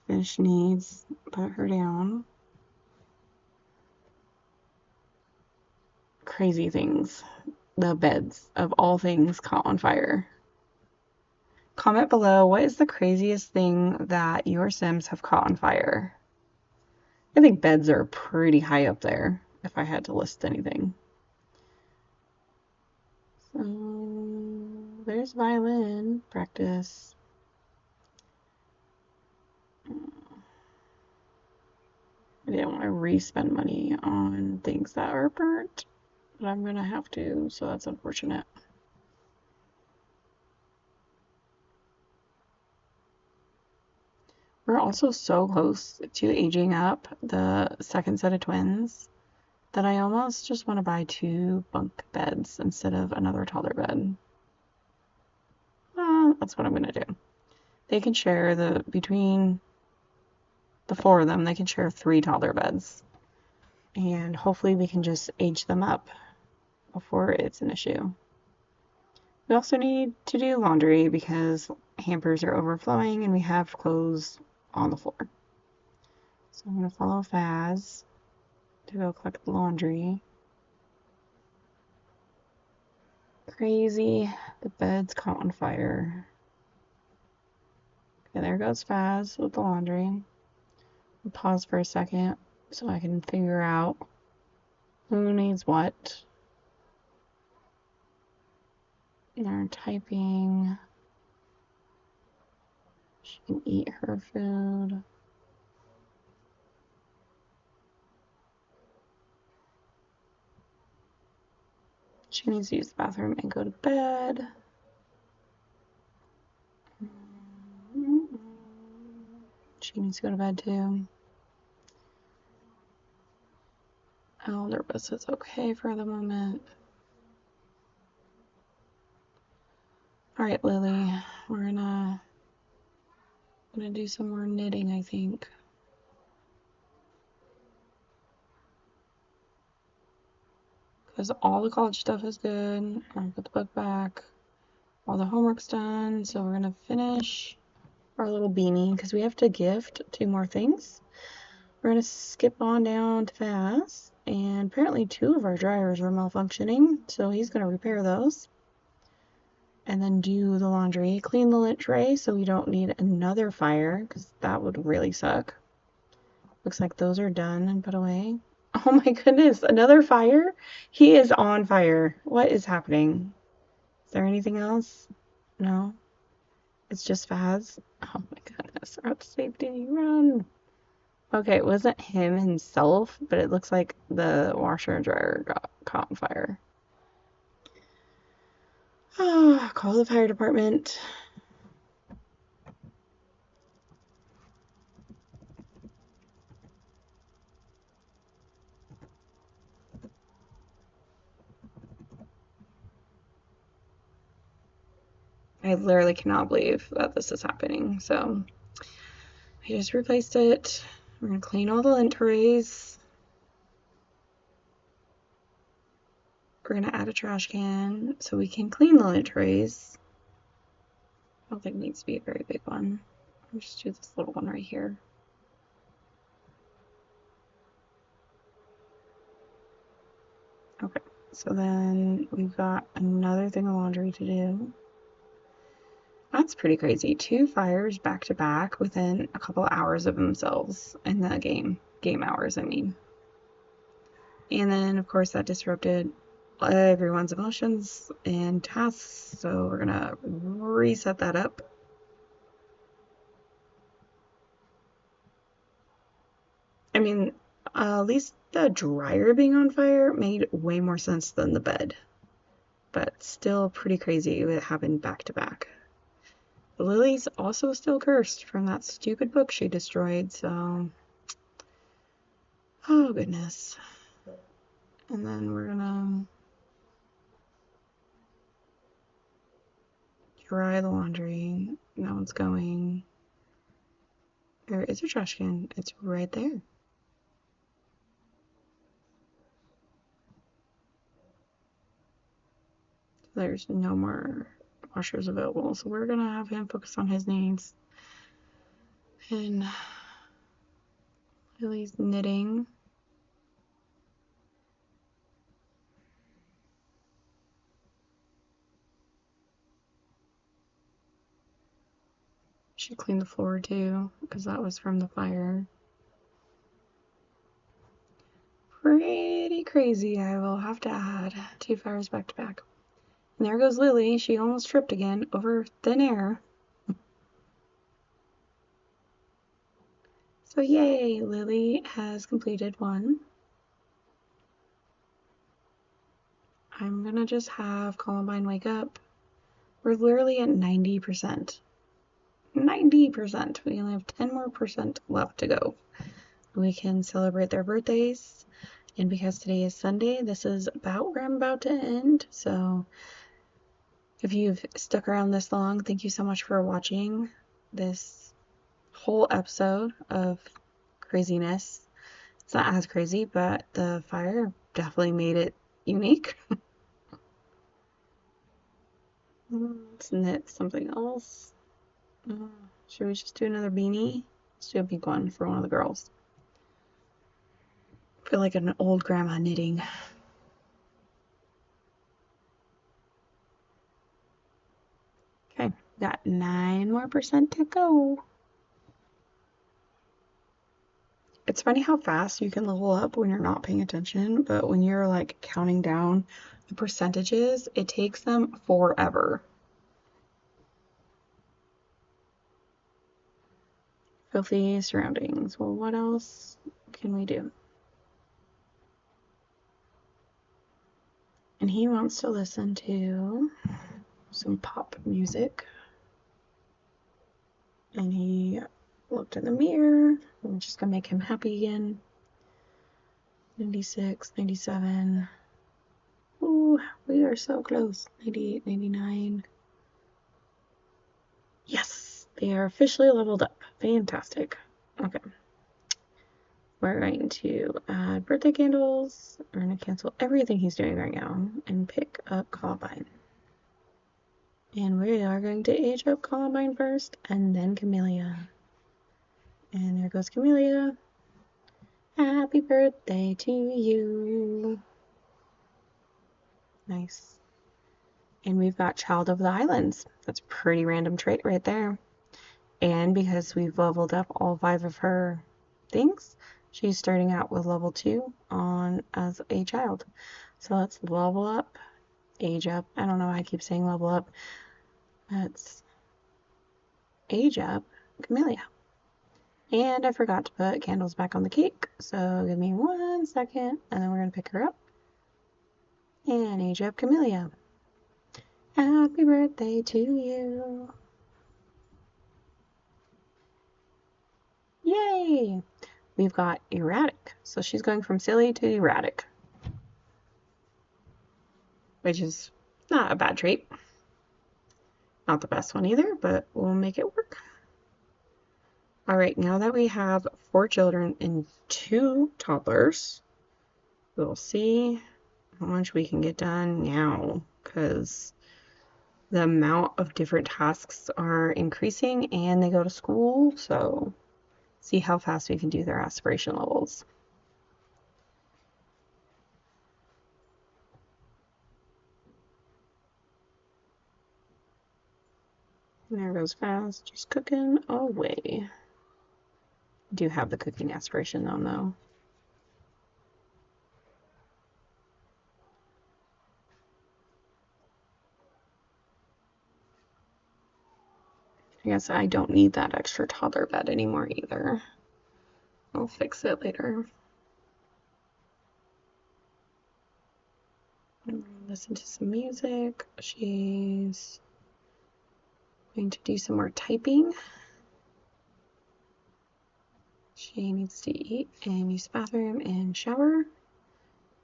finish needs. Put her down. Crazy things. The beds of all things caught on fire. Comment below, what is the craziest thing that your Sims have caught on fire? I think beds are pretty high up there, if I had to list anything. So, there's violin practice. I didn't want to re-spend money on things that are burnt, but I'm gonna have to, so that's unfortunate. We're also so close to aging up the second set of twins that I almost just want to buy 2 bunk beds instead of another taller bed. That's what I'm gonna do. They can share between the 4 of them, they can share 3 taller beds. And hopefully we can just age them up before it's an issue. We also need to do laundry because hampers are overflowing and we have clothes on the floor. So I'm gonna follow Faz to go collect the laundry. Crazy, the bed's caught on fire. Okay, there goes Faz with the laundry. I'll pause for a second so I can figure out who needs what. They're typing. She can eat her food. She needs to use the bathroom and go to bed. She needs to go to bed too. Elderbus is okay for the moment. Alright, Lily, we're gonna do some more knitting, I think. Because all the college stuff is good. I'll put the book back. All the homework's done, so we're gonna finish our little beanie because we have to gift 2 more things. We're gonna skip on down to Fast, and apparently 2 of our dryers are malfunctioning, so he's gonna repair those. And then do the laundry, clean the lint tray so we don't need another fire because that would really suck. Looks like those are done and put away. Oh my goodness, another fire? He is on fire. What is happening? Is there anything else? No? It's just Faz? Oh my goodness, route to safety, run! Okay, it wasn't him himself, but it looks like the washer and dryer got caught on fire. Oh, call the fire department. I literally cannot believe that this is happening. So I just replaced it. We're gonna clean all the lint trays. We're gonna add a trash can so we can clean the lint trays. I don't think it needs to be a very big one. I'll just do this little one right here. Okay, so then we've got another thing of laundry to do. That's pretty crazy. 2 fires back to back within a couple hours of themselves in the game hours, I mean. And then, of course, that disrupted everyone's emotions and tasks, so we're gonna reset that up. I mean, at least the dryer being on fire made way more sense than the bed, but still pretty crazy it happened back to back. Lily's also still cursed from that stupid book she destroyed, so oh goodness. And then we're gonna dry the laundry. That one's going. There is a trash can. It's right there. There's no more washers available, so we're gonna have him focus on his needs. And Lily's knitting. She cleaned the floor too, because that was from the fire. Pretty crazy, I will have to add 2 fires back to back. And there goes Lily. She almost tripped again over thin air. So yay, Lily has completed one. I'm gonna just have Columbine wake up. We're literally at 90%. 90%. We only have 10 more percent left to go. We can celebrate their birthdays. And because today is Sunday, this is about where I'm about to end. So if you've stuck around this long, thank you so much for watching this whole episode of craziness. It's not as crazy, but the fire definitely made it unique. Let's knit something else. Should we just do another beanie? Let's do a big one for one of the girls. I feel like an old grandma knitting. Okay, got 9 more percent to go. It's funny how fast you can level up when you're not paying attention, but when you're like counting down the percentages, it takes them forever. Filthy surroundings. Well, what else can we do? And he wants to listen to some pop music. And he looked in the mirror. I'm just gonna make him happy again. 96, 97. Ooh, we are so close. 98, 99. Yes, they are officially leveled up. Fantastic. Okay. We're going to add birthday candles. We're going to cancel everything he's doing right now and pick up Columbine. And we are going to age up Columbine first and then Camellia. And there goes Camellia. Happy birthday to you. Nice. And we've got Child of the Islands. That's a pretty random trait right there. And because we've leveled up all 5 of her things, she's starting out with level 2 on as a child. So let's level up, age up. I don't know why I keep saying level up. Let's age up Camellia. And I forgot to put candles back on the cake. So give me 1 second and then we're going to pick her up and age up Camellia. Happy birthday to you. Yay! We've got erratic. So she's going from silly to erratic, which is not a bad trait. Not the best one either, but we'll make it work. All right, now that we have 4 children and 2 toddlers, we'll see how much we can get done now, because the amount of different tasks are increasing and they go to school, so see how fast we can do their aspiration levels. There goes fast, just cooking away. Do have the cooking aspiration on though. I guess I don't need that extra toddler bed anymore either. I'll fix it later. Listen to some music. She's going to do some more typing. She needs to eat and use the bathroom and shower.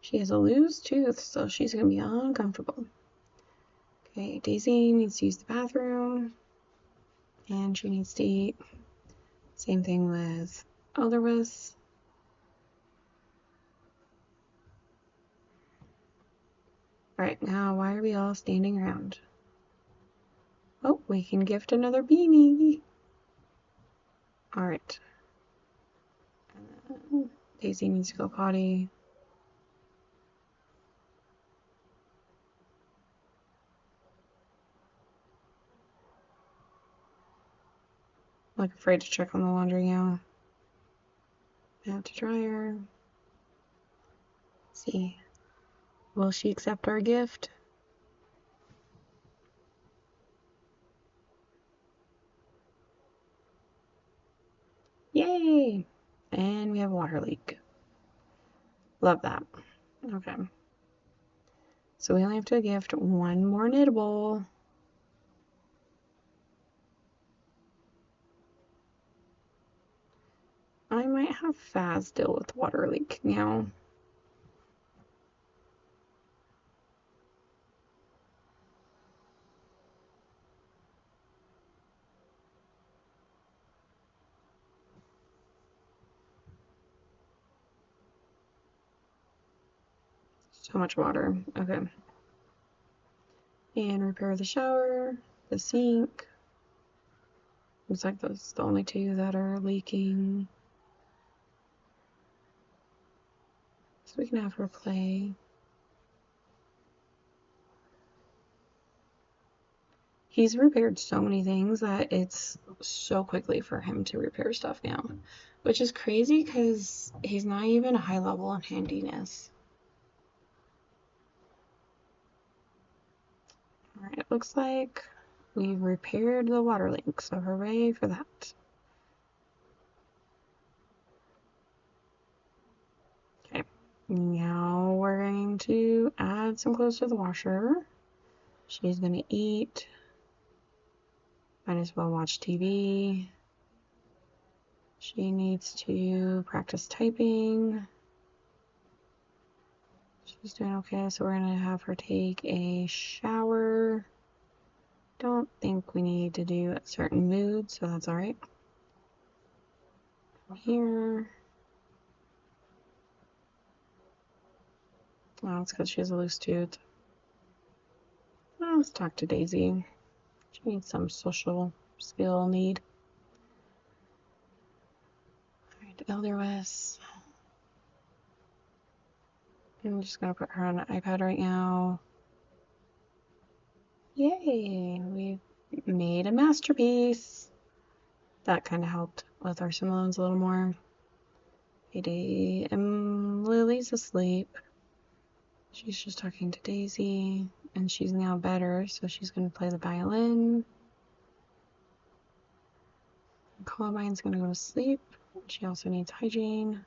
She has a loose tooth, so she's going to be uncomfortable. Okay, Daisy needs to use the bathroom and she needs to eat. Same thing with Elderwas. Alright, now why are we all standing around? Oh, we can gift another beanie. Alright. Daisy needs to go potty. Like afraid to check on the laundry now. Have to dry her. Let's see. Will she accept our gift? Yay! And we have a water leak. Love that. Okay. So we only have to gift 1 more knittable. I might have Faz deal with water leak now. So much water. Okay. And repair the shower, the sink. Looks like those are the only two that are leaking. So we can have her play. He's repaired so many things that it's so quickly for him to repair stuff now, which is crazy because he's not even a high level in handiness. Alright, it looks like we've repaired the water leak, so hooray for that. Okay, now we're going to add some clothes to the washer. She's gonna eat. Might as well watch TV. She needs to practice typing. She's doing okay, so we're gonna have her take a shower. Don't think we need to do a certain mood, so that's alright. Here. Oh, it's because she has a loose tooth. Oh, let's talk to Daisy. She needs some social skill need. Alright, Elder West. I'm just gonna put her on an iPad right now. Yay! We've made a masterpiece. That kind of helped with our simoleons a little more. Lily's asleep. She's just talking to Daisy, and she's now better, so she's going to play the violin. Columbine's going to go to sleep. She also needs hygiene.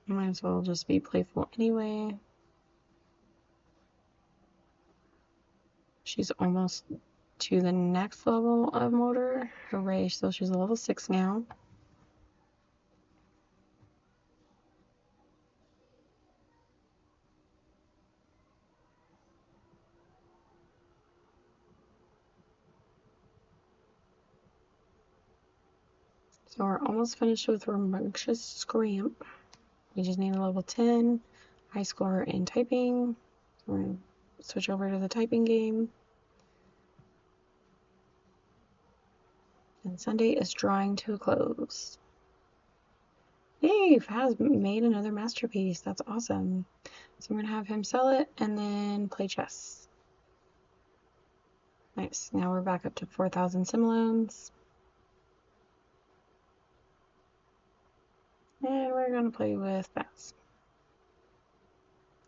Might as well just be playful anyway. She's almost to the next level of motor. Hooray, so she's a level 6 now. So we're almost finished with Rambunctious Scramp. We just need a level 10 high score in typing. So we're going to switch over to the typing game. And Sunday is drawing to a close. Yay, Faz made another masterpiece. That's awesome. So I'm going to have him sell it and then play chess. Nice. Now we're back up to 4,000 simoleons. And we're going to play with Faz.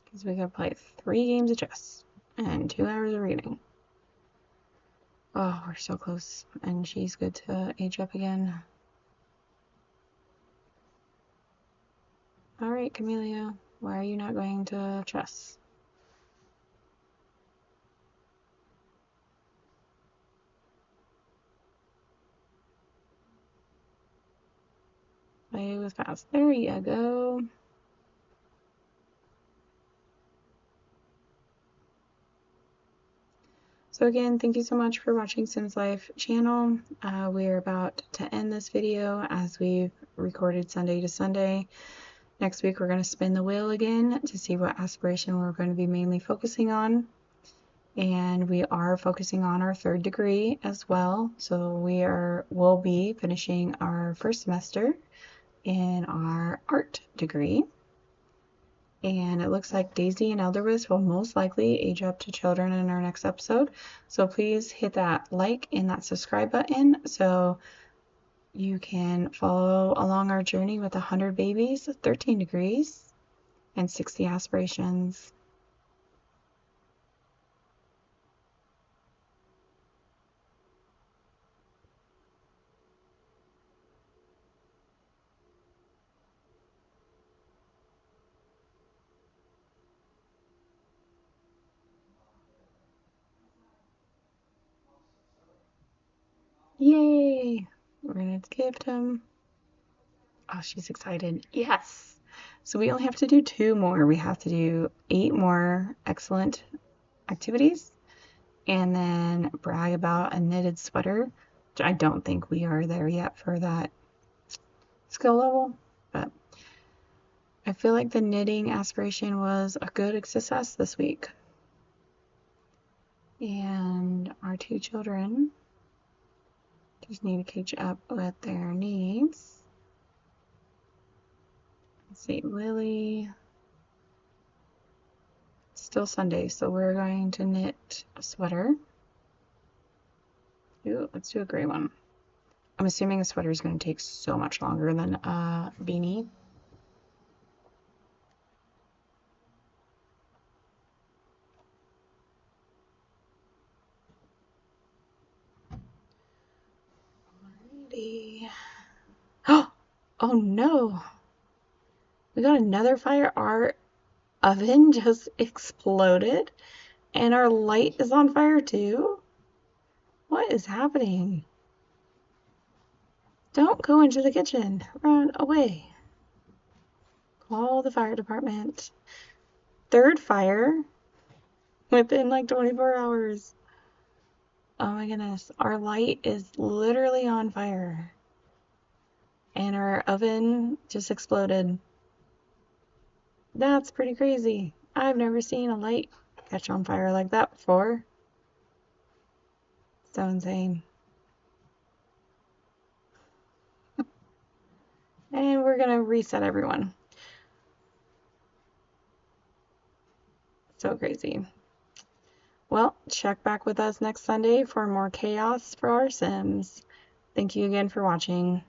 Because we got to play 3 games of chess and 2 hours of reading. Oh, we're so close. And she's good to age up again. Alright, Camellia. Why are you not going to chess? Play with Faz. There you go. So again, thank you so much for watching Sim's Life channel. We're about to end this video as we've recorded Sunday to Sunday. Next week we're going to spin the wheel again to see what aspiration we're going to be mainly focusing on. And we are focusing on our 3rd degree as well. So we'll be finishing our 1st semester in our art degree. And it looks like Daisy and Elderwiz will most likely age up to children in our next episode. So please hit that like and that subscribe button so you can follow along our journey with 100 babies, 13 degrees, and 60 aspirations. Yay! We're gonna gift him. Oh, she's excited. Yes! So we only have to do 2 more. We have to do 8 more excellent activities and then brag about a knitted sweater, which I don't think we are there yet for that skill level, but I feel like the knitting aspiration was a good success this week. And our 2 children just need to catch up with their needs. Let's see, Lily. It's still Sunday, so we're going to knit a sweater. Ooh, let's do a gray one. I'm assuming a sweater is going to take so much longer than a beanie. Alrighty. Oh no! We got another fire. Our oven just exploded and our light is on fire too. What is happening? Don't go into the kitchen. Run away. Call the fire department. 3rd fire within like 24 hours. Oh my goodness. Our light is literally on fire. And our oven just exploded. That's pretty crazy. I've never seen a light catch on fire like that before. So insane. And we're gonna reset everyone. So crazy. Well, check back with us next Sunday for more chaos for our Sims. Thank you again for watching.